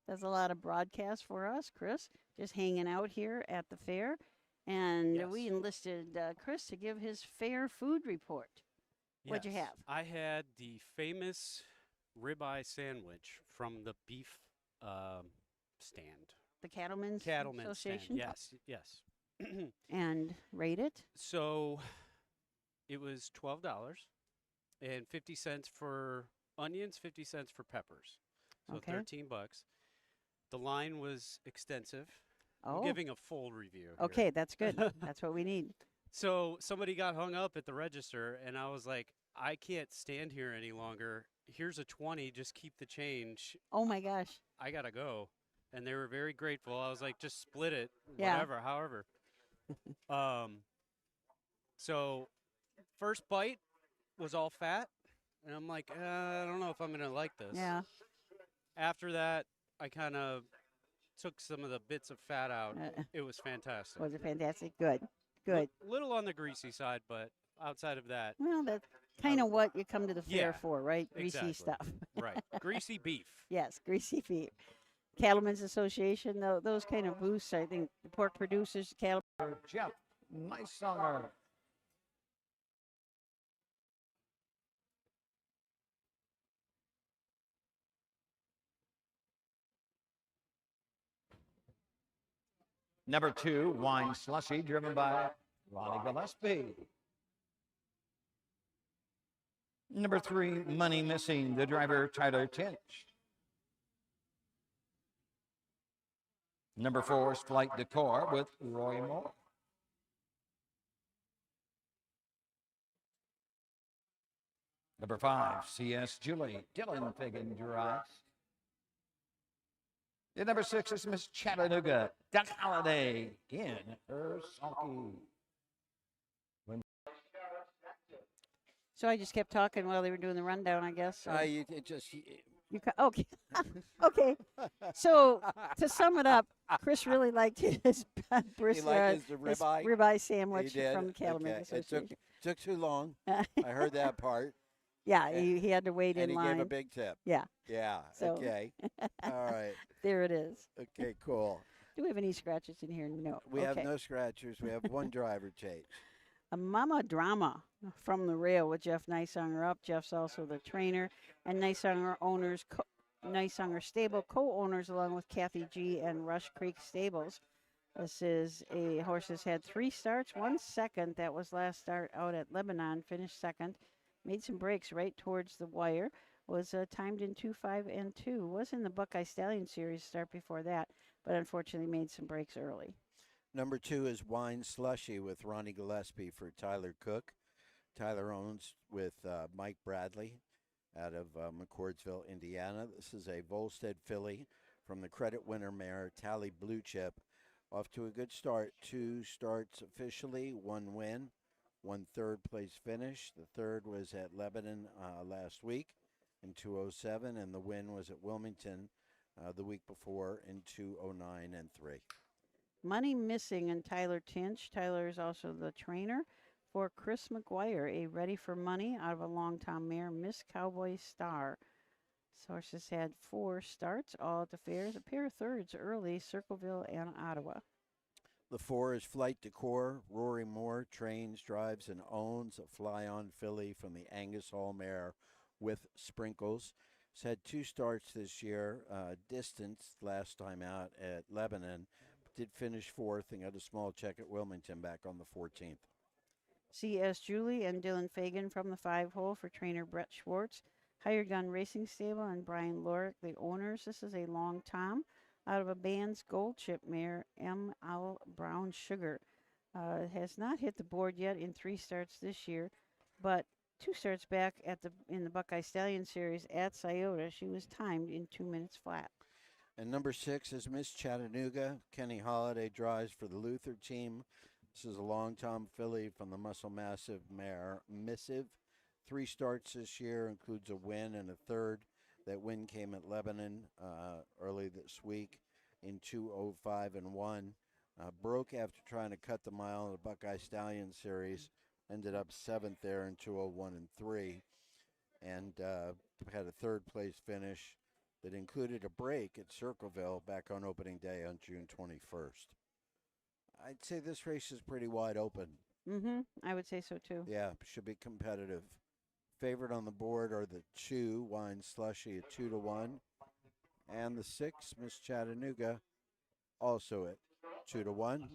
Speaker 1: does a lot of broadcasts for us. Chris, just hanging out here at the fair. And we enlisted Chris to give his fair food report. What'd you have?
Speaker 14: I had the famous ribeye sandwich from the beef stand.
Speaker 1: The Cattlemen's Association?
Speaker 14: Stand. Yes.
Speaker 1: And rate it?
Speaker 14: So it was $12 and 50 cents for onions, 50 cents for peppers. So
Speaker 1: Okay.
Speaker 14: $13. The line was extensive.
Speaker 1: Oh.
Speaker 14: I'm giving a full review here.
Speaker 1: Okay, that's good. That's what we need.
Speaker 14: So somebody got hung up at the register, and I was like, I can't stand here any longer. Here's a 20. Just keep the change.
Speaker 1: Oh, my gosh.
Speaker 14: I got to go. and they were very grateful. I was like, just split it,
Speaker 1: Yeah.
Speaker 14: whatever, however. So first bite was all fat, and I'm like, I don't know if I'm gonna like this.
Speaker 1: Yeah.
Speaker 14: After that, I kind of took some of the bits of fat out. It was fantastic.
Speaker 1: Was it fantastic? Good. Good.
Speaker 14: Little on the greasy side, but outside of that,
Speaker 1: Well, that's kind of what you come to the fair
Speaker 14: yeah,
Speaker 1: for, right? Greasy
Speaker 14: exactly.
Speaker 1: stuff.
Speaker 14: Right. Greasy beef.
Speaker 1: Yes, greasy beef. Cattlemen's Association, those kind of booths, I think the pork producers, cattle.
Speaker 2: Jeff, nice summer. Number 2, Wine Slushy, driven by Ronnie Gillespie. Number 3, Money Missing, the driver Tyler Tinch. Number 4 is Flight Decor with Roy Moore. Number 5, CS Julie, Dylan Fagan drives. And number 6 is Miss Chattanooga, Duck Holiday in her sulky.
Speaker 1: So I just kept talking while they were doing the rundown, I guess. or- okay. Okay. So to sum it up, Chris really liked his brisket,
Speaker 3: liked his ribeye?
Speaker 1: sandwich
Speaker 3: He did?
Speaker 1: from the Cattlemen's
Speaker 3: Okay. It
Speaker 1: Association.
Speaker 3: took too long. I heard that part.
Speaker 1: Yeah, he had to wait
Speaker 3: And
Speaker 1: in
Speaker 3: he
Speaker 1: line.
Speaker 3: gave a big tip.
Speaker 1: Yeah.
Speaker 3: Yeah.
Speaker 1: So-
Speaker 3: Okay. All right.
Speaker 1: There it is.
Speaker 3: Okay, cool.
Speaker 1: Do we have any scratches in here? No.
Speaker 3: We have
Speaker 1: Okay.
Speaker 3: no scratchers. We have one driver change.
Speaker 1: A Mama Drama from the rail with Jeff Nysonger up. Jeff's also the trainer, and Nysonger owners, Nysonger stable co-owners, along with Kathy G and Rush Creek Stables. This is a horse that's had 3 starts, 1 second. That was last start out at Lebanon. Finished second, made some breaks right towards the wire. Was timed in 2.5 and 2. Was in the Buckeye Stallion Series start before that, but unfortunately made some breaks early.
Speaker 3: Number 2 is Wine Slushy with Ronnie Gillespie for Tyler Cook. Tyler owns with Mike Bradley out of McCordsville, Indiana. This is a Volstead filly from the credit winner mare Tally Blue Chip. Off to a good start. 2 starts officially, 1 win, 1 third place finish. The third was at Lebanon last week in 2:07, and the win was at Wilmington the week before in 2:09 and 3.
Speaker 1: Money Missing and Tyler Tinch. Tyler is also the trainer for Chris McGuire, a Ready for Money out of a long-time mare, Miss Cowboy Star. This horse has had 4 starts, all at the fairs, a pair of thirds early, Circleville and Ottawa.
Speaker 3: The 4 is Flight Decor. Rory Moore trains, drives, and owns a fly-on filly from the Angus Hall mare with Sprinkles. He's had 2 starts this year, distanced last time out at Lebanon. Did finish 4th and got a small check at Wilmington back on the 14th.
Speaker 1: CS Julie and Dylan Fagan from the 5-hole for trainer Brett Schwartz. Hired Gun Racing Stable and Brian Lorick, the owners. This is a long Tom out of a Band's Gold Chip mare, M.L. Brown Sugar. Has not hit the board yet in 3 starts this year, but 2 starts back in the Buckeye Stallion Series at Scioto. She was timed in 2 minutes flat.
Speaker 3: And number 6 is Miss Chattanooga. Kenny Holiday drives for the Luther team. This is a long Tom filly from the Muscle Massive mare, Missive. 3 starts this year, includes a win and a third. That win came at Lebanon early this week in 2:05 and 1. Broke after trying to cut the mile in the Buckeye Stallion Series. Ended up 7th there in 2:01 and 3. And had a 3rd place finish that included a break at Circleville back on opening day on June 21st. I'd say this race is pretty wide open.
Speaker 1: I would say so too.
Speaker 3: Yeah, should be competitive. Favorite on the board are the 2, Wine Slushy at 2-1, and the 6, Miss Chattanooga, also at 2-1.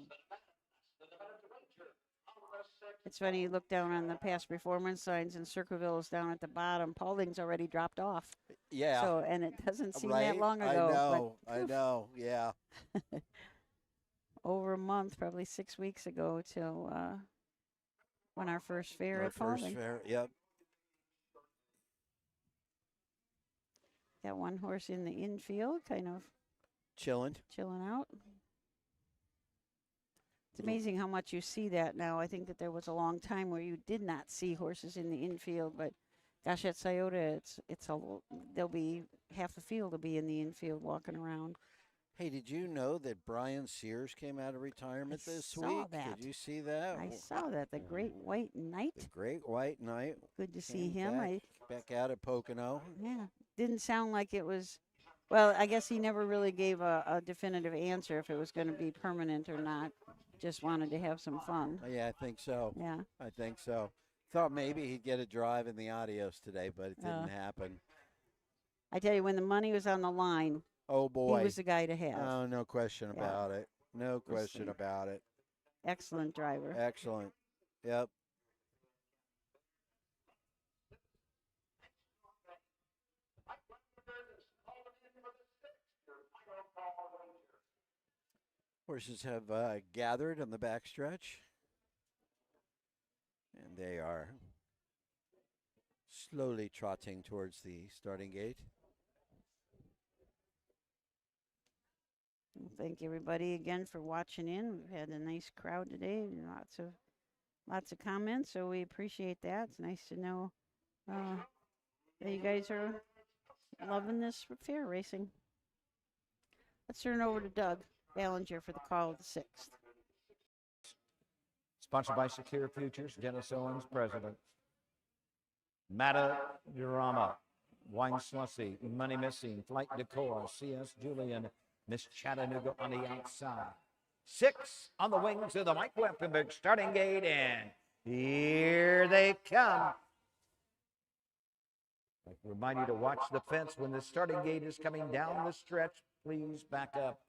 Speaker 1: It's funny, you look down on the past performance signs, and Circleville is down at the bottom. Paulding's already dropped off.
Speaker 3: Yeah.
Speaker 1: So, and it doesn't seem
Speaker 3: Right?
Speaker 1: that long ago.
Speaker 3: I know, yeah.
Speaker 1: Over a month, probably 6 weeks ago, till when our first fair at Paulding.
Speaker 3: Yep.
Speaker 1: Got one horse in the infield, kind of
Speaker 3: chilling.
Speaker 1: chilling out. It's amazing how much you see that now. I think that there was a long time where you did not see horses in the infield, but gosh, at Scioto, there'll be half the field will be in the infield walking around.
Speaker 3: Hey, did you know that Brian Sears came out of retirement this
Speaker 1: saw
Speaker 3: week?
Speaker 1: that.
Speaker 3: Did you see that?
Speaker 1: I saw that. The Great White Knight.
Speaker 3: The Great White Knight.
Speaker 1: Good to see
Speaker 3: came
Speaker 1: him.
Speaker 3: Back out at Pocono.
Speaker 1: Yeah, didn't sound like it was. Well, I guess he never really gave a definitive answer if it was going to be permanent or not. Just wanted to have some fun.
Speaker 3: Yeah, I think so.
Speaker 1: Yeah.
Speaker 3: I think so. Thought maybe he'd get a drive in the Adios today, but it didn't happen.
Speaker 1: I tell you, when the money was on the line,
Speaker 3: oh boy,
Speaker 1: he was the guy to have.
Speaker 3: Oh, no question about it. No question about it.
Speaker 1: Excellent driver.
Speaker 3: Excellent. Yep. Horses have gathered on the backstretch, and they are slowly trotting towards the starting gate.
Speaker 1: Well, thank everybody again for watching in. We've had a nice crowd today, and lots of comments, so we appreciate that. It's nice to know that you guys are loving this fair racing. Let's turn it over to Doug Ballinger for the call of the 6th.
Speaker 2: Sponsored by Secure Futures, Dennis Owens, president. Mata Drama, Wine Slushy, Money Missing, Flight Decor, C.S. Julian, Miss Chattanooga on the outside. 6 on the wings of the Mike Weaponberg starting gate, and here they come. I'd like to remind you to watch the fence when the starting gate is coming down the stretch. Please back up.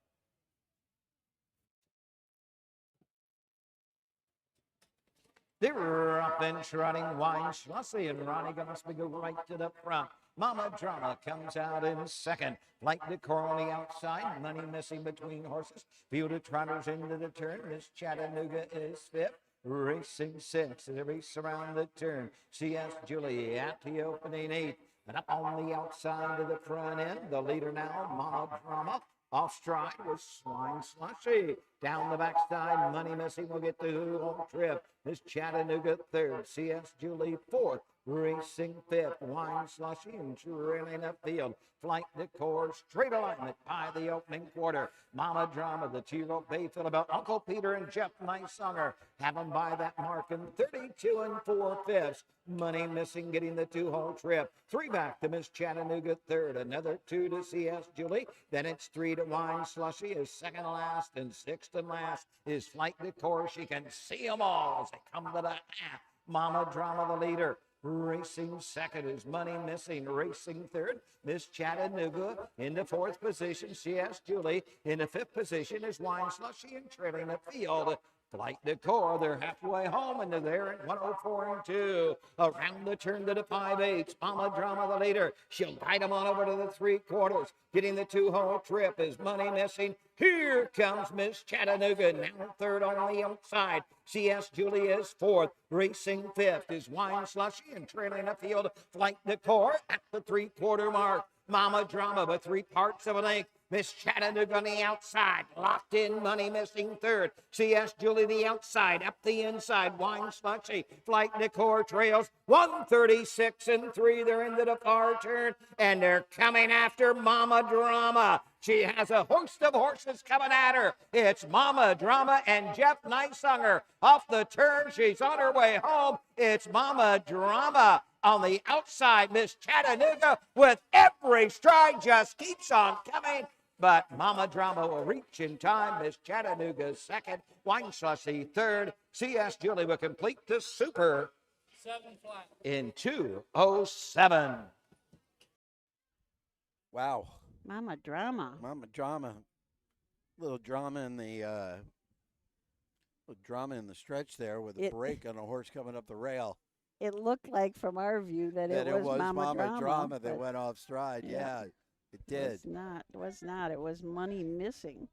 Speaker 2: They're up and trotting Wine Schlussie, and Ronnie Gillespie go right to the front. Mama Drama comes out in second. Flight Decor on the outside. Money Missing between horses. Field of Trotters into the turn. Miss Chattanooga is fifth. Racing 6 as they race around the turn. C.S. Julie at the opening 8. And up on the outside of the front end, the leader now, Mama Drama. Off stride with Wine Slushy. Down the backside, Money Missing will get the whole trip. Miss Chattanooga third. C.S. Julie fourth. Racing fifth. Wine Slushy and trailing up field. Flight Decor straight alignment by the opening quarter. Mama Drama, the T-Rope Bay Philibert, Uncle Peter and Jeff Nicesunger have them by that mark in 32 4/5. Money Missing getting the 2-hole trip. 3 back to Miss Chattanooga third. Another 2 to C.S. Julie. Then it's 3 to Wine Slushy is second last, and 6th and last is Flight Decor. She can see them all as they come to the half. Mama Drama the leader. Racing second is Money Missing. Racing third, Miss Chattanooga in the 4th position. C.S. Julie in the 5th position is Wine Slushy, and trailing the field. Flight Decor, they're halfway home, and they're there at 104 2. Around the turn to the 5/8. Mama Drama the leader. She'll guide them on over to the 3/4. Getting the 2-hole trip is Money Missing. Here comes Miss Chattanooga, now third on the outside. C.S. Julie is 4th. Racing 5th is Wine Slushy, and trailing the field, Flight Decor at the 3/4 mark. Mama Drama by 3 parts of a length. Miss Chattanooga on the outside. Locked in, Money Missing third. C.S. Julie the outside. Up the inside, Wine Slushy. Flight Decor trails 136 3. They're into the far turn, and they're coming after Mama Drama. She has a host of horses coming at her. It's Mama Drama and Jeff Nicesunger. Off the turn, she's on her way home. It's Mama Drama. On the outside, Miss Chattanooga with every stride just keeps on coming. But Mama Drama will reach in time. Miss Chattanooga second. Wine Slushy third. C.S. Julie will complete the super
Speaker 7: 7 flat.
Speaker 2: in 2:07.
Speaker 3: Wow.
Speaker 1: Mama Drama.
Speaker 3: Mama Drama. Little drama in the stretch there with a break on a horse coming up the rail.
Speaker 1: It looked like from our view that it was Mama Drama
Speaker 3: that went off stride. Yeah, it did.
Speaker 1: It was not. It was Money Missing.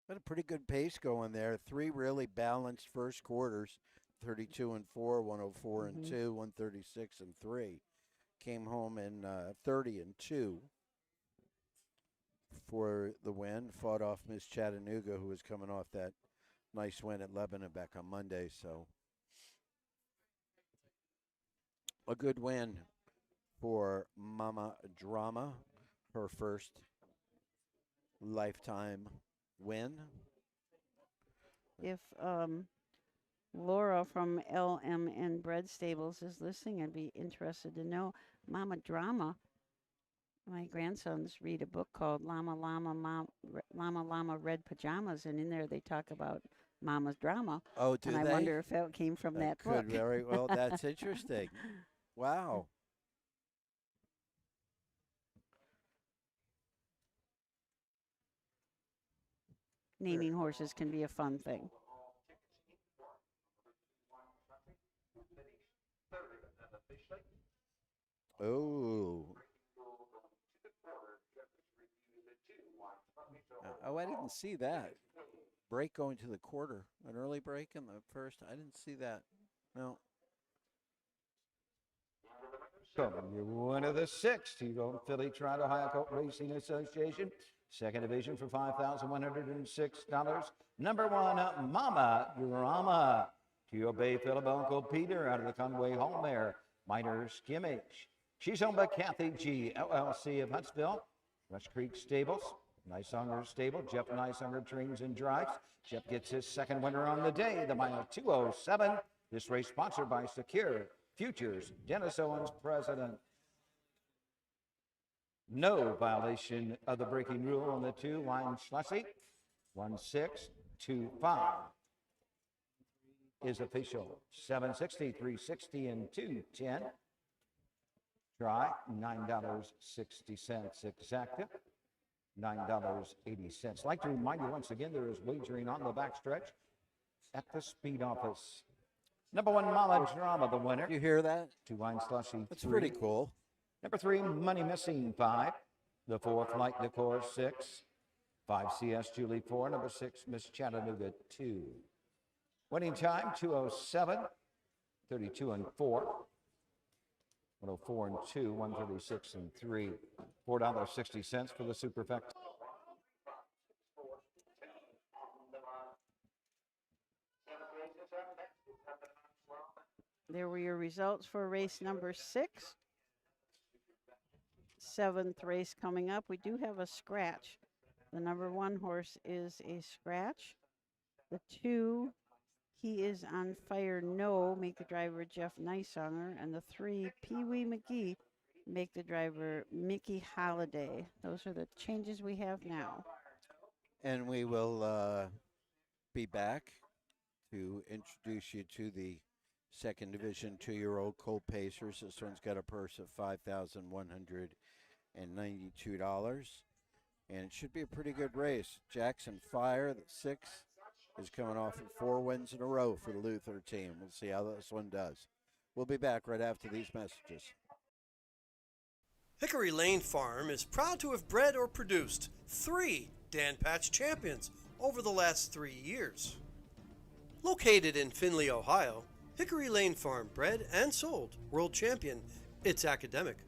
Speaker 3: But a pretty good pace going there. 3 really balanced first quarters. 32 4, 104 2, 136 3. came home in 30-2 for the win. Fought off Miss Chattanooga, who was coming off that nice win at Lebanon back on Monday. So a good win for Mama Drama, her first lifetime win.
Speaker 1: If Laura from LMN Bread Stables is listening, I'd be interested to know. Mama Drama, my grandsons read a book called Llama Llama Red Pajamas, and in there they talk about Mama's Drama.
Speaker 3: Oh, do
Speaker 1: and I
Speaker 3: they?
Speaker 1: wonder if that came from that book.
Speaker 3: Could very well. That's interesting. Wow.
Speaker 1: Naming horses can be a fun thing.
Speaker 3: Oh. Oh, I didn't see that. Break going to the quarter. An early break in the first. I didn't see that. No.
Speaker 2: Coming your winner of the 6th, two-year-old filly tried Ohio Colt Racing Association. Second division for $5,106. Number 1, Mama Drama. Two-year-old Bay Philip Uncle Peter out of the Conway Hall mare. Minor Skimmage. She's owned by Kathy G. LLC of Huntsville. Rush Creek Stables. Nicehunger Stable. Jeff Nicehunger trains and drives. Jeff gets his second winner on the day, the mile 2:07. This race sponsored by Secure Futures. Dennis Owens, president. No violation of the braking rule on the 2. Line Schlessie. 1625 is official. 760, 360, and 210. Try $9.60 exacta. $9.80. Like to remind you once again, there is wagering on the backstretch at the speed office. Number 1, Mama Drama, the winner.
Speaker 3: You hear that?
Speaker 2: 2 Line Slushy.
Speaker 3: That's pretty cool.
Speaker 2: Number 3, Money Missing 5. The 4, Flight Decor 6. 5, CS Julie 4. Number 6, Miss Chattanooga 2. Winning time 2:07, 32 and 4. 104 and 2, 136 and 3. $4.60 for the Superfecta.
Speaker 1: There were your results for race number 6. 7th race coming up. We do have a scratch. The number 1 horse is a scratch. The 2, He Is on Fire No, make the driver Jeff Nicehunger. And the 3, Pee Wee McGee, make the driver Mickey Holiday. Those are the changes we have now.
Speaker 3: And we will be back to introduce you to the second division 2-year-old Colt Pacers. This one's got a purse of $5,192. And it should be a pretty good race. Jackson Fire, the 6, is coming off of 4 wins in a row for the Luther team. We'll see how this one does. We'll be back right after these messages.
Speaker 10: Hickory Lane Farm is proud to have bred or produced 3 Dan Patch champions over the last 3 years. Located in Findlay, Ohio, Hickory Lane Farm bred and sold world champion It's Academic.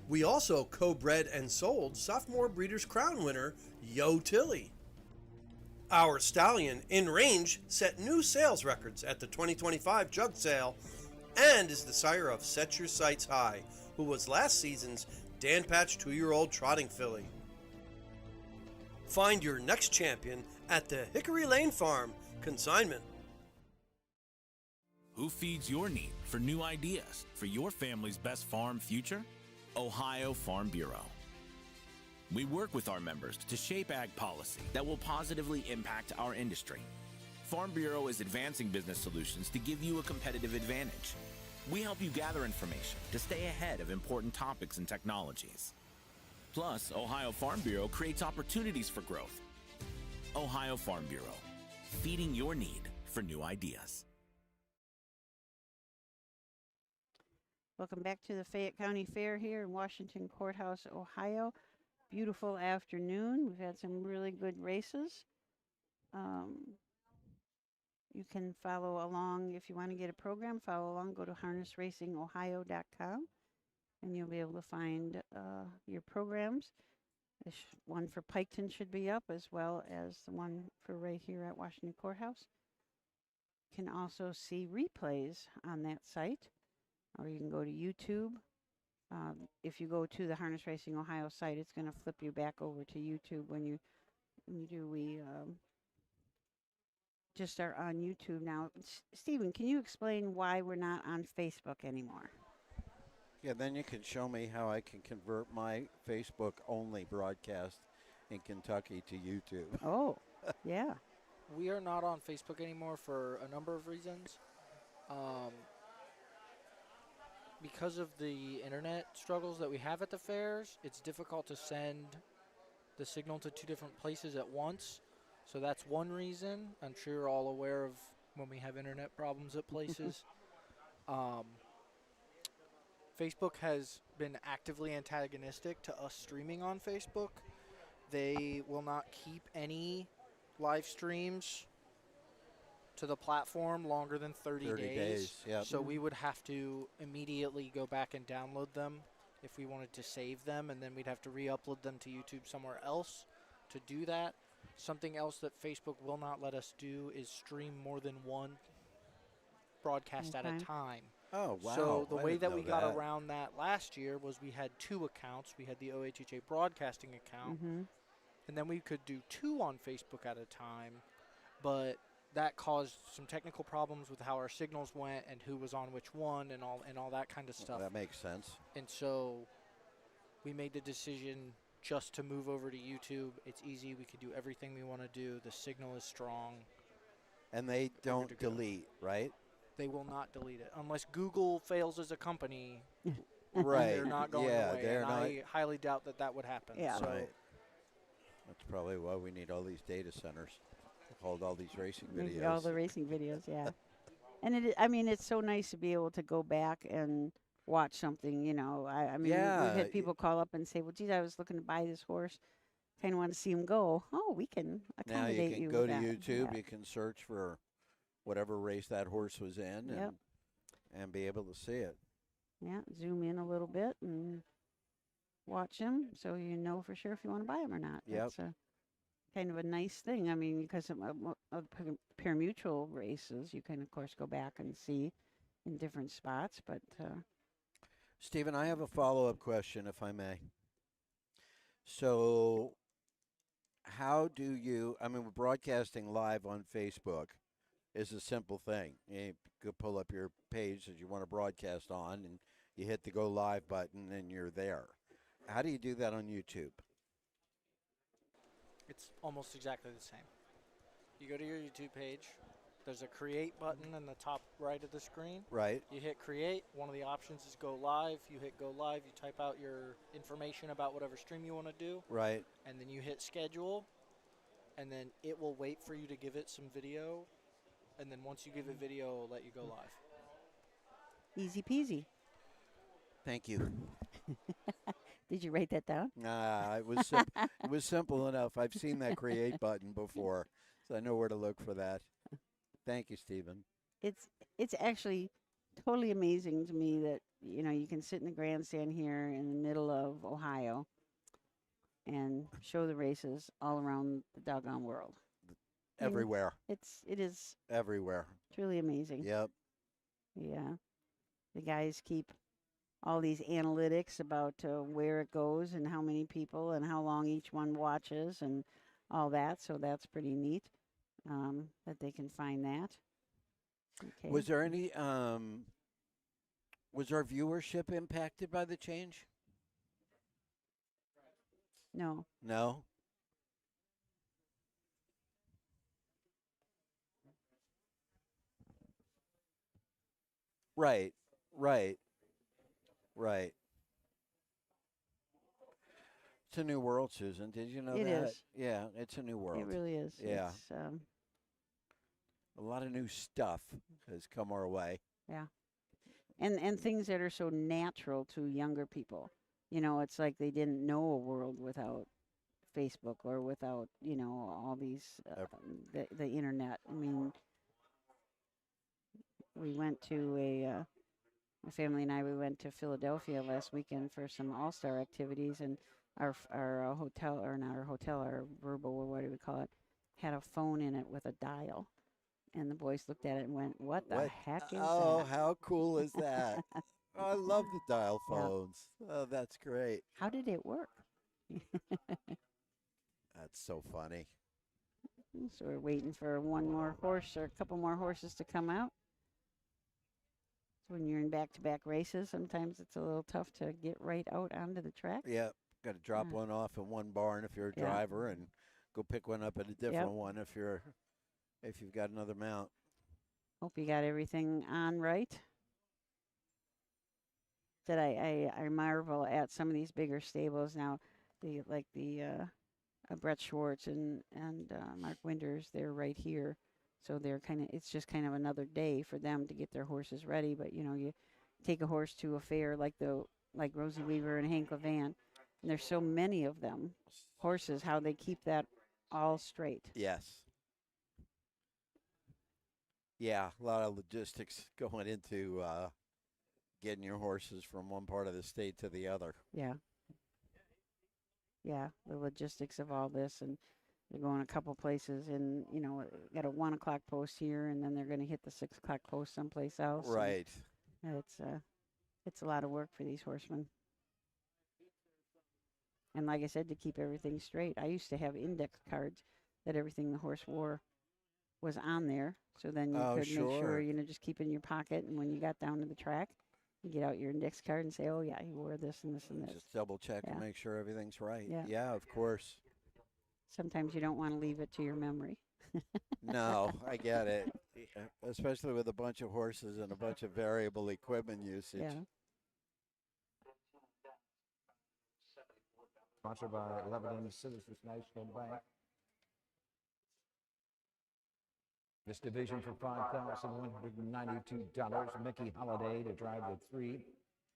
Speaker 10: We also co-bred and sold sophomore Breeders' Crown winner Yo Tilly. Our stallion In Range set new sales records at the 2025 Jug Sale and is the sire of Set Your Sights High, who was last season's Dan Patch 2-year-old trotting filly. Find your next champion at the Hickory Lane Farm consignment.
Speaker 15: Who feeds your need for new ideas for your family's best farm future? Ohio Farm Bureau. We work with our members to shape ag policy that will positively impact our industry. Farm Bureau is advancing business solutions to give you a competitive advantage. We help you gather information to stay ahead of important topics and technologies. Plus, Ohio Farm Bureau creates opportunities for growth. Ohio Farm Bureau, feeding your need for new ideas.
Speaker 1: Welcome back to the Fayette County Fair here in Washington Courthouse, Ohio. Beautiful afternoon. We've had some really good races. You can follow along if you want to get a program. Follow along. Go to harnessracingohio.com. and you'll be able to find your programs. One for Piketon should be up, as well as the one for right here at Washington Courthouse. You can also see replays on that site, or you can go to YouTube. If you go to the Harness Racing Ohio site, it's going to flip you back over to YouTube when you do. We just are on YouTube now. Stephen, can you explain why we're not on Facebook anymore?
Speaker 3: Yeah, then you can show me how I can convert my Facebook-only broadcast in Kentucky to YouTube.
Speaker 1: Oh, yeah.
Speaker 16: We are not on Facebook anymore for a number of reasons. Because of the internet struggles that we have at the fairs, it's difficult to send the signal to 2 different places at once. So that's one reason. I'm sure you're all aware of when we have internet problems at places. Facebook has been actively antagonistic to us streaming on Facebook. They will not keep any live streams to the platform longer than 30 days.
Speaker 3: Yep.
Speaker 16: So we would have to immediately go back and download them if we wanted to save them, and then we'd have to re-upload them to YouTube somewhere else to do that. Something else that Facebook will not let us do is stream more than one broadcast at a time.
Speaker 3: Oh, wow.
Speaker 16: So the
Speaker 3: I
Speaker 16: way
Speaker 3: didn't
Speaker 16: that
Speaker 3: know
Speaker 16: we got
Speaker 3: that.
Speaker 16: around that last year was we had 2 accounts. We had the OHHA broadcasting account, and then we could do 2 on Facebook at a time, but that caused some technical problems with how our signals went and who was on which one and all that kind of stuff.
Speaker 3: That makes sense.
Speaker 16: And so we made the decision just to move over to YouTube. It's easy. We can do everything we want to do. The signal is strong.
Speaker 3: And they don't delete, right?
Speaker 16: They will not delete it unless Google fails as a company.
Speaker 3: Right.
Speaker 16: They're not going
Speaker 3: Yeah,
Speaker 16: away.
Speaker 3: they're
Speaker 16: and
Speaker 3: not.
Speaker 16: I highly doubt that would happen.
Speaker 1: Yeah.
Speaker 16: So
Speaker 3: Right. That's probably why we need all these data centers to hold all these racing
Speaker 1: Maybe
Speaker 3: videos.
Speaker 1: all the racing videos, yeah. And I mean, it's so nice to be able to go back and watch something, you know. I mean,
Speaker 3: Yeah,
Speaker 1: we've had people call up and say, well, geez, I was looking to buy this horse. Kind of want to see him go. Oh, we can
Speaker 3: Now
Speaker 1: accommodate
Speaker 3: you can
Speaker 1: with
Speaker 3: go to
Speaker 1: that.
Speaker 3: YouTube,
Speaker 1: Yeah.
Speaker 3: you can search for whatever race that horse was in
Speaker 1: Yep.
Speaker 3: and be able to see it.
Speaker 1: Yeah, zoom in a little bit and watch him so you know for sure if you want to buy him or not.
Speaker 3: Yep.
Speaker 1: That's a kind of a nice thing. I mean, because of pari-mutuel races, you can, of course, go back and see in different spots. But
Speaker 3: Stephen, I have a follow-up question, if I may. So how do you, I mean, broadcasting live on Facebook is a simple thing. You could pull up your page that you want to broadcast on, and you hit the go live button, and you're there. How do you do that on YouTube?
Speaker 16: it's almost exactly the same. You go to your YouTube page. There's a create button in the top right of the screen.
Speaker 3: Right.
Speaker 16: You hit create. One of the options is go live. You hit go live. You type out your information about whatever stream you want to do.
Speaker 3: Right.
Speaker 16: And then you hit schedule. And then it will wait for you to give it some video. And then once you give it video, it'll let you go live.
Speaker 1: easy peasy.
Speaker 3: Thank you.
Speaker 1: Did you write that down?
Speaker 3: Nah, it was it was simple enough. I've seen that create button before, so I know where to look for that. Thank you, Stephen.
Speaker 1: It's actually totally amazing to me that, you know, you can sit in the grandstand here in the middle of Ohio and show the races all around the doggone world. I mean,
Speaker 3: Everywhere.
Speaker 1: It is
Speaker 3: Everywhere.
Speaker 1: truly amazing.
Speaker 3: Yep.
Speaker 1: Yeah. The guys keep all these analytics about where it goes and how many people and how long each one watches and all that. So that's pretty neat that they can find that. Okay.
Speaker 3: Was there any was our viewership impacted by the change?
Speaker 1: No.
Speaker 3: No. Right. Right. Right. It's a new world, Susan. Did you know
Speaker 1: It
Speaker 3: that?
Speaker 1: is.
Speaker 3: Yeah, it's a new world.
Speaker 1: It really is.
Speaker 3: Yeah.
Speaker 1: It's,
Speaker 3: a lot of new stuff has come our way.
Speaker 1: yeah. And things that are so natural to younger people. You know, it's like they didn't know a world without Facebook or without, you know, all these, the internet. I mean, we went to My family and I, we went to Philadelphia last weekend for some all-star activities, and our hotel, or not our hotel, our verbal, or what do we call it, had a phone in it with a dial. And the boys looked at it and went, what the heck is
Speaker 3: Oh,
Speaker 1: that?
Speaker 3: how cool is that? Oh, I love the dial
Speaker 1: Yeah.
Speaker 3: phones. Oh, that's great.
Speaker 1: How did it work?
Speaker 3: That's so funny.
Speaker 1: So we're waiting for one more horse or a couple more horses to come out. So when you're in back-to-back races, sometimes it's a little tough to get right out onto the track.
Speaker 3: Yep. Got to drop one off in one barn if you're a driver, and go pick one up at a different one if you've got another mount.
Speaker 1: Hope you got everything on right. That I marvel at some of these bigger stables now, Brett Schwartz and Mark Winters. They're right here, so they're it's just kind of another day for them to get their horses ready. But you take a horse to a fair like Rosie Weaver and Hank Levan, and there's so many of them horses. How they keep that all straight.
Speaker 3: Yes. Yeah, a lot of logistics going into getting your horses from one part of the state to the other.
Speaker 1: Yeah. Yeah, the logistics of all this, and they're going a couple places, and got a 1 o'clock post here, and then they're going to hit the 6 o'clock post someplace else.
Speaker 3: Right.
Speaker 1: And it's a lot of work for these horsemen. And like I said, to keep everything straight, I used to have index cards that everything the horse wore was on there, so then you could make sure just keep it in your pocket, and when you got down to the track, you get out your index card and say, oh yeah, he wore this and this and this.
Speaker 3: Just double check and make sure everything's right.
Speaker 1: Yeah.
Speaker 3: Yeah, of course.
Speaker 1: Sometimes you don't want to leave it to your memory.
Speaker 3: No, I get it. Especially with a bunch of horses and a bunch of variable equipment usage.
Speaker 1: Yeah.
Speaker 2: Sponsored by Lebanon Citizens National Bank. This division for $5,192. Mickey Holiday to drive the 3.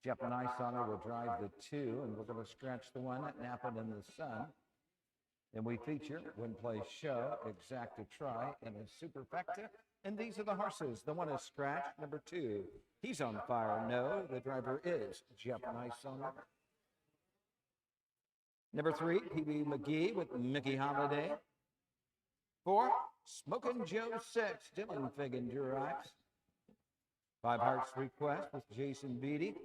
Speaker 2: Jeff Nysonger will drive the 2, and we're going to scratch the 1 at Napping in the Sun. And we feature Win Play Show, Exacta Try, and a Superfecta. And these are the horses. The 1 is scratched. Number 2, he's on fire. No, the driver is Jeff Nysonger. Number 3, PB McGee with Mickey Holiday. 4, Smokin' Joe 6, Dylan Figgin drives. 5 Hearts Request with Jason Beatty.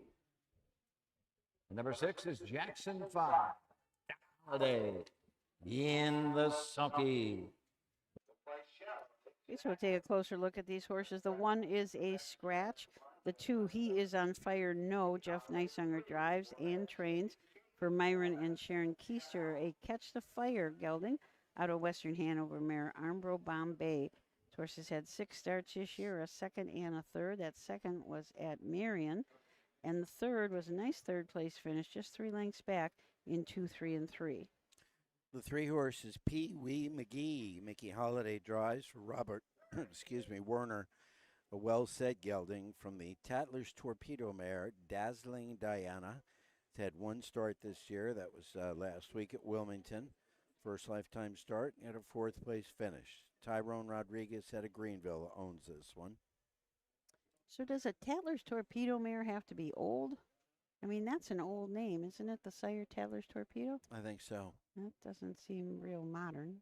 Speaker 2: Number 6 is Jackson 5. Holiday in the sulky.
Speaker 1: Okay, so we'll take a closer look at these horses. The 1 is a scratch. The 2, he is on fire. No, Jeff Nysonger drives and trains for Myron and Sharon Keister. A Catch the Fire gelding out of Western Hanover mare Armbro Bombay. This horse has had 6 starts this year, a second and a third. That second was at Marion, and the third was a nice third place finish, just 3 lengths back in 2, 3, and 3.
Speaker 3: The 3 horses, Pee Wee McGee. Mickey Holiday drives for Robert, Werner, a well-set gelding from the Tatler's Torpedo mare, Dazzling Diana. It's had 1 start this year. That was last week at Wilmington. First lifetime start and a 4th place finish. Tyrone Rodriguez out of Greenville owns this one.
Speaker 1: So does a Tatler's Torpedo mare have to be old? I mean, that's an old name, isn't it? The Sire Tatler's Torpedo?
Speaker 3: I think so.
Speaker 1: That doesn't seem real modern.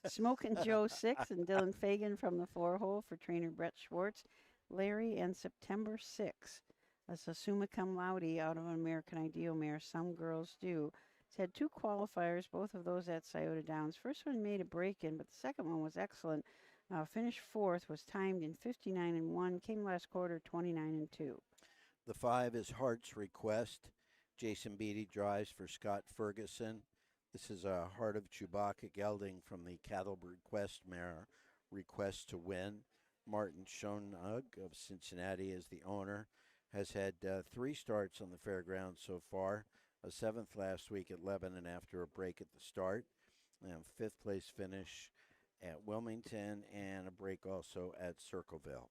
Speaker 1: Smokin' Joe 6 and Dylan Fagan from the 4-hole for trainer Brett Schwartz. Larry and September 6. That's a summa cum laude out of an American Ideal mare. Some girls do. It's had 2 qualifiers, both of those at Scioto Downs. First one made a break-in, but the second one was excellent. Finished 4th, was timed in 59-1, came last quarter 29-2.
Speaker 3: The 5 is Heart's Request. Jason Beatty drives for Scott Ferguson. This is a Heart of Chewbacca gelding from the Cattle Request mare, Request to Win. Martin Schoenug of Cincinnati is the owner. Has had 3 starts on the fairgrounds so far. A 7th last week at Lebanon after a break at the start. And 5th place finish at Wilmington and a break also at Circleville.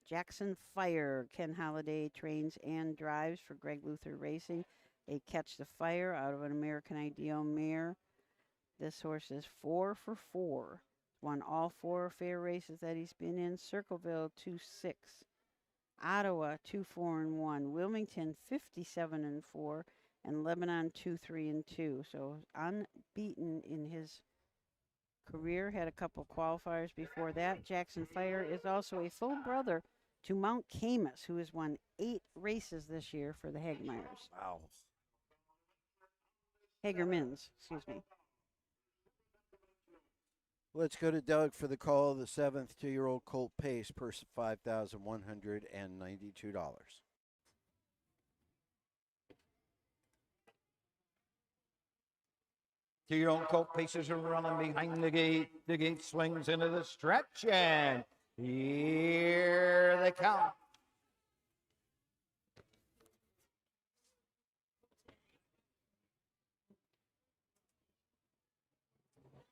Speaker 1: Jackson Fire. Ken Holiday trains and drives for Greg Luther Racing. A Catch the Fire out of an American Ideal mare. This horse is 4 for 4. Won all 4 fair races that he's been in. Circleville 2-6. Ottawa 2-4-1, Wilmington 57-4, and Lebanon 2-3-2. So unbeaten in his career. Had a couple qualifiers before that. Jackson Fire is also a full brother to Mount Camus, who has won 8 races this year for the Hagemeyers.
Speaker 3: Wow.
Speaker 1: Hagermans, excuse me.
Speaker 3: Let's go to Doug for the call of the 7th 2-year-old Colt Pace, purse of $5,192.
Speaker 2: 2-year-old Colt Paces are running behind the gate. The gate swings into the stretch, and here they come.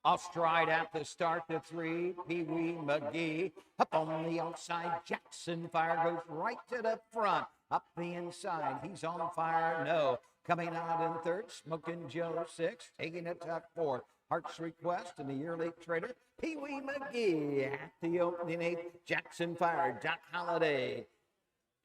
Speaker 2: Off stride at the start, the 3, Pee Wee McGee. Up on the outside, Jackson Fire goes right to the front. Up the inside, he's on fire, no. Coming out in third, Smoking Joe 6, taking a tuck 4. Heart's Request and the yearly trader, Pee Wee McGee. At the opening 8, Jackson Fire, Doc Holliday.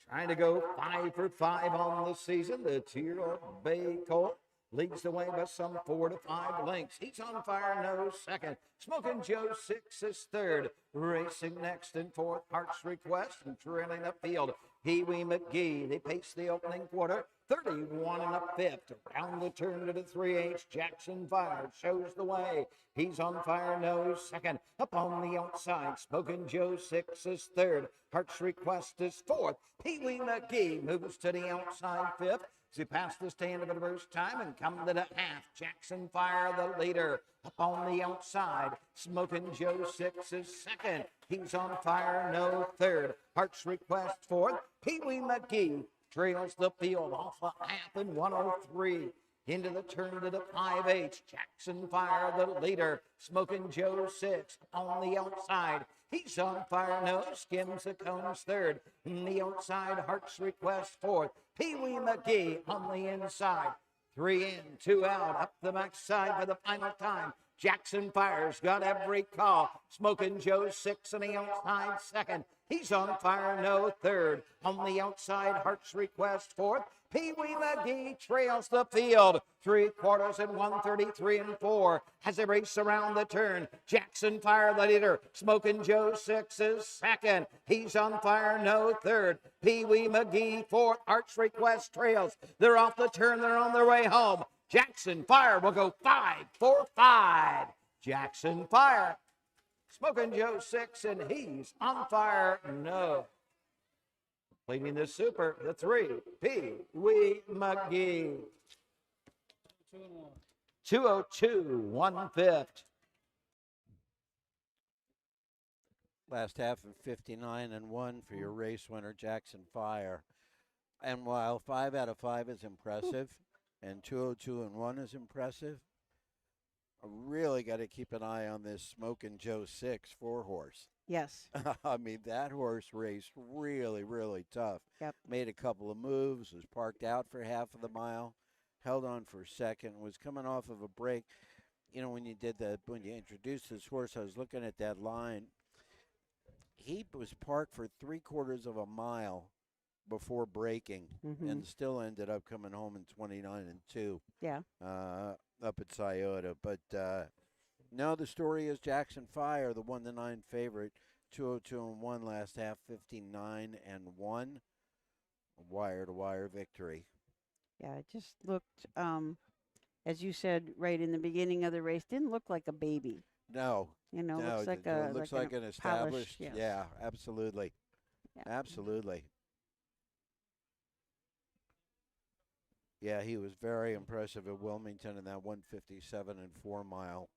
Speaker 2: Trying to go 5 for 5 on the season. The 2-year-old Bay Colt leads the way by some 4 to 5 lengths. He's on fire, no second. Smoking Joe 6 is third. Racing next and fourth, Heart's Request, and trailing up field, Pee Wee McGee. They pace the opening quarter, 31 and a fifth. Around the turn to the 3/8, Jackson Fire shows the way. He's on fire, no second. Up on the outside, Smoking Joe 6 is third. Heart's Request is fourth. Pee Wee McGee moves to the outside fifth. As he passed the stand for the first time and come to the half, Jackson Fire the leader. Up on the outside, Smoking Joe 6 is second. He's on fire, no third. Heart's Request fourth. Pee Wee McGee trails the field off a half in 103. Into the turn to the 5/8, Jackson Fire the leader. Smoking Joe 6 on the outside. He's on fire, no, skims the cones third. On the outside, Heart's Request fourth. Pee Wee McGee on the inside. 3 in, 2 out, up the backside for the final time. Jackson Fire's got every call. Smoking Joe 6 on the outside second. He's on fire, no third. On the outside, Heart's Request fourth. Pee Wee McGee trails the field. 3/4 and 133 and 4 as they race around the turn. Jackson Fire the leader. Smoking Joe 6 is second. He's on fire, no third. Pee Wee McGee fourth. Heart's Request trails. They're off the turn. They're on their way home. Jackson Fire will go 5-4-5. Jackson Fire. Smoking Joe 6, and he's on fire, no. Leading the super, the 3, Pee Wee McGee. 202, 1/5.
Speaker 3: Last half of 59 and 1 for your race winner, Jackson Fire. And while 5 out of 5 is impressive and 202 and 1 is impressive, I really got to keep an eye on this Smoking Joe 6 4-horse.
Speaker 1: Yes.
Speaker 3: I mean, that horse raced really, really tough.
Speaker 1: Yep.
Speaker 3: Made a couple of moves, was parked out for half of the mile, held on for a second, was coming off of a break. You know, when you introduced this horse, I was looking at that line. He was parked for 3/4 of a mile before braking, and still ended up coming home in 29 and 2.
Speaker 1: Yeah.
Speaker 3: Up at Scioto. But no, the story is Jackson Fire, the 1-9 favorite, 202 and 1 last half, 59 and 1. Wire-to-wire victory.
Speaker 1: Yeah, it just looked, as you said right in the beginning of the race, didn't look like a baby.
Speaker 3: No.
Speaker 1: You know,
Speaker 3: no,
Speaker 1: looks like
Speaker 3: it looks like an established.
Speaker 1: Yes.
Speaker 3: Yeah, absolutely.
Speaker 1: Yeah.
Speaker 3: Absolutely. Yeah, he was very impressive at Wilmington in that 157 and 4 mile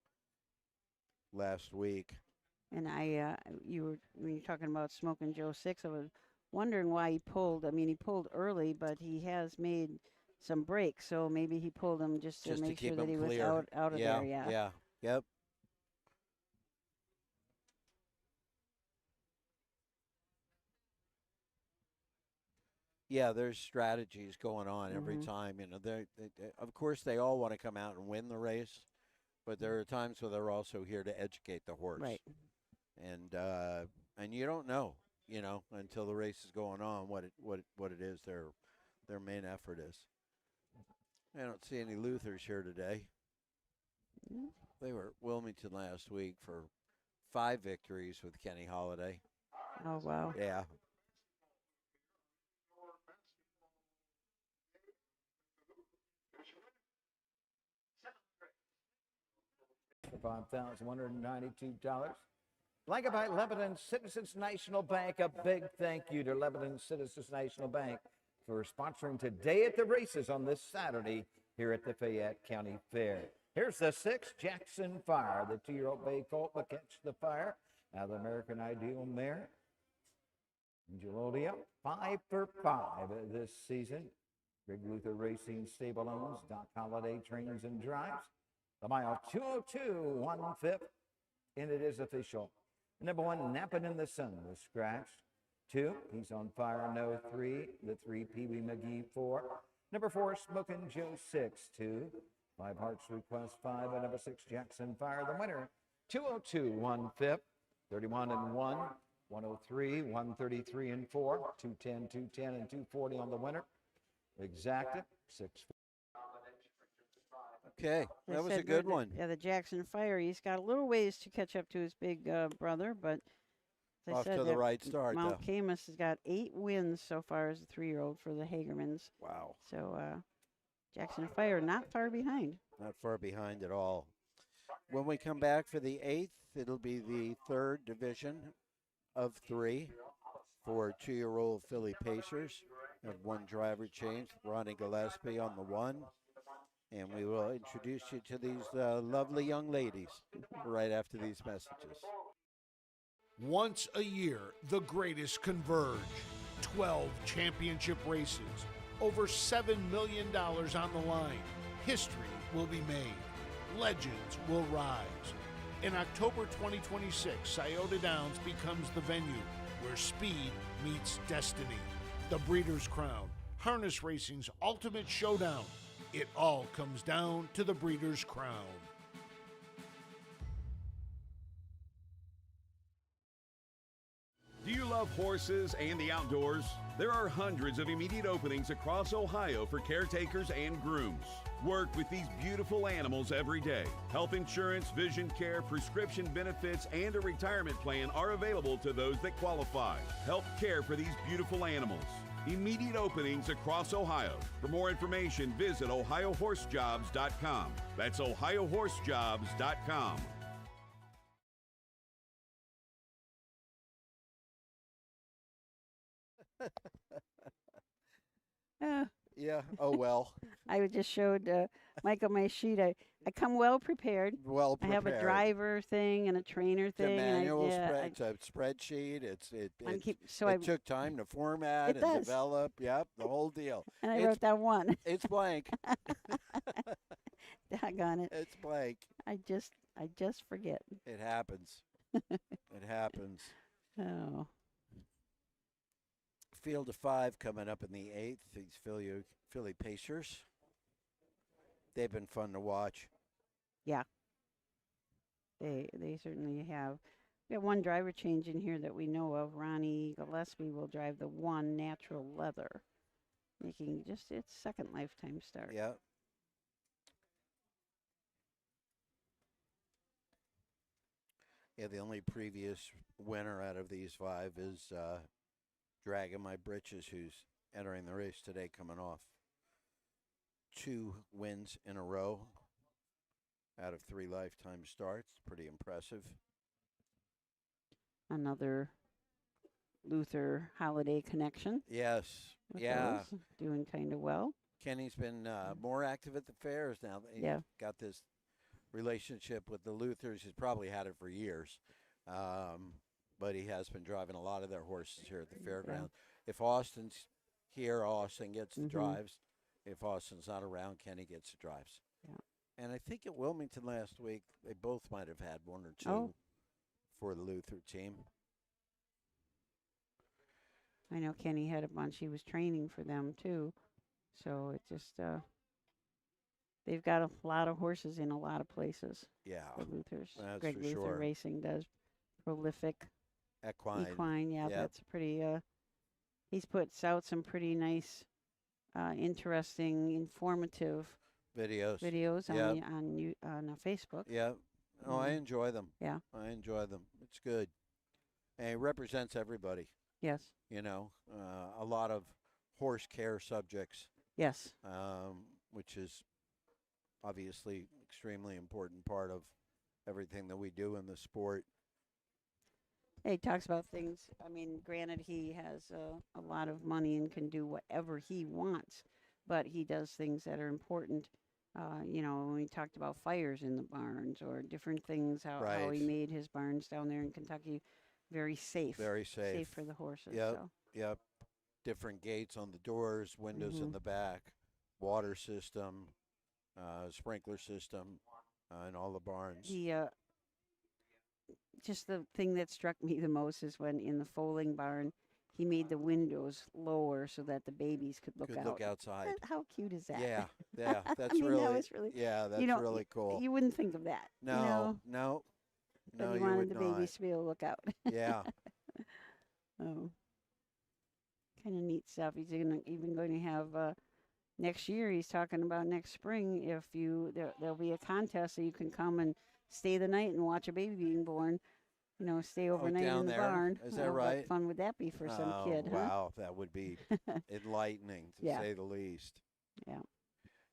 Speaker 3: last week.
Speaker 1: And when you were talking about Smoking Joe 6, I was wondering why he pulled. I mean, he pulled early, but he has made some breaks, so maybe he pulled him just to make sure that he was out of there.
Speaker 3: Yeah. Yep. Yeah, there's strategies going on every time. You know, they of course they all want to come out and win the race, but there are times where they're also here to educate the horse.
Speaker 1: Right.
Speaker 3: And you don't know. you know, until the race is going on, what it is their main effort is. I don't see any Luthers here today. They were at Wilmington last week for 5 victories with Kenny Holiday.
Speaker 1: Oh, wow.
Speaker 3: Yeah.
Speaker 2: $5,192. Blanket by Lebanon Citizens National Bank. A big thank you to Lebanon Citizens National Bank for sponsoring Today at the Races on this Saturday here at the Fayette County Fair. Here's the 6, Jackson Fire. The 2-year-old bay colt will catch the fire. Now the American Ideal mare. Gelodia, 5 for 5 this season. Greg Luther Racing Stable owns. Doc Holliday trains and drives. The mile 202, 1/5, and it is official. Number 1, Napping in the Sun was scratched. 2, He's on Fire, no 3. The 3, Pee Wee McGee 4. Number 4, Smokin' Joe 6, 2. 5 Hearts Request 5, and number 6, Jackson Fire. The winner, 202, 1/5, 31 and 1, 103, 133 and 4, 210, 210 and 240 on the winner. Exacted 6.
Speaker 3: Okay,
Speaker 1: They
Speaker 3: that was a
Speaker 1: said
Speaker 3: good
Speaker 1: the-
Speaker 3: one.
Speaker 1: Yeah, the Jackson Fire. He's got a little ways to catch up to his big brother, but as I
Speaker 3: Off
Speaker 1: said,
Speaker 3: to the
Speaker 1: that
Speaker 3: right start,
Speaker 1: Mount
Speaker 3: though.
Speaker 1: Camus has got 8 wins so far as a 3-year-old for the Hagermans.
Speaker 3: Wow.
Speaker 1: So Jackson Fire not far behind.
Speaker 3: Not far behind at all. When we come back for the 8th, it'll be the 3rd division of 3 for 2-year-old filly Pacers. And 1 driver change, Ronnie Gillespie on the 1. And we will introduce you to these lovely young ladies right after these messages.
Speaker 9: Once a year, the greatest converge. 12 championship races, over $7 million on the line. History will be made. Legends will rise. In October 2026, Scioto Downs becomes the venue where speed meets destiny. The Breeders' Crown, harness racing's ultimate showdown. It all comes down to the Breeders' Crown.
Speaker 17: Do you love horses and the outdoors? There are hundreds of immediate openings across Ohio for caretakers and grooms. Work with these beautiful animals every day. Health insurance, vision care, prescription benefits, and a retirement plan are available to those that qualify. Help care for these beautiful animals. Immediate openings across Ohio. For more information, visit OhioHorseJobs.com. That's OhioHorseJobs.com.
Speaker 3: Yeah, oh well.
Speaker 1: I just showed Mike on my sheet. I come well prepared.
Speaker 3: Well
Speaker 1: I have a
Speaker 3: prepared.
Speaker 1: driver thing and a trainer
Speaker 3: It's a
Speaker 1: thing. and
Speaker 3: manual
Speaker 1: I,
Speaker 3: it's a spreadsheet. It
Speaker 1: so
Speaker 3: took time to format
Speaker 1: It
Speaker 3: and
Speaker 1: does.
Speaker 3: develop. Yep, the whole deal.
Speaker 1: and I
Speaker 3: It's-
Speaker 1: wrote down 1.
Speaker 3: It's blank.
Speaker 1: Doggone it.
Speaker 3: It's blank.
Speaker 1: I just forget.
Speaker 3: It happens. It happens.
Speaker 1: Oh.
Speaker 3: Field of 5 coming up in the 8th. These Philly Pacers. They've been fun to watch.
Speaker 1: Yeah. They certainly have. We have 1 driver change in here that we know of. Ronnie Gillespie will drive the 1 Natural Leather, making just its 2nd lifetime start.
Speaker 3: Yeah. Yeah, the only previous winner out of these 5 is Dragging My Britches, who's entering the race today, coming off 2 wins in a row out of 3 lifetime starts. Pretty impressive.
Speaker 1: Another Luther Holiday connection.
Speaker 3: Yes.
Speaker 1: with
Speaker 3: Yeah.
Speaker 1: those, doing kind of well.
Speaker 3: Kenny's been more active at the fairs now. He's
Speaker 1: Yeah.
Speaker 3: got this relationship with the Luthers. He's probably had it for years. But he has been driving a lot of their horses here at the fairground. If Austin's here, Austin gets the drives. If Austin's not around, Kenny gets the drives.
Speaker 1: Yeah.
Speaker 3: And I think at Wilmington last week, they both might have had 1 or 2
Speaker 1: Oh.
Speaker 3: for the Luther team.
Speaker 1: I know Kenny had a bunch. He was training for them too. So it just they've got a lot of horses in a lot of places.
Speaker 3: Yeah,
Speaker 1: The Luthers.
Speaker 3: that's
Speaker 1: Greg
Speaker 3: for
Speaker 1: Luther
Speaker 3: sure.
Speaker 1: Racing does prolific.
Speaker 3: Equine.
Speaker 1: Yeah,
Speaker 3: Yep.
Speaker 1: that's a pretty. He's put out some pretty nice, interesting, informative
Speaker 3: Videos.
Speaker 1: videos
Speaker 3: Yep.
Speaker 1: on Facebook.
Speaker 3: Yeah. Oh, I enjoy them.
Speaker 1: Yeah.
Speaker 3: I enjoy them. It's good. And it represents everybody.
Speaker 1: Yes.
Speaker 3: You know, a lot of horse care subjects.
Speaker 1: Yes.
Speaker 3: Which is obviously extremely important part of everything that we do in the sport.
Speaker 1: He talks about things. I mean, granted, he has a lot of money and can do whatever he wants, but he does things that are important. When we talked about fires in the barns or different things, how he
Speaker 3: Right.
Speaker 1: made his barns down there in Kentucky very safe.
Speaker 3: Very safe.
Speaker 1: Safe for the horses.
Speaker 3: Yep.
Speaker 1: So.
Speaker 3: Yep. Different gates on the doors, windows in the back, water system, sprinkler system, in all the barns.
Speaker 1: Just the thing that struck me the most is when in the foaling barn, he made the windows lower so that the babies could look out.
Speaker 3: Look outside.
Speaker 1: How cute is that?
Speaker 3: Yeah, yeah, that's
Speaker 1: I mean,
Speaker 3: really,
Speaker 1: that was really,
Speaker 3: yeah, that's really cool.
Speaker 1: You wouldn't think of that.
Speaker 3: No,
Speaker 1: But
Speaker 3: no,
Speaker 1: he
Speaker 3: you
Speaker 1: wanted
Speaker 3: would
Speaker 1: the
Speaker 3: not.
Speaker 1: babies to be able to look out.
Speaker 3: Yeah.
Speaker 1: Oh, kind of neat stuff. He's even going to have next year. He's talking about next spring. If there'll be a contest so you can come and stay the night and watch a baby being born. Stay overnight
Speaker 3: down
Speaker 1: in the
Speaker 3: there?
Speaker 1: barn.
Speaker 3: Is that
Speaker 1: What
Speaker 3: right?
Speaker 1: fun would that be for some kid? Huh?
Speaker 3: Wow, that would be enlightening to
Speaker 1: Yeah.
Speaker 3: say the least.
Speaker 1: Yeah.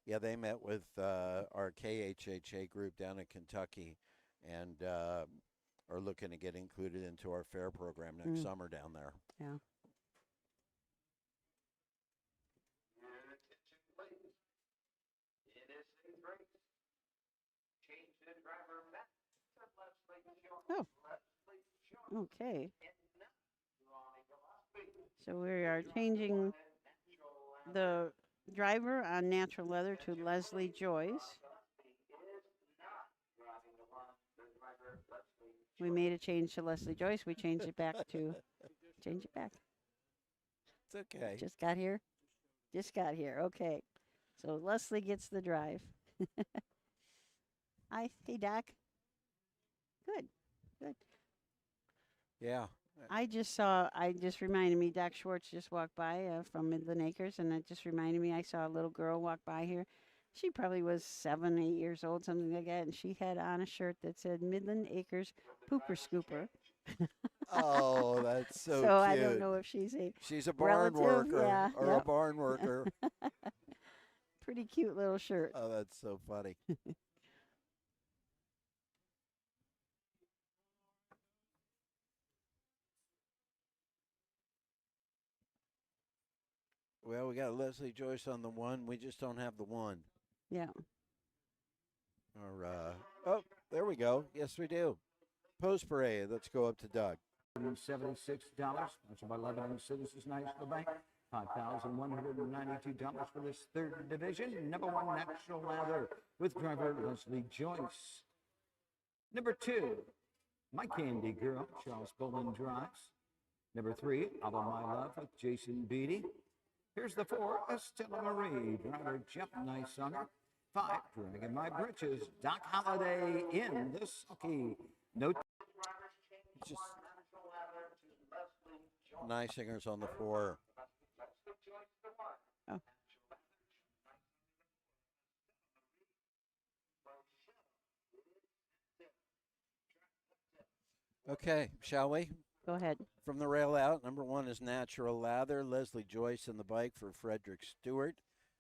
Speaker 3: Yeah, they met with our KHHA group down in Kentucky and are looking to get included into our fair program next summer down there.
Speaker 1: Yeah. Oh. Okay. So we are changing the driver on natural leather to Leslie Joyce. We made a change to Leslie Joyce. We changed it back to change it back.
Speaker 3: It's okay.
Speaker 1: Just got here. Okay. So Leslie gets the drive. Hi. Hey, Doc. Good.
Speaker 3: Yeah.
Speaker 1: I just reminded me, Doc Schwartz just walked by from Midland Acres, and it just reminded me I saw a little girl walk by here. She probably was 7, 8 years old, something like that, and she had on a shirt that said Midland Acres Pooper Scooper.
Speaker 3: Oh, that's so
Speaker 1: So
Speaker 3: cute.
Speaker 1: I don't know if she's
Speaker 3: a barn
Speaker 1: relative,
Speaker 3: worker
Speaker 1: yeah,
Speaker 3: or
Speaker 1: yep.
Speaker 3: a barn worker.
Speaker 1: Pretty cute little shirt.
Speaker 3: Oh, that's so funny. Well, we got Leslie Joyce on the one. We just don't have the one.
Speaker 1: Yeah.
Speaker 3: Oh, there we go. Yes, we do. Post parade. Let's go up to Doug.
Speaker 2: $76. Sponsored by Lebanon Citizens National Bank. $5,192 for this third division. Number 1, Natural Lather with driver Leslie Joyce. Number 2, My Candy Girl, Charles Bolin drives. Number 3, All of My Love with Jason Beatty. Here's the 4, Estella Marie, driver Jeff Nysunger. 5, Dragging My Britches, Doc Holliday in the sulky. No.
Speaker 3: Just nice singers on the 4.
Speaker 1: Oh.
Speaker 3: Okay, shall we?
Speaker 1: Go ahead.
Speaker 3: From the rail out, number 1 is Natural Lather. Leslie Joyce in the bike for Frederick Stewart,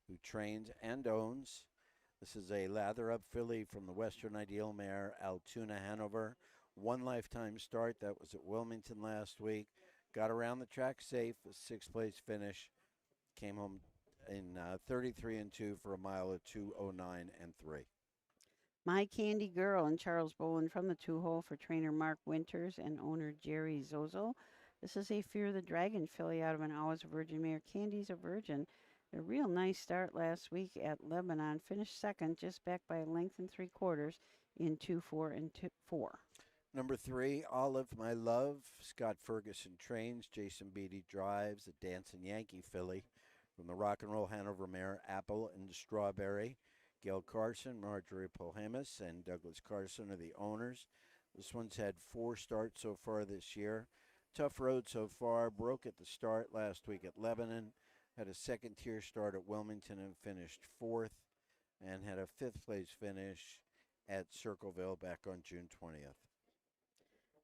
Speaker 3: who trains and owns. This is a lather up filly from the Western Ideal mare, Altoona Hanover. 1 lifetime start. That was at Wilmington last week. Got around the track safe, a 6th place finish. Came home in 33-2 for a mile of 2:09.3.
Speaker 1: My Candy Girl and Charles Bolin from the 2-hole for trainer Mark Winters and owner Jerry Zozel. This is a Fear the Dragon filly out of an Always a Virgin mare. Candy's a Virgin. A real nice start last week at Lebanon. Finished second, just back by a length and 3/4 in 2-4.
Speaker 3: Number 3, Olive My Love. Scott Ferguson trains. Jason Beatty drives. A Dancing Yankee filly from the Rock and Roll Hanover mare, Apple and Strawberry. Gail Carson, Marjorie Polhemus, and Douglas Carson are the owners. This one's had 4 starts so far this year. Tough road so far. Broke at the start last week at Lebanon. Had a second-tier start at Wilmington and finished 4th. And had a 5th place finish at Circleville back on June 20th.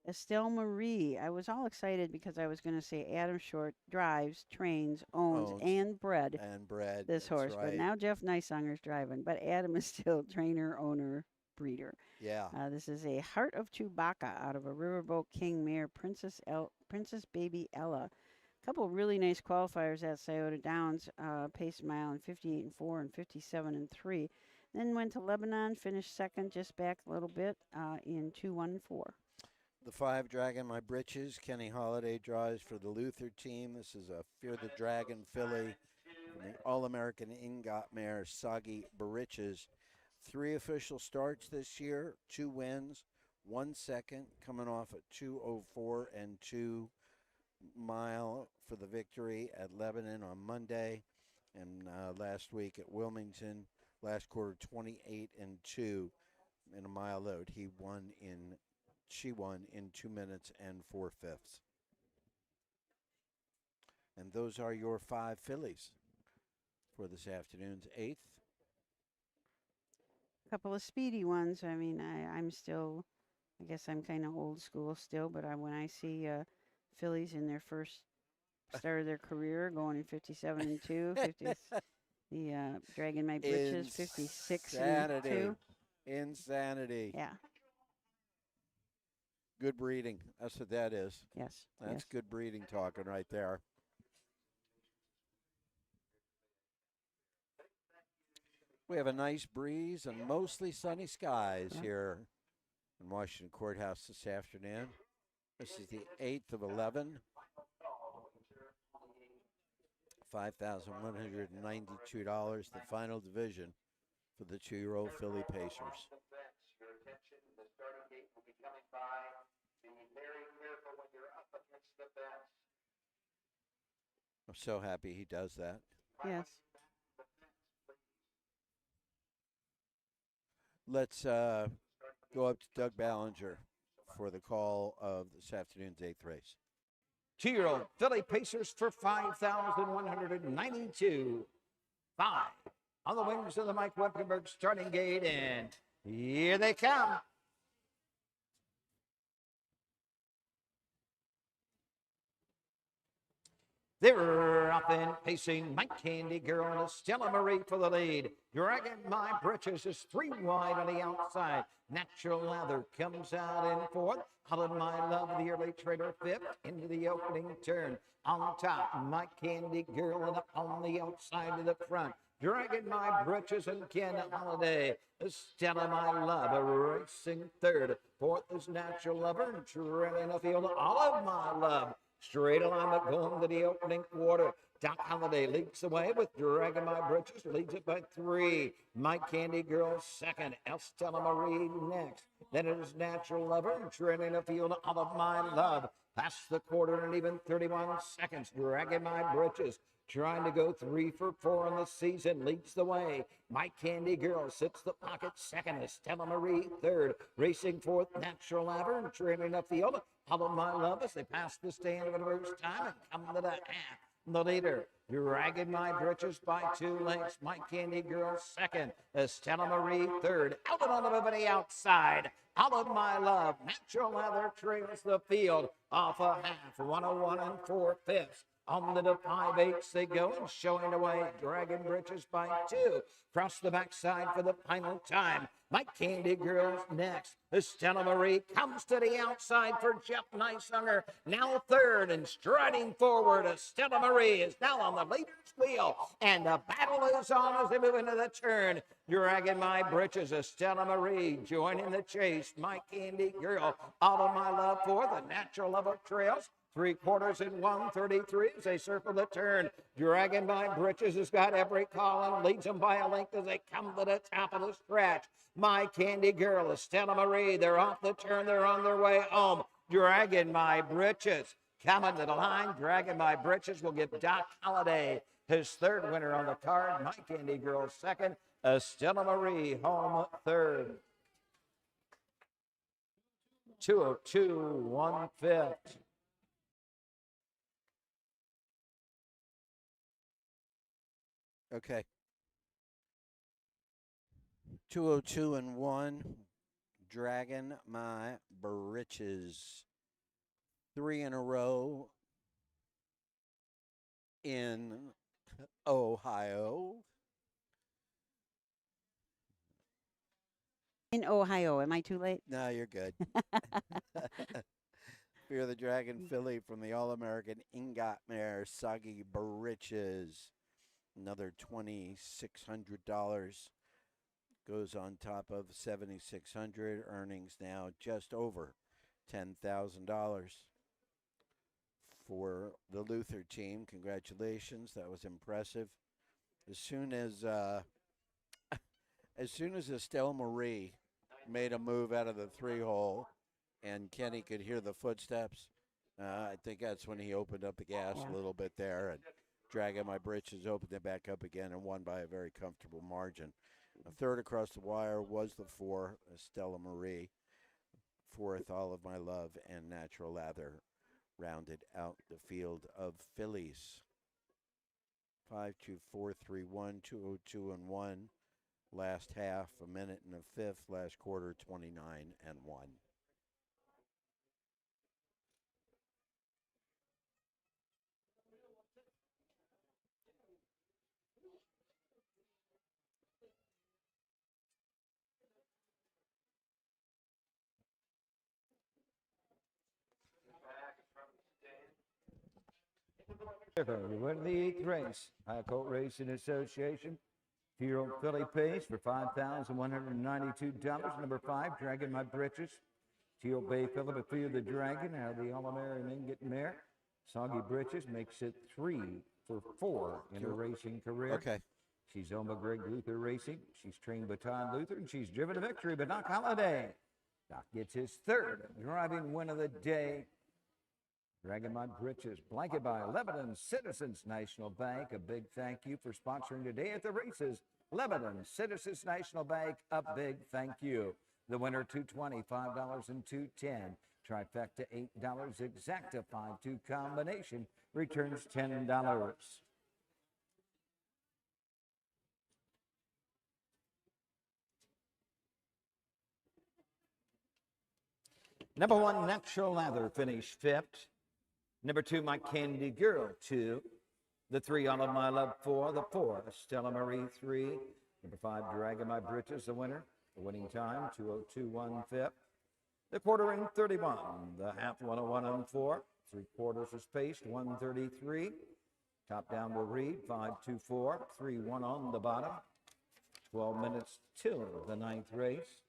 Speaker 1: Estelle Marie. I was all excited because I was going to say Adam Short drives, trains, owns, and bred this horse.
Speaker 3: right.
Speaker 1: But now Jeff Neisunger's driving. But Adam is still trainer, owner, breeder.
Speaker 3: Yeah.
Speaker 1: This is a Heart of Chewbacca out of a Riverboat King mare, Princess Baby Ella. A couple really nice qualifiers at Scioto Downs, pace a mile in 58 and 4 and 57 and 3. Then went to Lebanon, finished second, just back a little bit in 2-1 and 4.
Speaker 3: The 5 Dragon My Britches. Kenny Holiday drives for the Luther team. This is a Fear the Dragon filly from the All-American Ingot mare, Sagi Bariches. 3 official starts this year, 2 wins, 1 second, coming off a 2:04 and 2 mile for the victory at Lebanon on Monday, and last week at Wilmington, last quarter 28 and 2 in a mile load. She won in 2 minutes and 4/5. And those are your 5 fillies for this afternoon's 8th.
Speaker 1: A couple of speedy ones. I mean, I'm still, I guess I'm kind of old school still, but when I see fillies in their first start of their career going in 57 and 2, the Dragon My Britches 56 and 2.
Speaker 3: Insanity.
Speaker 1: Yeah.
Speaker 3: Good breeding. That's what that is.
Speaker 1: Yes.
Speaker 3: That's good breeding talking right there. We have a nice breeze and mostly sunny skies here in Washington Courthouse this afternoon. This is the 8th of 11. $5,192, the final division for the 2-year-old filly Pacers. I'm so happy he does that.
Speaker 1: Yes.
Speaker 3: Let's go up to Doug Ballinger for the call of this afternoon's 8th race.
Speaker 2: 2-year-old filly Pacers for 5,192. 5 on the wings of the Mike Wepkenberg starting gate, and here they come. They're up and pacing Mike Candy Girl and Estella Marie for the lead. Dragon My Britches is 3 wide on the outside. Natural Leather comes out in 4th. Holland My Love, the early trader 5th into the opening turn. On top, Mike Candy Girl and up on the outside to the front. Dragon My Britches and Ken Holiday. Estella My Love racing 3rd. 4th is Natural Lover and trailing the field. Olive My Love. Straight alignment going to the opening quarter. Doc Holiday leads the way with Dragon My Britches, leads it by 3. Mike Candy Girl 2nd. Estella Marie next. Then it is Natural Lover trailing the field. Olive My Love. Past the quarter and even 31 seconds. Dragon My Britches trying to go 3 for 4 in the season, leads the way. Mike Candy Girl sits the pocket 2nd. Estella Marie 3rd. Racing 4th, Natural Lover and trailing the field. Olive My Love as they pass the stand for the first time and come to the half. The leader, Dragon My Britches by 2 lengths. Mike Candy Girl 2nd. Estella Marie 3rd. Out and on over the outside. Olive My Love. Natural Leather trails the field off a half. 101 and 4/5. On the 5/8 they go and showing away Dragon Britches by 2. Across the backside for the final time. Mike Candy Girl's next. Estella Marie comes to the outside for Jeff Neisunger. Now 3rd and striding forward. Estella Marie is now on the leader's wheel. And the battle is on as they move into the turn. Dragon My Britches, Estella Marie joining the chase. Mike Candy Girl, Olive My Love for the Natural Love of Trails. 3/4 and 133 as they circle the turn. Dragon My Britches has got every call and leads them by a length as they come to the top of the stretch. My Candy Girl, Estella Marie, they're off the turn. They're on their way home. Dragon My Britches coming to the line. Dragon My Britches will give Doc Holiday his 3rd winner on the card. My Candy Girl 2nd. Estella Marie home 3rd. 2:02 1/5.
Speaker 3: Okay. 202 and 1. Dragging my britches. 3 in a row in Ohio.
Speaker 1: In Ohio. Am I too late?
Speaker 3: No, you're good. Fear the Dragon filly from the All-American Ingot mare, Soggy Britches. Another $2,600 goes on top of $7,600. Earnings now just over $10,000 for the Luther team. Congratulations, that was impressive. As soon as Estelle Marie made a move out of the 3-hole, and Kenny could hear the footsteps, I think that's when he opened up the gas a little bit there, and Dragging My Britches opened it back up again and won by a very comfortable margin. A third across the wire was the 4, Estella Marie. 4th, All of My Love and Natural Lather rounded out the field of fillies. 5, 2, 4, 3, 1, 202 and 1. Last half, a minute and a fifth. Last quarter, 29 and 1.
Speaker 2: We win the 8th race. Ohio Colt Racing Association. 2-year-old filly pace for $5,192. Number 5, Dragging My Britches. Teal Bay Philip, Fear the Dragon, out of the All-American Ingot mare. Soggy Britches makes it 3 for 4 in her racing career.
Speaker 3: Okay.
Speaker 2: She's owned by Greg Luther Racing. She's trained by Todd Luther, and she's driven to victory by Doc Holliday. Doc gets his 3rd driving win of the day. Dragging My Britches, blanket by Lebanon Citizens National Bank. A big thank you for sponsoring today at the races. Lebanon Citizens National Bank, a big thank you. The winner, $220, $5 and $2.10. Trifecta, $8. Exacta, 5-2 combination returns $10. Number 1, Natural Lather, finished 5th. Number 2, My Candy Girl, 2. The 3, All of My Love, 4. The 4, Stella Marie, 3. Number 5, Dragging My Britches, the winner. The winning time, 2:02.15. The quarter in 31. The half, 1:01.4. 3/4 is paced, 1:33. Top down will read 5:24. 3:1 on the bottom. 12 minutes till the 9th race.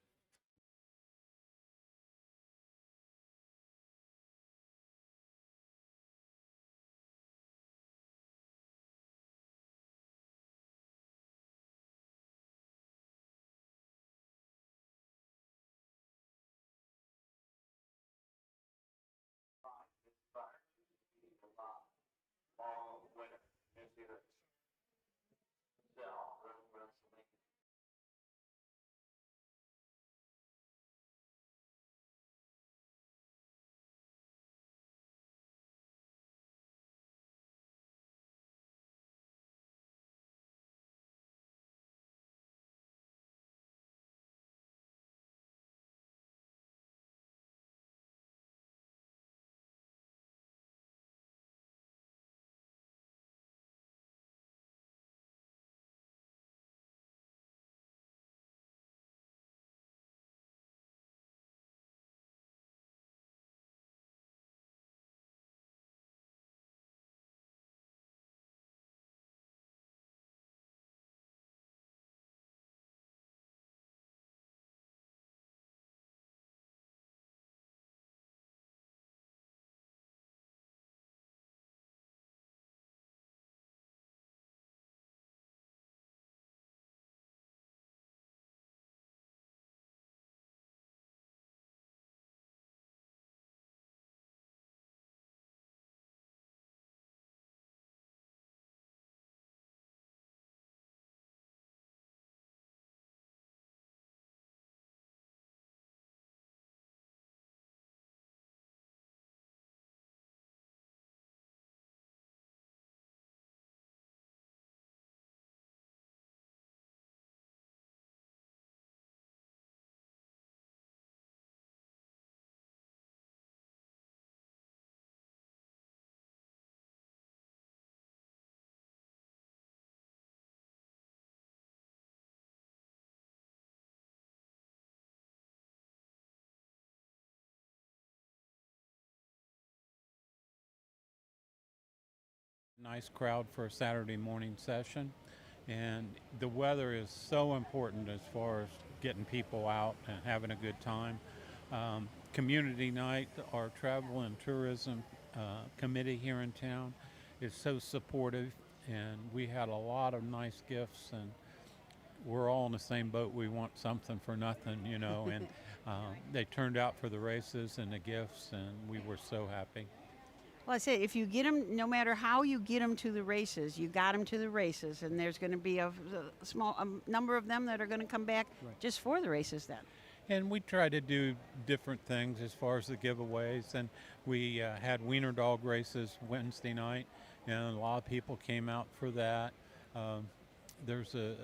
Speaker 18: Nice crowd for a Saturday morning session. And the weather is so important as far as getting people out and having a good time. Community night, our travel and tourism committee here in town is so supportive, and we had a lot of nice gifts, and we're all in the same boat. We want something for nothing, you know, and they turned out for the races and the gifts, and we were so happy.
Speaker 1: Well, I say, if you get them, no matter how you get them to the races, you got them to the races, and there's going to be a small number of them that are going to come back just for the races then.
Speaker 18: And we try to do different things as far as the giveaways, and we had wiener dog races Wednesday night, and a lot of people came out for that. There's a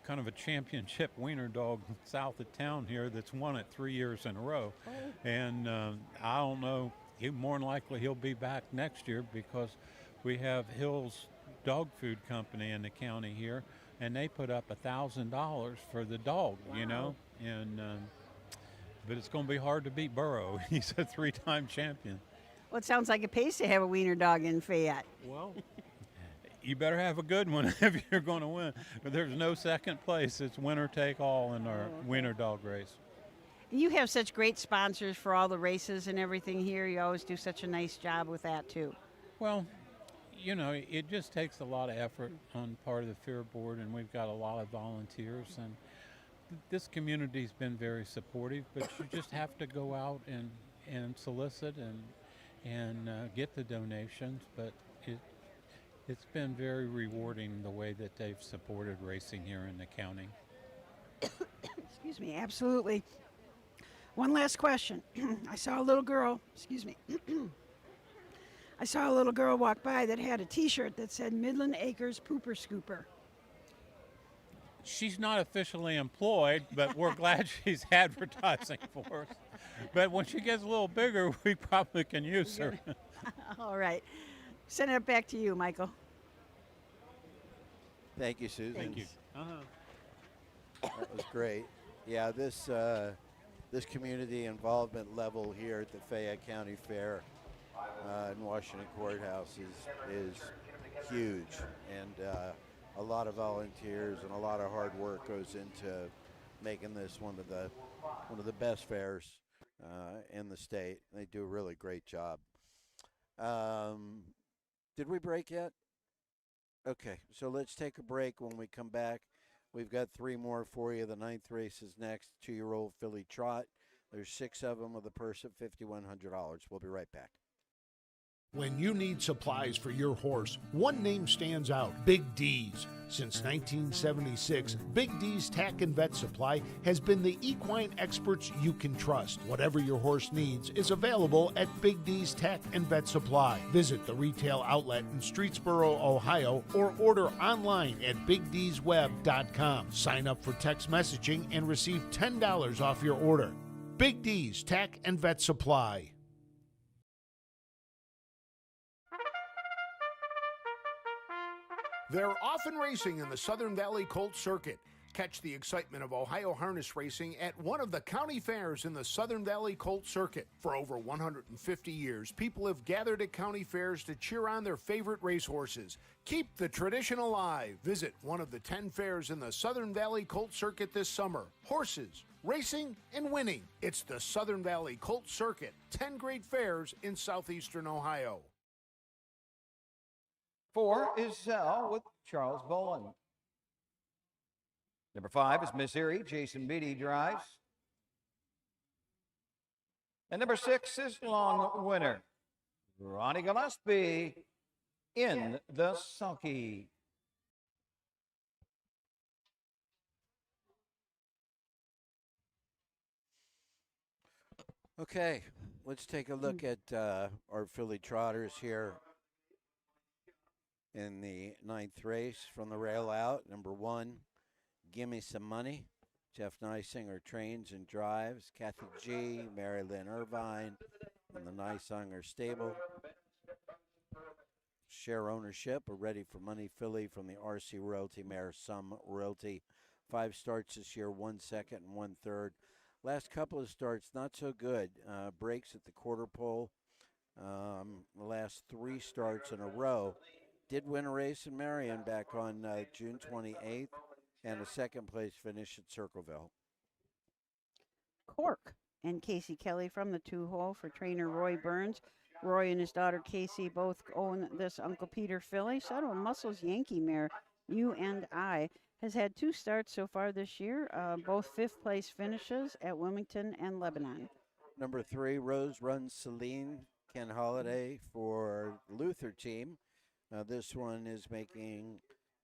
Speaker 18: kind of a championship wiener dog south of town here that's won it 3 years in a row, and I don't know. More than likely he'll be back next year because we have Hill's Dog Food Company in the county here, and they put up $1,000 for the dog, you know, and but it's going to be hard to beat Burrow. He's a 3-time champion.
Speaker 1: Well, it sounds like it pays to have a wiener dog in Fayette.
Speaker 18: Well, you better have a good one if you're going to win. But there's no second place. It's winner take all in our wiener dog race.
Speaker 1: You have such great sponsors for all the races and everything here. You always do such a nice job with that, too.
Speaker 18: Well, you know, it just takes a lot of effort on part of the Fair Board, and we've got a lot of volunteers. And this community's been very supportive, but you just have to go out and solicit and get the donations. But it's been very rewarding the way that they've supported racing here in the county.
Speaker 1: Excuse me, absolutely. One last question. I saw a little girl, excuse me. I saw a little girl walk by that had a T-shirt that said Midland Acres Pooper Scooper.
Speaker 18: She's not officially employed, but we're glad she's advertising for us. But when she gets a little bigger, we probably can use her.
Speaker 1: All right. Send it back to you, Michael.
Speaker 3: Thank you, Susan.
Speaker 18: Thank you.
Speaker 3: That was great. Yeah, this community involvement level here at the Fayette County Fair in Washington Courthouse is huge, and a lot of volunteers and a lot of hard work goes into making this one of the best fairs in the state. They do a really great job. Did we break yet? Okay, so let's take a break. When we come back, we've got 3 more for you. The 9th race is next, 2-year-old filly trot. There's 6 of them with a purse of $5,100. We'll be right back.
Speaker 9: When you need supplies for your horse, one name stands out, Big D's. Since 1976, Big D's Tack and Vet Supply has been the equine experts you can trust. Whatever your horse needs is available at Big D's Tack and Vet Supply. Visit the retail outlet in Streetsboro, Ohio, or order online at BigD'sWeb.com. Sign up for text messaging and receive $10 off your order. Big D's Tack and Vet Supply. They're often racing in the Southern Valley Colt Circuit. Catch the excitement of Ohio harness racing at one of the county fairs in the Southern Valley Colt Circuit. For over 150 years, people have gathered at county fairs to cheer on their favorite racehorses. Keep the tradition alive. Visit one of the 10 fairs in the Southern Valley Colt Circuit this summer. Horses, racing, and winning. It's the Southern Valley Colt Circuit. 10 great fairs in southeastern Ohio.
Speaker 2: 4 is Sal with Charles Boland. Number 5 is Missouri. Jason Beatty drives. And number 6 is Long Winner. Ronnie Gillespie in the sulky.
Speaker 3: Okay, let's take a look at our filly trotters here in the 9th race from the rail out. Number 1, Gimme Some Money. Jeff Neisinger trains and drives. Kathy G., Mary Lynn Irvine, and the Neisinger stable. Share ownership, a Ready for Money filly from the RC Royalty mare Some Royalty. 5 starts this year, 1 second and 1 third. Last couple of starts, not so good. Breaks at the quarter pole. The last 3 starts in a row, did win a race in Marion back on June 28th, and a second place finish at Circleville.
Speaker 1: Cork and Casey Kelly from the 2-hole for trainer Roy Burns. Roy and his daughter Casey both own this Uncle Peter filly. Shadow of Muscles Yankee mare, You and I, has had 2 starts so far this year, both 5th place finishes at Wilmington and Lebanon.
Speaker 3: Number 3, Rose Run Celine, Ken Holiday for Luther team. Now this one is making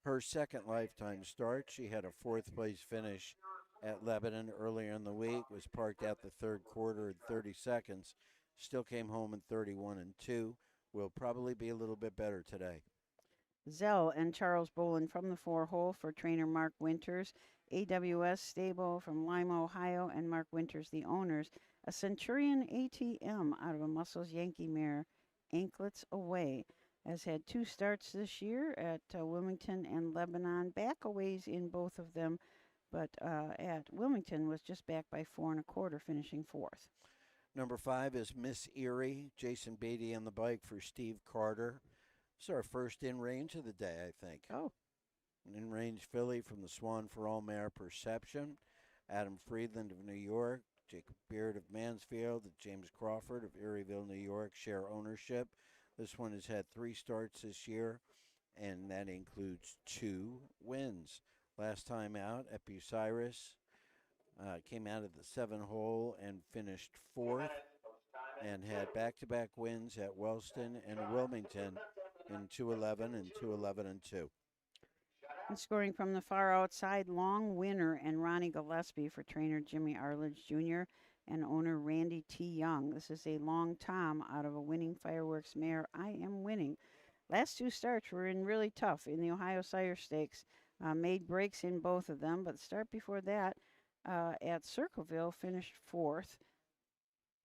Speaker 3: her second lifetime start. She had a 4th place finish at Lebanon earlier in the week, was parked out the 3rd quarter in 30 seconds, still came home in 31 and 2. Will probably be a little bit better today.
Speaker 1: Zell and Charles Bolin from the 4-hole for trainer Mark Winters. AWS Stable from Lima, Ohio, and Mark Winters, the owners. A Centurion ATM out of a Muscles Yankee mare, Anklets Away, has had 2 starts this year at Wilmington and Lebanon. Back a ways in both of them, but at Wilmington was just back by 4 1/4, finishing 4th.
Speaker 3: Number 5 is Miss Erie, Jason Beatty on the bike for Steve Carter. It's our first in-range of the day, I think.
Speaker 1: Oh.
Speaker 3: An in-range filly from the Swan for All Mare Perception. Adam Friedland of New York, Jacob Beard of Mansfield, James Crawford of Erieville, New York share ownership. This one has had 3 starts this year, and that includes 2 wins. Last time out at Bucyrus, came out of the 7-hole and finished 4th, and had back-to-back wins at Wellston and Wilmington in 2:11 and 2:11 and 2.
Speaker 1: And scoring from the far outside, Long Winner and Ronnie Gillespie for trainer Jimmy Arledge Jr. and owner Randy T. Young. This is a Long Tom out of a Winning Fireworks mare, I Am Winning. Last 2 starts were in really tough in the Ohio Sire Stakes. Made breaks in both of them, but the start before that at Circleville finished 4th.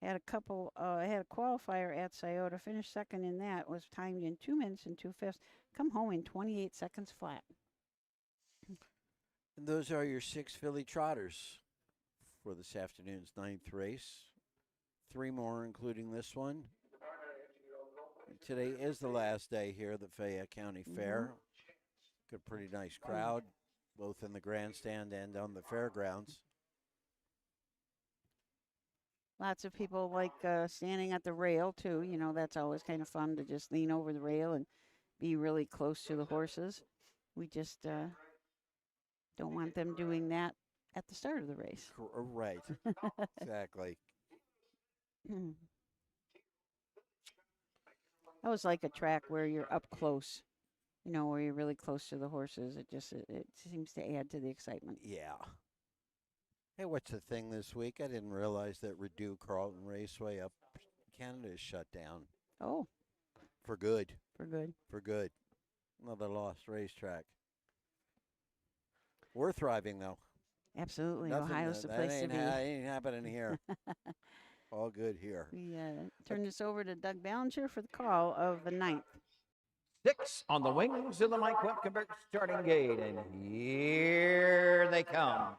Speaker 1: Had a qualifier at Scioto, finished 2nd in that, was timed in 2 minutes and 2/5. Come home in 28 seconds flat.
Speaker 3: And those are your 6 filly trotters for this afternoon's 9th race. 3 more, including this one. Today is the last day here at the Fayette County Fair. Got a pretty nice crowd, both in the grandstand and on the fairgrounds.
Speaker 1: Lots of people like standing at the rail, too. You know, that's always kind of fun to just lean over the rail and be really close to the horses. We just don't want them doing that at the start of the race.
Speaker 3: Right. Exactly.
Speaker 1: That was like a track where you're up close, you know, where you're really close to the horses. It seems to add to the excitement.
Speaker 3: Yeah. Hey, what's the thing this week? I didn't realize that Redoux Carlton Raceway up Canada is shut down.
Speaker 1: Oh.
Speaker 3: For good.
Speaker 1: For good.
Speaker 3: For good. Another lost racetrack. We're thriving, though.
Speaker 1: Absolutely.
Speaker 3: Nothing,
Speaker 1: Ohio's the place to be.
Speaker 3: Ain't happening here. All good here.
Speaker 1: We turn this over to Doug Ballinger for the call of the 9th.
Speaker 2: 6 on the wings of the Mike Webkenberg starting gate, and here they come.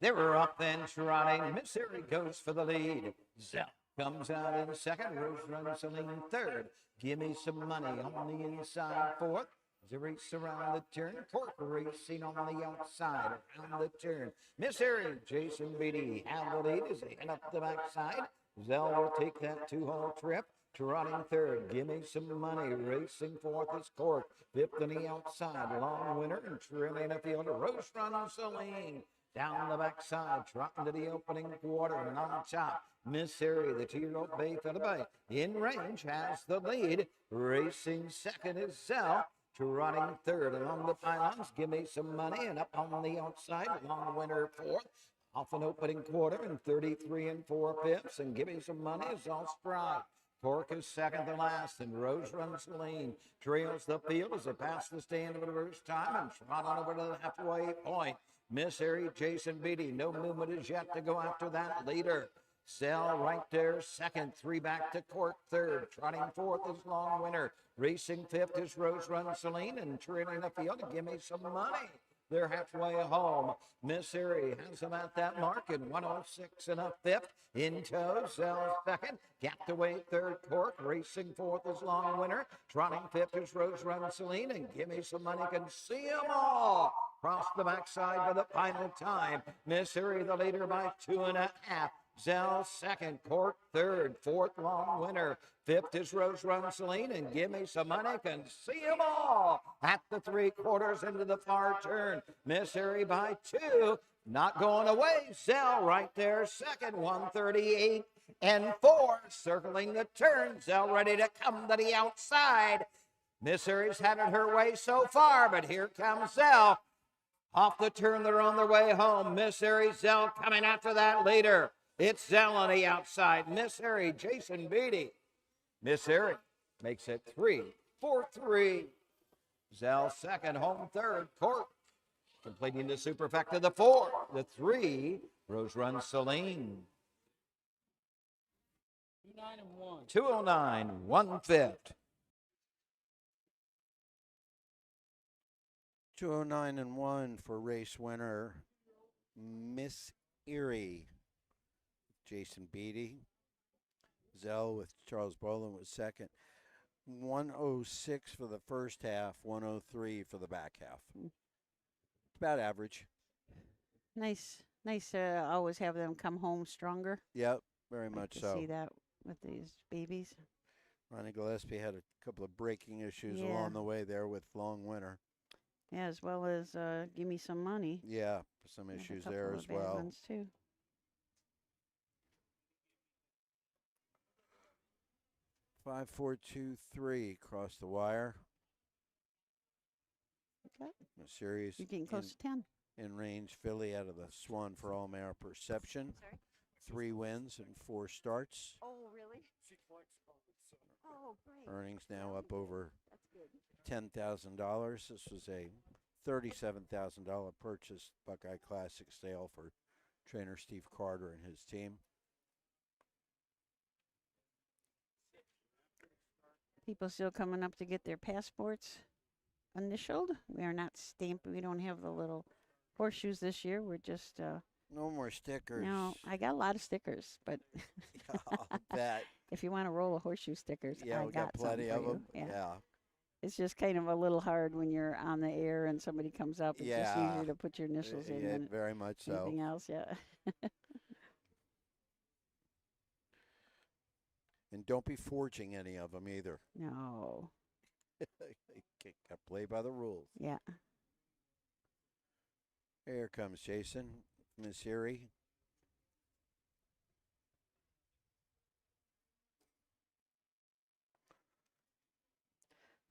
Speaker 2: They're up and trotting. Missouri goes for the lead. Zell comes out in 2nd. Rose Run Celine 3rd. Give me some money on the inside 4th. The race around the turn. Cork racing on the outside around the turn. Missouri, Jason Beatty have the lead as they head up the backside. Zell will take that 2-hole trip. Trotting 3rd. Give me some money. Racing 4th is Cork. 5th on the outside. Long Winner and trailing a field. Rose Run Celine. Down the backside, trotting to the opening quarter, and on top, Missouri, the 2-year-old bay for the bay. In range, has the lead. Racing 2nd is Zell. Trotting 3rd along the pylons. Give me some money, and up on the outside, Long Winner 4th. Off an opening quarter, and 33 4/5, and Give Me Some Money is all stride. Cork is 2nd to last, and Rose Run Celine trails the field as they pass the stand for the first time and trot on over to the halfway point. Missouri, Jason Beatty, no movement is yet to go after that leader. Zell right there, 2nd, 3 back to Cork, 3rd. Trotting 4th is Long Winner. Racing 5th is Rose Run Celine, and trailing the field to Give Me Some Money. They're halfway home. Missouri has them at that mark in 106 and a fifth. In tow, Zell second. Gapped away third, Cork. Racing fourth is Long Winner. Trotting fifth is Rose Run Celine. And Give Me Some Money Can See 'Em All. Cross the backside for the final time. Missouri the leader by 2.5. Zell second, Cork third, fourth Long Winner. Fifth is Rose Run Celine, and Give Me Some Money Can See 'Em All. At the 3/4 into the far turn, Missouri by 2. Not going away, Zell right there second, 138 and 4. Circling the turn, Zell ready to come to the outside. Missouri's had it her way so far, but here comes Zell. Off the turn, they're on their way home. Missouri, Zell coming after that leader. It's Zell on the outside. Missouri, Jason Beatty. Missouri makes it 3-4-3. Zell second, home third, Cork. Completing the superfecta, the 4, the 3, Rose Run Celine.
Speaker 7: 209 and 1.
Speaker 2: 209, 1/5.
Speaker 3: 209 and 1 for race winner Miss Erie. Jason Beatty. Zell with Charles Boland was second. 106 for the first half, 103 for the back half. It's about average.
Speaker 1: Nice to always have them come home stronger.
Speaker 3: Yep, very
Speaker 1: Like
Speaker 3: much
Speaker 1: to
Speaker 3: so.
Speaker 1: see that with these babies.
Speaker 3: Ronnie Gillespie had a couple of braking issues
Speaker 1: Yeah.
Speaker 3: along the way there with Long Winner.
Speaker 1: Yeah, as well as Give Me Some Money.
Speaker 3: Yeah, some
Speaker 1: Had a
Speaker 3: issues
Speaker 1: couple
Speaker 3: there
Speaker 1: of
Speaker 3: as
Speaker 1: bad
Speaker 3: well.
Speaker 1: ones, too.
Speaker 3: 5-4-2-3 across the wire.
Speaker 1: Okay.
Speaker 3: A series
Speaker 1: You're getting close to 10.
Speaker 3: in range filly out of the Swan for All Mare Perception. 3 wins and 4 starts.
Speaker 1: Oh, really? Oh, great.
Speaker 3: Earnings now up over $10,000. This was a $37,000 purchase Buckeye Classic sale for trainer Steve Carter and his team.
Speaker 1: People still coming up to get their passports initialed. We are not stamped. We don't have the little horseshoes this year. We're just
Speaker 3: No more stickers.
Speaker 1: no. I got a lot of stickers, but
Speaker 3: I'll bet.
Speaker 1: if you want to roll of horseshoe stickers,
Speaker 3: Yeah,
Speaker 1: I
Speaker 3: we got
Speaker 1: some
Speaker 3: plenty
Speaker 1: for
Speaker 3: of
Speaker 1: you.
Speaker 3: them. Yeah.
Speaker 1: It's just kind of a little hard when you're on the air and somebody comes up. It's just
Speaker 3: Yeah.
Speaker 1: easier to put your initials in
Speaker 3: Yeah,
Speaker 1: than
Speaker 3: very much so.
Speaker 1: anything else. Yeah.
Speaker 3: And don't be forging any of them either.
Speaker 1: No.
Speaker 3: Got play by the rules.
Speaker 1: Yeah.
Speaker 3: Here comes Jason, Miss Erie.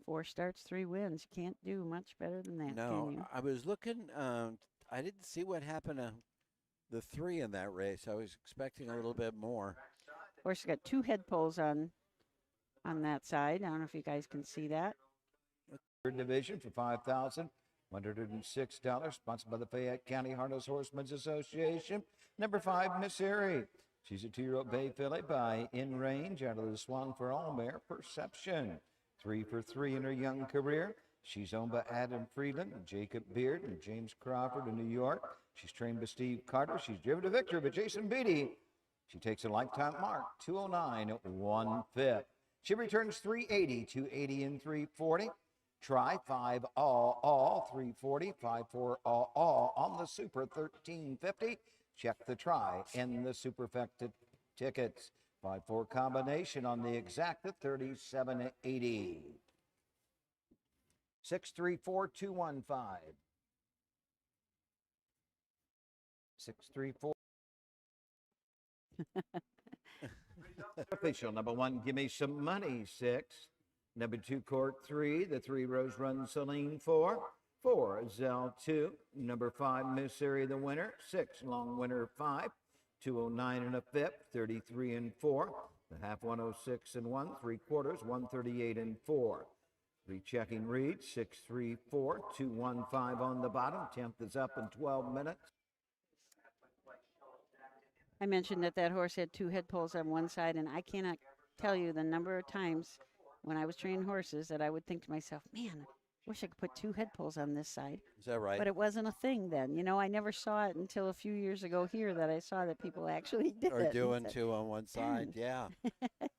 Speaker 1: Four starts, 3 wins. You can't do much better than that, can
Speaker 3: No,
Speaker 1: you?
Speaker 3: I was looking. I didn't see what happened to the 3 in that race. I was expecting a little bit more.
Speaker 1: Horse got 2 head pulls on that side. I don't know if you guys can see that.
Speaker 2: Third division for $5,106, sponsored by the Fayette County Harness Horsemen's Association. Number 5, Miss Erie. She's a 2-year-old bay filly by In Range out of the Swan for All Mare Perception. 3 for 3 in her young career. She's owned by Adam Friedland and Jacob Beard and James Crawford in New York. She's trained by Steve Carter. She's driven to victory by Jason Beatty. She takes a lifetime mark, 209 1/5. She returns 380, 280 and 340. Try 5 all 340, 5-4 all on the Super 1350. Check the try and the Superfecta tickets. 5-4 combination on the Exacta 3780. 634-215. 634. Official number 1, Give Me Some Money 6. Number 2, Court 3. The 3, Rose Run Celine 4. 4, Zell 2. Number 5, Miss Erie the winner. 6, Long Winner 5. 209 and a fifth. 33 and 4. The half 106 and 1. 3/4 138 and 4. Rechecking read 634 215 on the bottom. 10th is up in 12 minutes.
Speaker 1: I mentioned that horse had 2 head pulls on one side, and I cannot tell you the number of times when I was training horses that I would think to myself, man, Wish I could put 2 head poles on this side.
Speaker 3: Is that right?
Speaker 1: But it wasn't a thing then. You know, I never saw it until a few years ago here that I saw that people actually did
Speaker 3: Or
Speaker 1: it.
Speaker 3: doing 2 on one side. Yeah.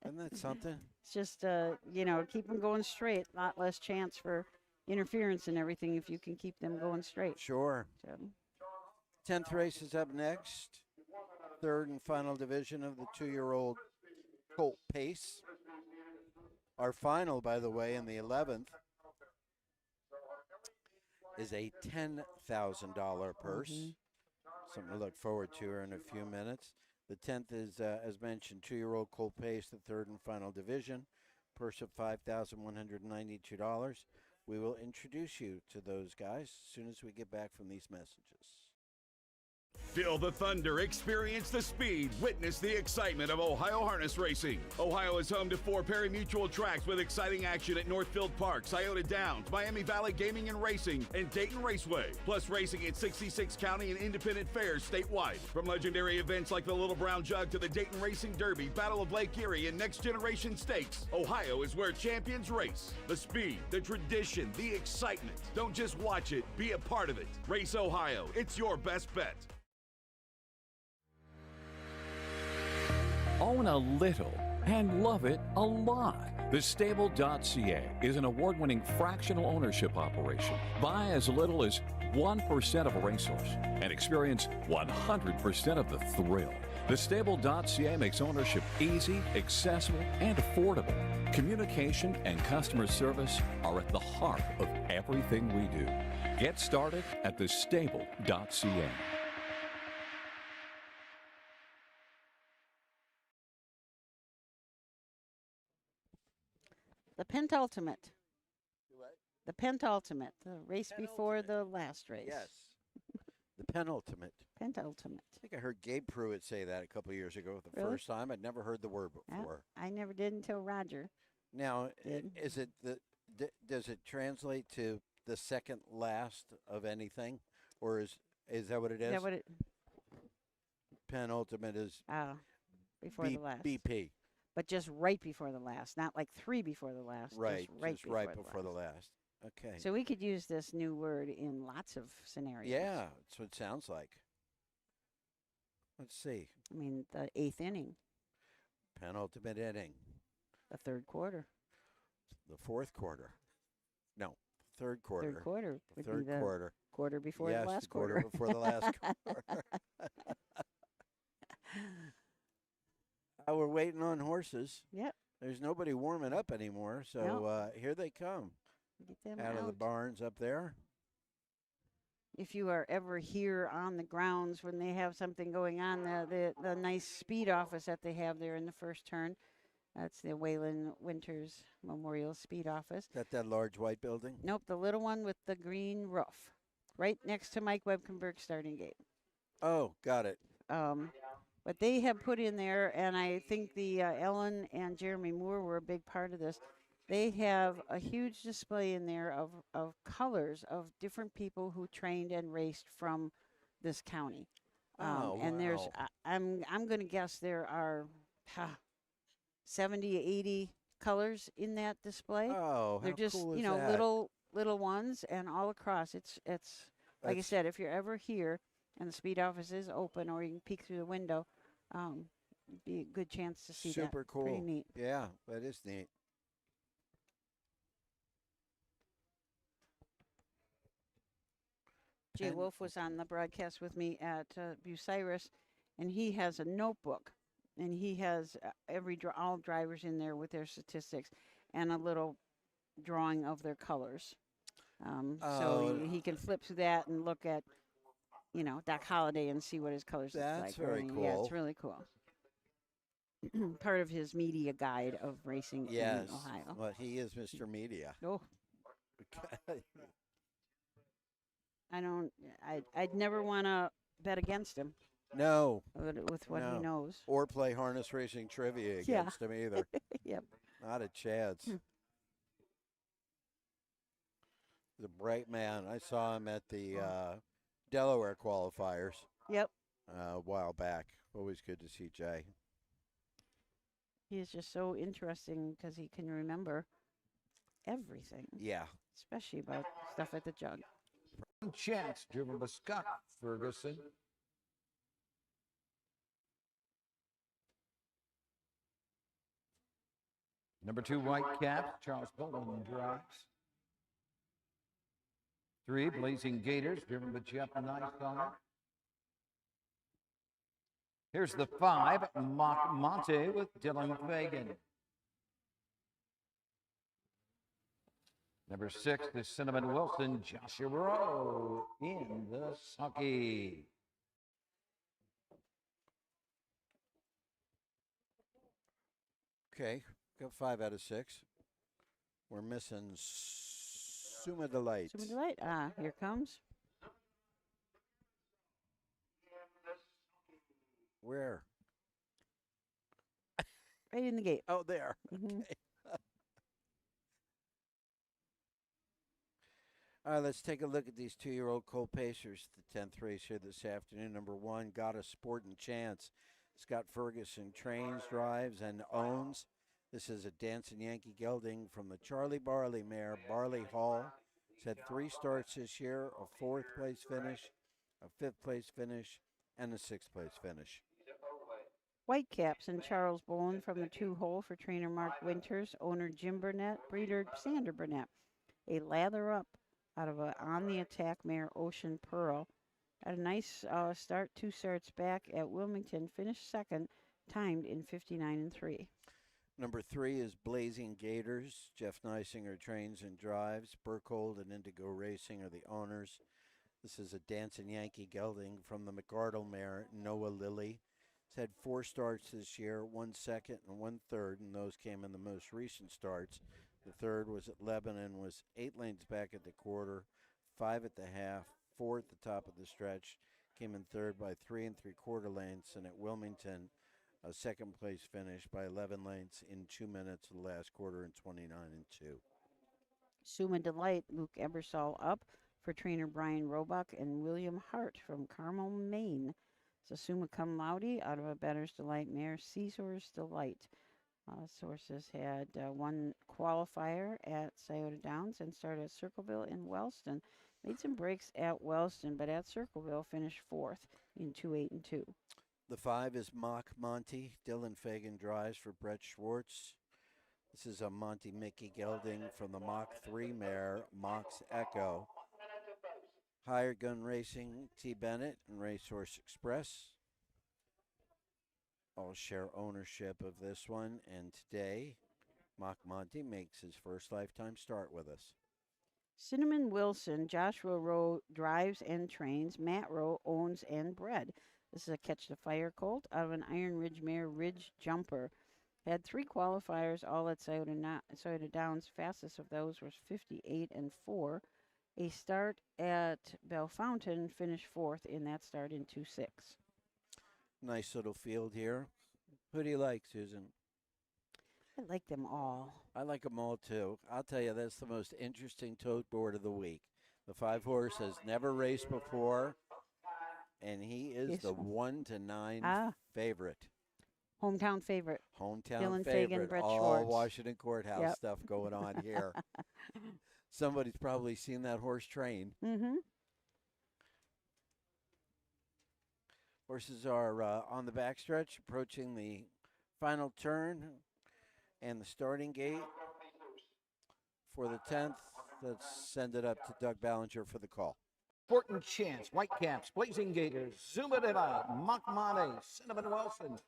Speaker 3: Isn't that something?
Speaker 1: It's just, you know, keep them going straight. A lot less chance for interference and everything if you can keep them going straight.
Speaker 3: Sure.
Speaker 1: So,
Speaker 3: 10th race is up next. 3rd and final division of the 2-year-old colt pace. Our final, by the way, in the 11th is a $10,000 purse. Something to look forward to here in a few minutes. The 10th is, as mentioned, 2-year-old colt pace, the 3rd and final division. Purse of $5,192. We will introduce you to those guys as soon as we get back from these messages.
Speaker 17: Feel the thunder, experience the speed, witness the excitement of Ohio harness racing. Ohio is home to 4 pari-mutuel tracks with exciting action at Northfield Park, Scioto Downs, Miami Valley Gaming and Racing, and Dayton Raceway. Plus racing at 66 county and independent fairs statewide. From legendary events like the Little Brown Jug to the Dayton Racing Derby, Battle of Lake Erie, and Next Generation Stakes, Ohio is where champions race. The speed, the tradition, the excitement. Don't just watch it, be a part of it. Race Ohio, it's your best bet.
Speaker 8: Own a little and love it a lot. TheStable.ca is an award-winning fractional ownership operation. Buy as little as 1% of a racehorse and experience 100% of the thrill. TheStable.ca makes ownership easy, accessible, and affordable. Communication and customer service are at the heart of everything we do. Get started at TheStable.ca.
Speaker 1: the Pentultimate. The Pentultimate, the race before the last race.
Speaker 3: Yes. The penultimate.
Speaker 1: Pentultimate.
Speaker 3: I think I heard Gabe Pruitt say that a couple years ago the
Speaker 1: Really?
Speaker 3: first time. I'd never heard the word before.
Speaker 1: I never did until Roger.
Speaker 3: Now,
Speaker 1: did.
Speaker 3: is it does it translate to the second last of anything, or is that what it is?
Speaker 1: Is that what it?
Speaker 3: Penultimate is
Speaker 1: Before the last.
Speaker 3: BP.
Speaker 1: But just right before the last, not like 3 before the last.
Speaker 3: Right,
Speaker 1: just right before
Speaker 3: the last. Okay.
Speaker 1: So we could use this new word in lots of scenarios.
Speaker 3: Yeah, that's what it sounds like. Let's see.
Speaker 1: I mean, the 8th inning,
Speaker 3: Penultimate inning.
Speaker 1: the 3rd quarter.
Speaker 3: The 4th quarter. No, 3rd quarter.
Speaker 1: 3rd quarter
Speaker 3: The
Speaker 1: would
Speaker 3: 3rd
Speaker 1: be the
Speaker 3: quarter.
Speaker 1: quarter before
Speaker 3: Yes,
Speaker 1: the last
Speaker 3: the quarter before the last quarter. We're waiting on horses.
Speaker 1: Yep.
Speaker 3: There's nobody warming up anymore, so
Speaker 1: No.
Speaker 3: here they come.
Speaker 1: Get them
Speaker 3: out of the barns up there.
Speaker 1: If you are ever here on the grounds when they have something going on, the nice speed office that they have there in the first turn, that's the Waylon Winters Memorial Speed Office.
Speaker 3: Is that large white building?
Speaker 1: Nope, the little one with the green roof, right next to Mike Webkenberg's starting gate.
Speaker 3: Oh, got it.
Speaker 1: But they have put in there, and I think the Ellen and Jeremy Moore were a big part of this. They have a huge display in there of colors of different people who trained and raced from this county. And there's, I'm going to guess there are 70, 80 colors in that display.
Speaker 3: Oh,
Speaker 1: they're
Speaker 3: how
Speaker 1: just
Speaker 3: cool is
Speaker 1: that?
Speaker 3: that?
Speaker 1: little ones, and all across. It's like I said, if you're ever here and the speed office is open, or you can peek through the window, be a good chance to see that.
Speaker 3: Super cool.
Speaker 1: Pretty neat.
Speaker 3: Yeah, that is neat.
Speaker 1: Jay Wolf was on the broadcast with me at Bucyrus, and he has a notebook, and he has all drivers in there with their statistics and a little drawing of their colors. So he can flip through that and look at, Doc Holliday and see what his colors look like.
Speaker 3: That's very cool.
Speaker 1: Yeah, it's really cool. Part of his media guide of racing in Ohio.
Speaker 3: Well, he is Mr. Media.
Speaker 1: Oh. I'd never want to bet against him.
Speaker 3: No.
Speaker 1: With what he knows.
Speaker 3: Or play harness racing trivia against him either.
Speaker 1: Yep.
Speaker 3: Not a chance. He's a bright man. I saw him at the Delaware qualifiers.
Speaker 1: Yep.
Speaker 3: A while back. Always good to see Jay.
Speaker 1: He is just so interesting because he can remember everything.
Speaker 3: Yeah.
Speaker 1: Especially about stuff at the jug.
Speaker 2: Chance, driven by Scott Ferguson. Number 2, Whitecaps, Charles Bolden drives. 3, Blazing Gators, driven by Jeff Nysong. Here's the 5, Mock Monte with Dylan Fagan. Number 6, the Cinnamon Wilson, Joshua Rowe in the sulky.
Speaker 3: Okay, got 5 out of 6. We're missing Suma Delight.
Speaker 1: Suma Delight. Here comes.
Speaker 3: Where?
Speaker 1: Right in the gate.
Speaker 3: Oh, there.
Speaker 1: Mm-hmm.
Speaker 3: Okay. All right, let's take a look at these 2-year-old Colt Pacers, the 10th race here this afternoon. Number 1, Got a Sporting Chance. Scott Ferguson trains, drives, and owns. This is a Dancing Yankee gelding from the Charlie Barley mare, Barley Hall. He's had 3 starts this year, a 4th place finish, a 5th place finish, and a 6th place finish.
Speaker 1: Whitecaps and Charles Bowen from the 2-hole for trainer Mark Winters, owner Jim Burnett, breeder Sander Burnett. A lather up out of a On the Attack mare, Ocean Pearl. Had a nice start, 2 starts back at Wilmington, finished 2nd, timed in 59-3.
Speaker 3: Number 3 is Blazing Gators. Jeff Neisinger trains and drives. Burkhold and Indigo Racing are the owners. This is a Dancing Yankee gelding from the McArdle mare, Noah Lilly. It's had 4 starts this year, 1 second and 1 third, and those came in the most recent starts. The third was at Lebanon, was 8 lanes back at the quarter, 5 at the half, 4 at the top of the stretch, came in third by 3 3/4 lengths, and at Wilmington, a 2nd place finish by 11 lengths in 2 minutes of the last quarter in 29-2.
Speaker 1: Suma Delight, Luke Ebersol up for trainer Brian Roebuck and William Hart from Carmel, Maine. It's a Summa Cum Laude out of a Bettor's Delight mare, Caesar's Delight. Sources had 1 qualifier at Scioto Downs and started at Circleville in Wellston. Made some breaks at Wellston, but at Circleville finished 4th in 2-8-2.
Speaker 3: The 5 is Mock Monty. Dylan Fagan drives for Brett Schwartz. This is a Monty Mickey gelding from the Mach 3 mare, Mox Echo. Hired Gun Racing, T. Bennett, and Racehorse Express all share ownership of this one, and today, Mock Monty makes his first lifetime start with us.
Speaker 1: Cinnamon Wilson, Joshua Rowe drives and trains. Matt Rowe owns and bred. This is a Catch the Fire colt out of an Iron Ridge mare, Ridge Jumper. Had 3 qualifiers, all at Scioto Downs. Fastest of those was 58-4. A start at Bellefontaine, finished 4th in that start in 2-6.
Speaker 3: Nice little field here. Who do you like, Susan?
Speaker 1: I like them all.
Speaker 3: I like them all, too. I'll tell you, that's the most interesting tote board of the week. The 5-horse has never raced before, and he is the 1-9 favorite.
Speaker 1: Hometown favorite.
Speaker 3: Hometown
Speaker 1: Dylan
Speaker 3: favorite.
Speaker 1: Fagan, Brett
Speaker 3: all
Speaker 1: Schwartz.
Speaker 3: Washington Courthouse stuff going on here. Somebody's probably seen that horse train.
Speaker 1: Mm-hmm.
Speaker 3: Horses are on the backstretch, approaching the final turn and the starting gate for the 10th. Let's send it up to Doug Ballinger for the call.
Speaker 2: Sporting Chance, Whitecaps, Blazing Gators, Zuma Deva, Mock Monte, Cinnamon Wilson.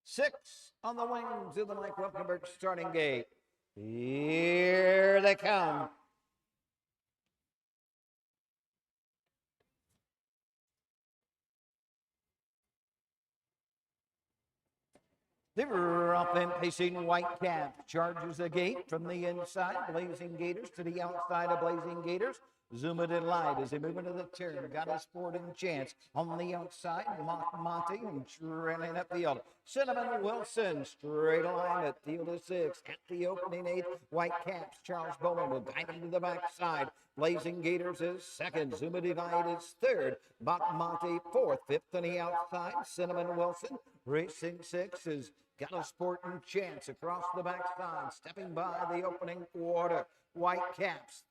Speaker 2: 6 on the wings of the Mike Wilkenberg starting gate. Here they come. They're up and pacing Whitecap. Charges the gate from the inside. Blazing Gators to the outside of Blazing Gators. Zuma Delight as they move into the turn. Got a sporting chance on the outside. Monty and trailing up field. Cinnamon Wilson straight line at field of 6. At the opening 8, White Caps. Charles Bowman will guide him to the backside. Blazing Gators is second. Zuma Delight is third. Monty fourth. Fifth on the outside. Cinnamon Wilson racing 6 is got a sporting chance across the backside. Stepping by the opening quarter. White Caps.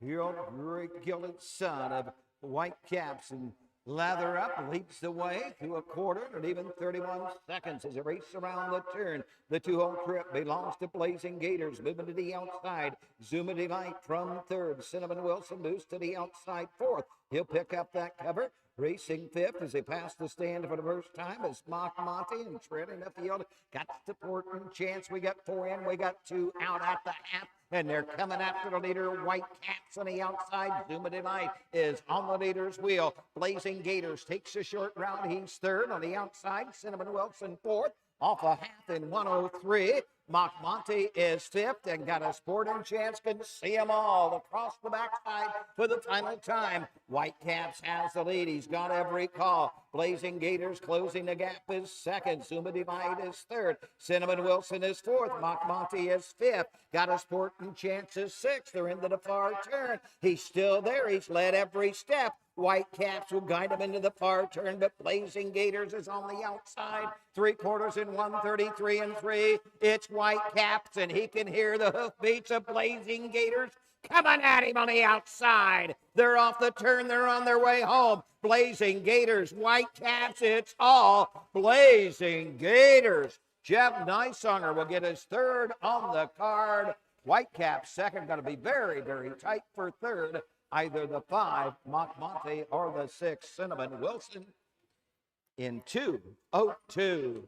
Speaker 2: Your great gilded son of White Caps and lather up leads the way through a quarter and even 31 seconds as it races around the turn. The 2-hole trip belongs to Blazing Gators, moving to the outside. Zuma Delight from third. Cinnamon Wilson moves to the outside fourth. He'll pick up that cover. Racing fifth as they pass the stand for the first time is Mock Monty and treading up the field. Got the important chance. We got 4 in. We got 2 out at the half. And they're coming after the leader. White Caps on the outside. Zuma Delight is on the leader's wheel. Blazing Gators takes a short round. He's third on the outside. Cinnamon Wilson fourth. Off a half in 103. Mock Monty is fifth and got a sporting chance. Can see them all across the backside for the final time. White Caps has the lead. He's got every call. Blazing Gators closing the gap is second. Zuma Delight is third. Cinnamon Wilson is fourth. Mock Monty is fifth. Got a sporting chance is sixth. They're into the far turn. He's still there. He's led every step. White Caps will guide him into the far turn, but Blazing Gators is on the outside. 3/4 in 133 and 3. It's White Caps, and he can hear the hoofbeats of Blazing Gators coming at him on the outside. They're off the turn. They're on their way home. Blazing Gators, White Caps, it's all Blazing Gators. Jeff Nysonner will get his third on the card. White Caps second, going to be very, very tight for third. Either the 5, Mock Monty, or the 6, Cinnamon Wilson, in 2:02.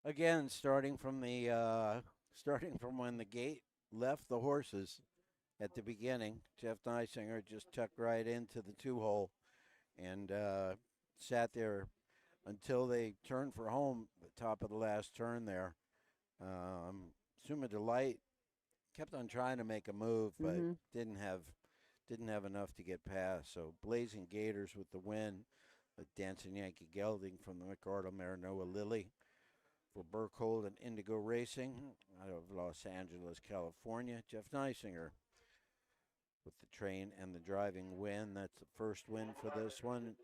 Speaker 3: Again, starting from when the gate left the horses at the beginning, Jeff Neisinger just tucked right into the 2-hole and sat there until they turned for home, the top of the last turn there. Zuma Delight kept on trying to make a move, but didn't have enough to get past. So Blazing Gators with the win, with Dancing Yankee gelding from the McArdle mare Noah Lilly for Burkhold and Indigo Racing out of Los Angeles, California. Jeff Neisinger with the train and the driving win. That's the first win for this one.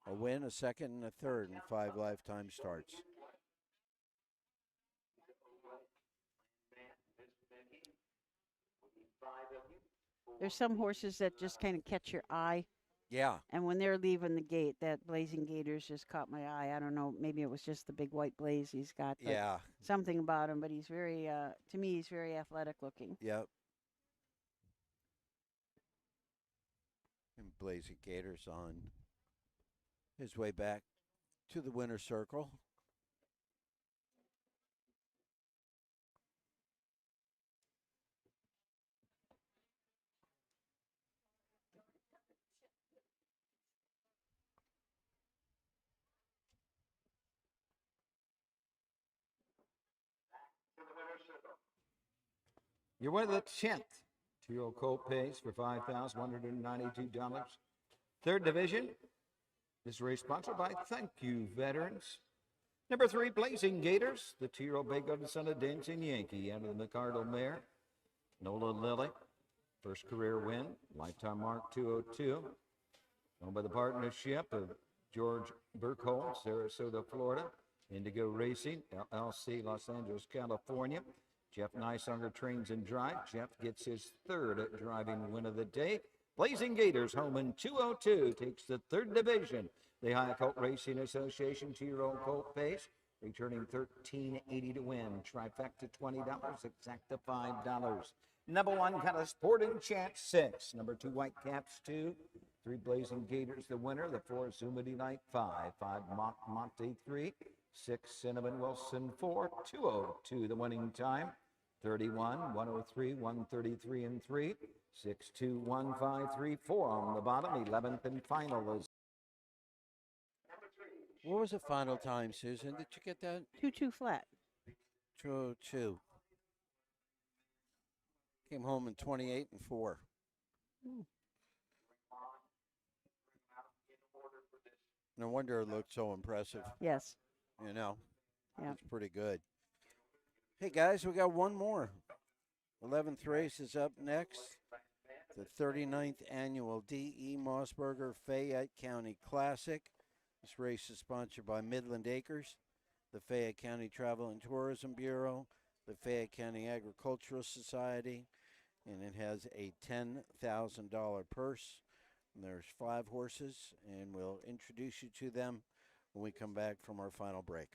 Speaker 3: A win, a second, and a third in 5 lifetime starts.
Speaker 1: There's some horses that just kind of catch your eye.
Speaker 3: Yeah.
Speaker 1: And when they're leaving the gate, that Blazing Gators just caught my eye. I don't know, maybe it was just the big white blaze he's got. But
Speaker 3: Yeah.
Speaker 1: something about him, but he's very, to me, he's very athletic looking.
Speaker 3: Yep. And Blazing Gators on his way back to the winner's circle.
Speaker 2: You're winning the 10th 2-year-old colt pace for $5,192. Third division. This race sponsored by Thank You Veterans. Number 3, Blazing Gators, the 2-year-old bay goat son of Dancing Yankee out of the McArdle mare. Nola Lilly, first career win, lifetime mark 202. Owned by the partnership of George Burkholz, Sarasota, Florida. Indigo Racing, LLC, Los Angeles, California. Jeff Nysonner trains and drives. Jeff gets his third driving win of the day. Blazing Gators home in 202 takes the third division. The Ohio Colt Racing Association 2-year-old colt pace, returning $13.80 to win. Trifecta $20, exacta $5. Number 1 got a sporting chance 6. Number 2 White Caps 2. 3 Blazing Gators the winner. The 4 Zuma Delight 5. 5 Mock Monty 3. 6 Cinnamon Wilson 4. 202 the winning time. 31, 103, 133 and 3. 6, 2, 1, 5, 3, 4 on the bottom. 11th and final is.
Speaker 3: What was the final time, Susan? Did you get that?
Speaker 1: 2-2 flat.
Speaker 3: 202. Came home in 28-4. No wonder it looked so impressive.
Speaker 1: Yes.
Speaker 3: You know,
Speaker 1: Yeah.
Speaker 3: it's pretty good. Hey, guys, we got one more. 11th race is up next. The 39th annual D.E. Mossberger Fayette County Classic. This race is sponsored by Midland Acres, the Fayette County Travel and Tourism Bureau, the Fayette County Agricultural Society, and it has a $10,000 purse. And there's 5 horses, and we'll introduce you to them when we come back from our final break.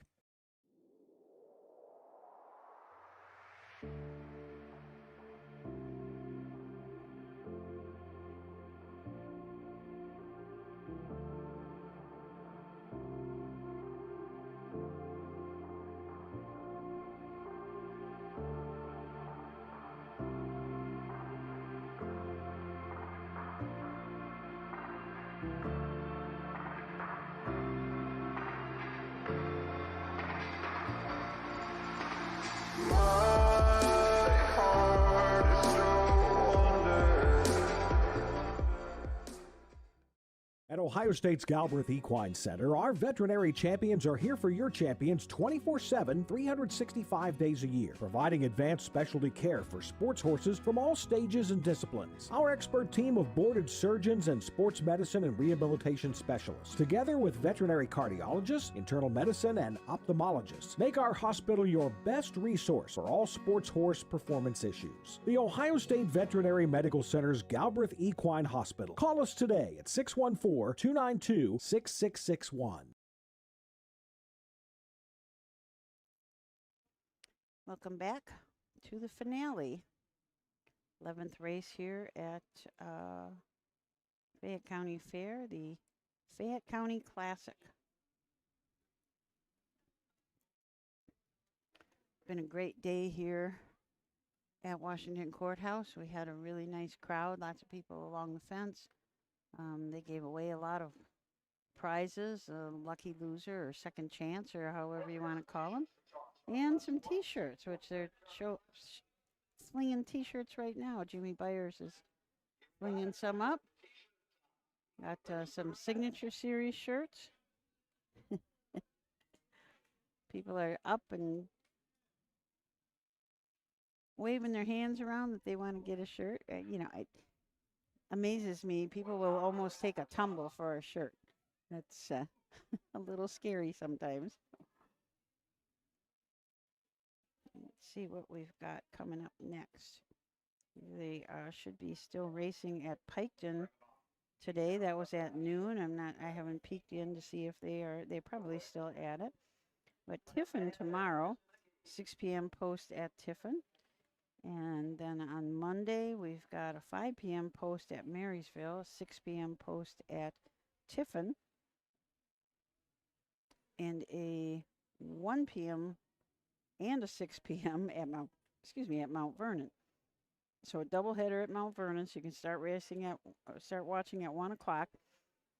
Speaker 6: At Ohio State's Galbraith Equine Center, our veterinary champions are here for your champions 24/7, 365 days a year, providing advanced specialty care for sports horses from all stages and disciplines. Our expert team of boarded surgeons and sports medicine and rehabilitation specialists, together with veterinary cardiologists, internal medicine, and ophthalmologists, make our hospital your best resource for all sports horse performance issues. The Ohio State Veterinary Medical Center's Galbraith Equine Hospital. Call us today at 614-292-6661.
Speaker 1: Welcome back to the finale. 11th race here at Fayette County Fair, the Fayette County Classic. Been a great day here at Washington Courthouse. We had a really nice crowd, lots of people along the fence. They gave away a lot of prizes, a lucky loser or second chance or however you want to call them, and some T-shirts, which they're slinging T-shirts right now. Jimmy Byers is slinging some up. Got some Signature Series shirts. People are up and waving their hands around that they want to get a shirt. It amazes me. People will almost take a tumble for a shirt. That's a little scary sometimes. Let's see what we've got coming up next. They should be still racing at Piketon today. That was at noon. I haven't peeked in to see if they're probably still at it. But Tiffin tomorrow, 6 p.m. post at Tiffin. And then on Monday, we've got a 5 p.m. post at Marysville, 6 p.m. post at Tiffin, and a 1 p.m. and a 6 p.m. at Mount Vernon. So a doubleheader at Mount Vernon, so you can start watching at 1 o'clock.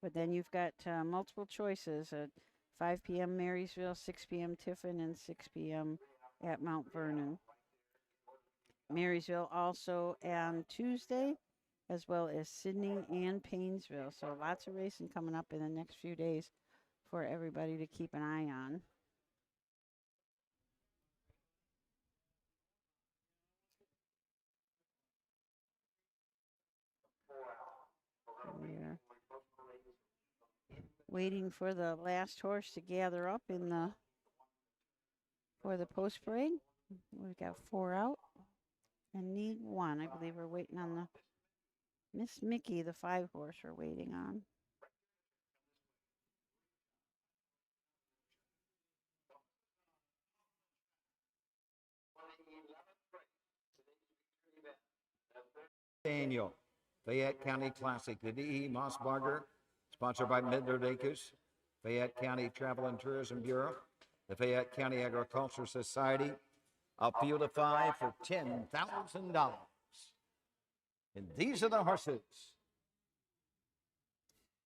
Speaker 1: But then you've got multiple choices at 5 p.m. Marysville, 6 p.m. Tiffin, and 6 p.m. at Mount Vernon. Marysville also on Tuesday, as well as Sydney and Painesville. So lots of racing coming up in the next few days for everybody to keep an eye on. We're waiting for the last horse to gather up for the post parade. We've got 4 out. And need 1. I believe we're waiting on the Miss Mickey, the 5 horse we're waiting on.
Speaker 2: Annual Fayette County Classic, the D.E. Mossberger, sponsored by Midland Acres, Fayette County Travel and Tourism Bureau, the Fayette County Agricultural Society. A field of 5 for $10,000. And these are the horses.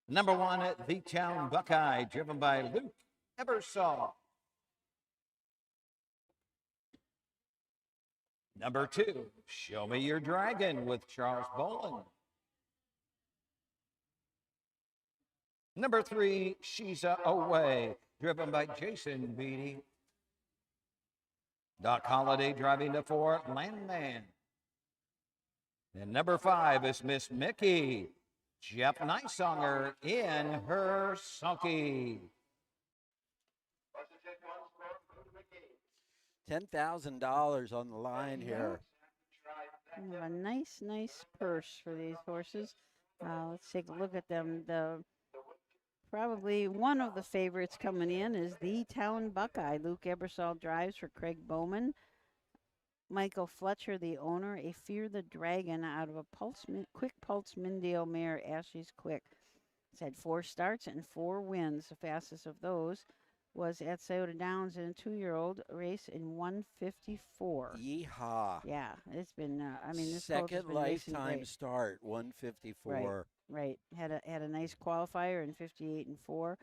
Speaker 2: Number 1 at V-Town Buckeye, driven by Luke Ebersol. Number 2, Show Me Your Dragon with Charles Boland. Number 3, She's Away, driven by Jason Beatty. Doc Holliday driving the 4, Landman. And number 5 is Miss Mickey, Jeff Nicesonger in her sulky.
Speaker 3: $10,000 on the line here.
Speaker 1: We have a nice purse for these horses. Let's take a look at them. Probably one of the favorites coming in is the Town Buckeye. Luke Ebersol drives for Craig Bowman. Michael Fletcher, the owner, a Fear the Dragon out of a Quick Pulse Mindale mare, Ashley's Quick. It's had 4 starts and 4 wins. The fastest of those was at Scioto Downs in a 2-year-old race in 154.
Speaker 3: Yeehaw.
Speaker 1: Yeah, it's been, this
Speaker 3: second lifetime start, 154.
Speaker 1: Right. Had a nice qualifier in 58 and 4.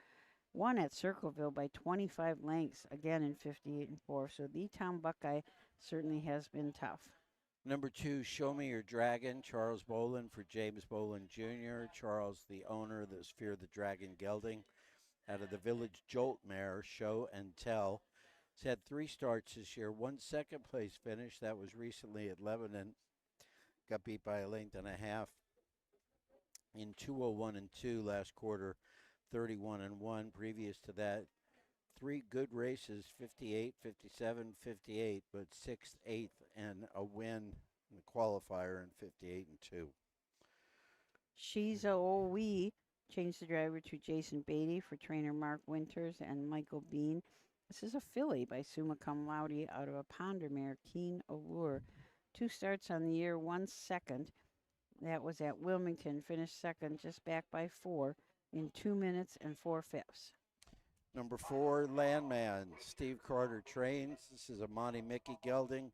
Speaker 1: Won at Circleville by 25 lengths, again in 58 and 4. So the Town Buckeye certainly has been tough.
Speaker 3: Number 2, Show Me Your Dragon, Charles Boland for James Boland Jr. Charles, the owner, the Fear the Dragon gelding out of the Village Jolt mare, Show and Tell. It's had 3 starts this year, 1 second place finish. That was recently at Lebanon. Got beat by a length and a half in 201 and 2 last quarter, 31 and 1. Previous to that, 3 good races, 58, 57, 58, but 6th, 8th, and a win in the qualifier in 58 and 2.
Speaker 1: She's a wee. Changed the driver to Jason Beatty for trainer Mark Winters and Michael Bean. This is a filly by Summa Cum Laude out of a Ponder mare, Keen Allure. 2 starts on the year, 1 second. That was at Wilmington, finished second, just back by 4 in 2 minutes and 4/5.
Speaker 3: Number 4, Landman, Steve Carter trains. This is a Monty Mickey gelding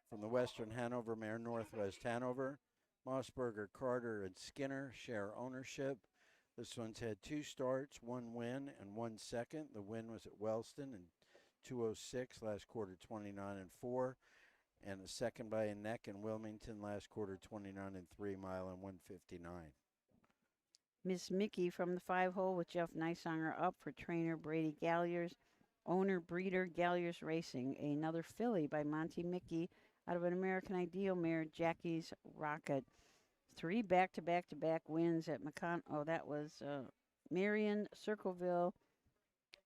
Speaker 3: from the Western Hanover mare, Northwest Hanover. Mossberger, Carter, and Skinner share ownership. This one's had 2 starts, 1 win and 1 second. The win was at Wellston in 206, last quarter 29 and 4. And a second by a neck in Wilmington, last quarter 29 and 3 mile and 159.
Speaker 1: Miss Mickey from the 5-hole with Jeff Nicesonger up for trainer Brady Galliers. Owner breeder Galliers Racing. Another filly by Monty Mickey out of an American Ideal mare, Jackie's Rocket. 3 back-to-back-to-back wins at that was Marion, Circleville,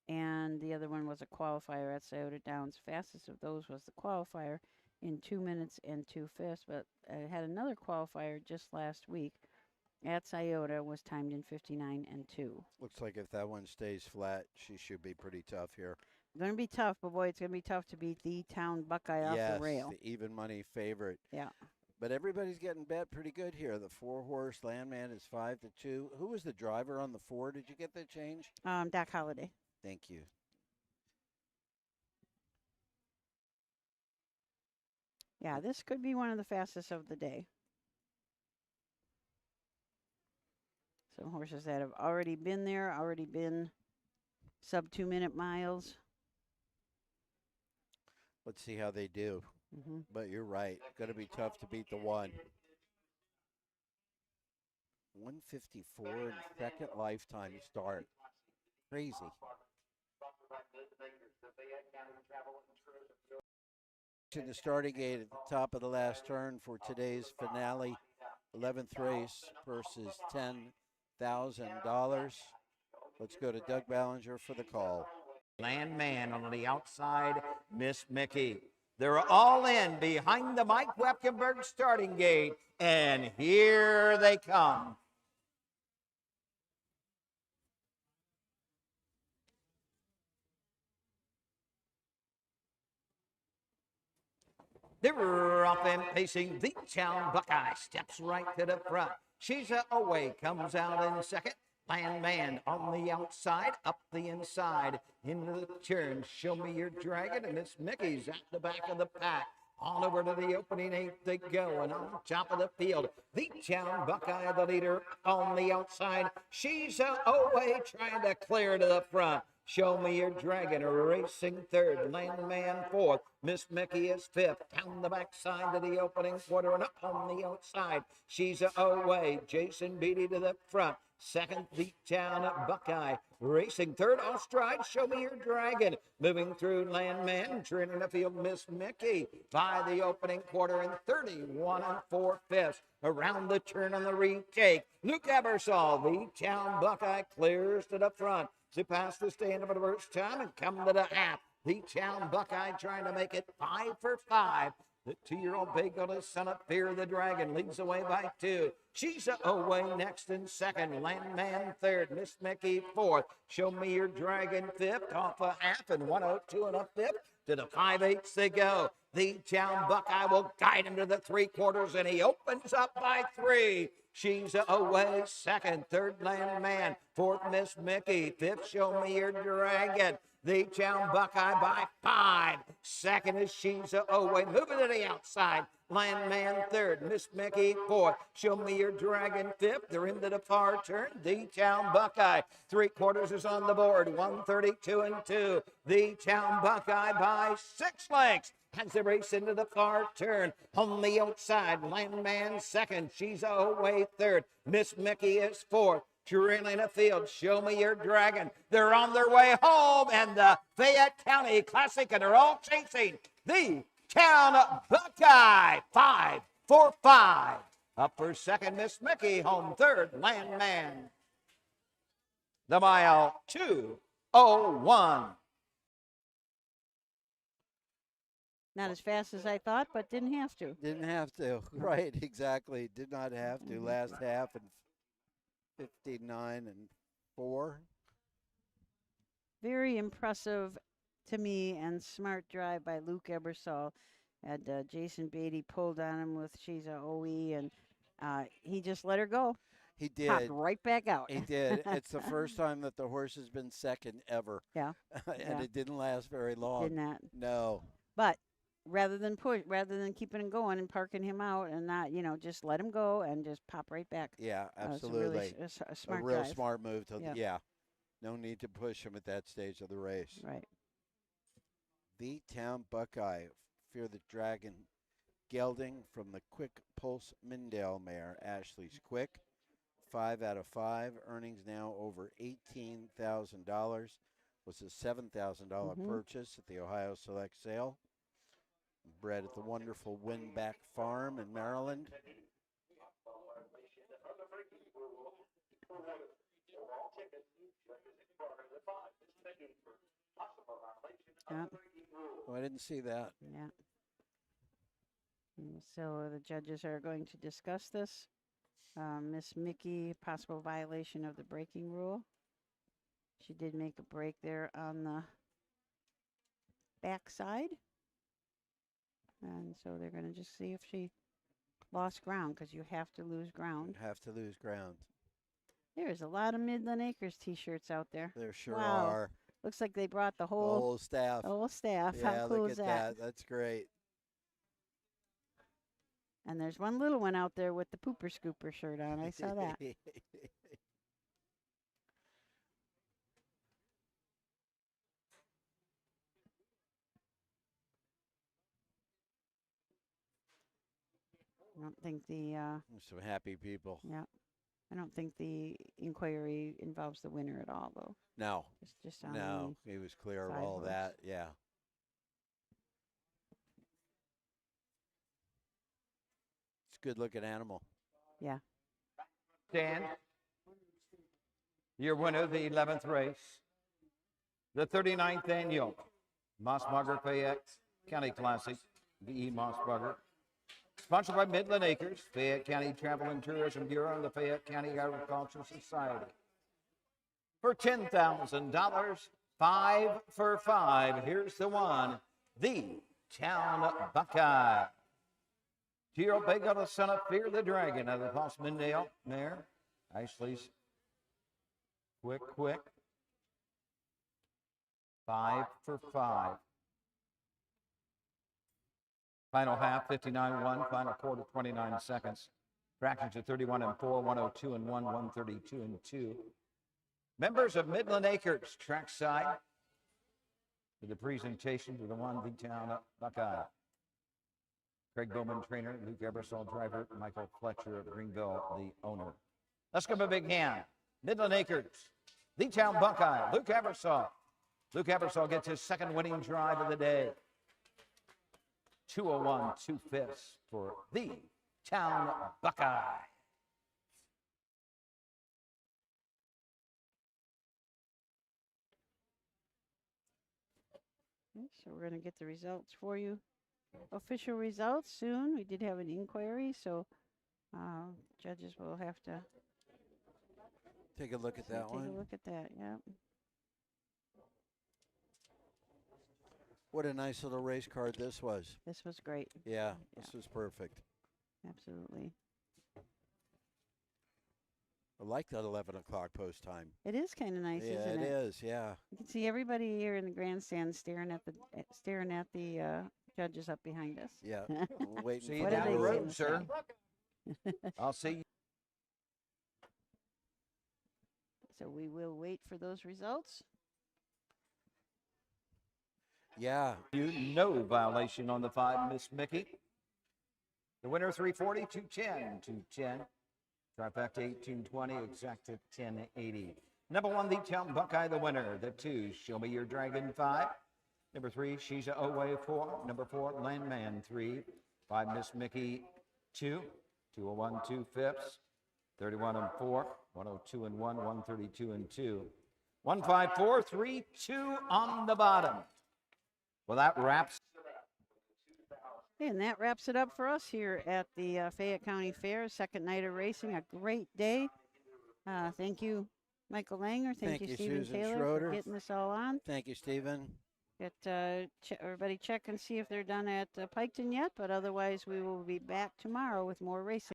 Speaker 1: and the other one was a qualifier at Scioto Downs. Fastest of those was the qualifier in 2 minutes and 2/5, but I had another qualifier just last week at Scioto, was timed in 59 and 2.
Speaker 3: Looks like if that one stays flat, she should be pretty tough here.
Speaker 1: Going to be tough, but boy, it's going to be tough to beat the Town Buckeye off the rail.
Speaker 3: The even money favorite.
Speaker 1: Yeah.
Speaker 3: But everybody's getting bet pretty good here. The 4-horse Landman is 5-2. Who was the driver on the 4? Did you get that change?
Speaker 1: Doc Holliday.
Speaker 3: Thank you.
Speaker 1: Yeah, this could be one of the fastest of the day. Some horses that have already been there, already been sub 2-minute miles.
Speaker 3: Let's see how they do.
Speaker 1: Mm-hmm.
Speaker 3: But you're right. Going to be tough to beat the 1. 154 in second lifetime start. Crazy. To the starting gate at the top of the last turn for today's finale, 11th race versus $10,000. Let's go to Doug Ballinger for the call.
Speaker 2: Landman on the outside, Miss Mickey. They're all in behind the Mike Wepkenberg starting gate, and here they come. They're off and pacing. The Town Buckeye steps right to the front. She's away, comes out in second. Landman on the outside, up the inside, into the turn. Show Me Your Dragon, and Miss Mickey's at the back of the pack. On over to the opening 8 they go, and on top of the field, the Town Buckeye, the leader on the outside. She's away, trying to clear to the front. Show Me Your Dragon racing third. Landman fourth. Miss Mickey is fifth. Down the backside to the opening quarter and up on the outside. She's away. Jason Beatty to the front. Second, the town Buckeye. Racing third off stride, Show Me Your Dragon. Moving through Landman, trailing the field, Miss Mickey. By the opening quarter and 31 4/5. Around the turn on the retake. Luke Ebersol, the town Buckeye, clears to the front. To pass the stand for the first time and come to the half. The town Buckeye trying to make it 5 for 5. The 2-year-old Big Gold Son of Fear the Dragon leads away by 2. She's away next in second. Landman third. Miss Mickey fourth. Show Me Your Dragon fifth. Off a half and 102 and a fifth. To the 5/8 they go. The town Buckeye will guide him to the 3/4 and he opens up by 3. She's away second. Third, Landman. Fourth, Miss Mickey. Fifth, Show Me Your Dragon. The town Buckeye by 5. Second is She's away. Moving to the outside. Landman third. Miss Mickey fourth. Show Me Your Dragon fifth. They're into the far turn. The town Buckeye. 3/4 is on the board. 132 and 2. The town Buckeye by 6 lengths. As they race into the far turn. On the outside, Landman second. She's away third. Miss Mickey is fourth. Trailing a field, Show Me Your Dragon. They're on their way home, and the Fayette County Classic, and they're all chasing the town Buckeye. 5 for 5. Up for second, Miss Mickey. Home third, Landman. The mile 2:01.
Speaker 1: Not as fast as I thought, but didn't have to.
Speaker 3: Didn't have to. Right, exactly. Did not have to. Last half and 59 and 4.
Speaker 1: Very impressive to me and smart drive by Luke Ebersol. Had Jason Beatty pulled on him with She's a OE, and he just let her go.
Speaker 3: He did.
Speaker 1: Popped right back out.
Speaker 3: He did. It's the first time that the horse has been second ever.
Speaker 1: Yeah.
Speaker 3: And
Speaker 1: Yeah.
Speaker 3: it didn't last very long.
Speaker 1: Did not.
Speaker 3: No.
Speaker 1: But rather than keeping him going and parking him out and not, just let him go and just pop right back.
Speaker 3: Yeah,
Speaker 1: It's a
Speaker 3: absolutely.
Speaker 1: really a smart
Speaker 3: real
Speaker 1: drive.
Speaker 3: smart move.
Speaker 1: Yeah.
Speaker 3: Yeah. No need to push him at that stage of the race.
Speaker 1: Right.
Speaker 3: The town Buckeye, Fear the Dragon, gelding from the Quick Pulse Mindale mare, Ashley's Quick. 5 out of 5. Earnings now over $18,000. Was a $7,000 purchase at the Ohio Select Sale. Bred at the wonderful Winback Farm in Maryland.
Speaker 1: Yeah.
Speaker 3: Oh, I didn't see that.
Speaker 1: Yeah. And so the judges are going to discuss this. Miss Mickey, possible violation of the braking rule. She did make a break there on the backside. And so they're going to just see if she lost ground, because you have to lose ground.
Speaker 3: Have to lose ground.
Speaker 1: There's a lot of Midland Acres T-shirts out there.
Speaker 3: There sure
Speaker 1: Wow.
Speaker 3: are.
Speaker 1: Looks like they brought the
Speaker 3: The
Speaker 1: whole
Speaker 3: whole staff.
Speaker 1: The whole staff.
Speaker 3: Yeah,
Speaker 1: How cool
Speaker 3: look
Speaker 1: is
Speaker 3: at
Speaker 1: that?
Speaker 3: That's great.
Speaker 1: And there's one little one out there with the pooper scooper shirt on. I saw that. I don't think the
Speaker 3: Some happy people.
Speaker 1: yeah, I don't think the inquiry involves the winner at all, though.
Speaker 3: No.
Speaker 1: Just on
Speaker 3: No, he was clear of
Speaker 1: side
Speaker 3: all
Speaker 1: horse.
Speaker 3: that. Yeah. It's a good looking animal.
Speaker 1: Yeah.
Speaker 2: Dan, your winner of the 11th race, the 39th annual Mossburger Fayette County Classic, V.E. Mossburger, sponsored by Midland Acres, Fayette County Travel and Tourism Bureau, and the Fayette County Agricultural Society. For $10,000, 5 for 5. Here's the one, the Town Buckeye. 2-year-old Big Gold Son of Fear the Dragon of the Horsemen mare. Ashley's Quick. 5 for 5. Final half, 59-1. Final quarter, 29 seconds. Fractions of 31 and 4, 102 and 1, 132 and 2. Members of Midland Acres Trackside for the presentation to the Town Buckeye. Craig Bowman, trainer. Luke Ebersol, driver. Michael Fletcher of Greenville, the owner. Let's give him a big hand. Midland Acres, Town Buckeye, Luke Ebersol. Luke Ebersol gets his second winning drive of the day. 201 2/5 for the Town Buckeye.
Speaker 1: Okay, so we're going to get the results for you. Official results soon. We did have an inquiry, so judges will have to
Speaker 3: take a look at that one.
Speaker 1: Take a look at that, yeah.
Speaker 3: What a nice little race card this was.
Speaker 1: This was great.
Speaker 3: Yeah, this was perfect.
Speaker 1: Absolutely.
Speaker 3: I like that 11 o'clock post time.
Speaker 1: It is kind of nice,
Speaker 3: yeah,
Speaker 1: isn't it?
Speaker 3: It is, yeah.
Speaker 1: You can see everybody here in the grandstand staring at the judges up behind us.
Speaker 3: Yeah, waiting.
Speaker 2: See you down the road, sir. I'll see you.
Speaker 1: So we will wait for those results.
Speaker 3: Yeah.
Speaker 2: No violation on the 5, Miss Mickey. The winner 340, 210, 210. Trifecta 1820, exacta 1080. Number 1, the Town Buckeye, the winner. The 2, Show Me Your Dragon 5. Number 3, She's a Owe 4. Number 4, Landman 3. 5, Miss Mickey 2. 201 2/5. 31 and 4. 102 and 1. 132 and 2. 154 3 2 on the bottom. Well, that wraps.
Speaker 1: And that wraps it up for us here at the Fayette County Fair, second night of racing. A great day. Thank you, Michael Langer. Thank you, Stephen
Speaker 3: Susan
Speaker 1: Taylor,
Speaker 3: Schroeder.
Speaker 1: for getting this all on.
Speaker 3: Thank you, Stephen.
Speaker 1: Everybody check and see if they're done at Piketon yet, but otherwise we will be back tomorrow with more racing.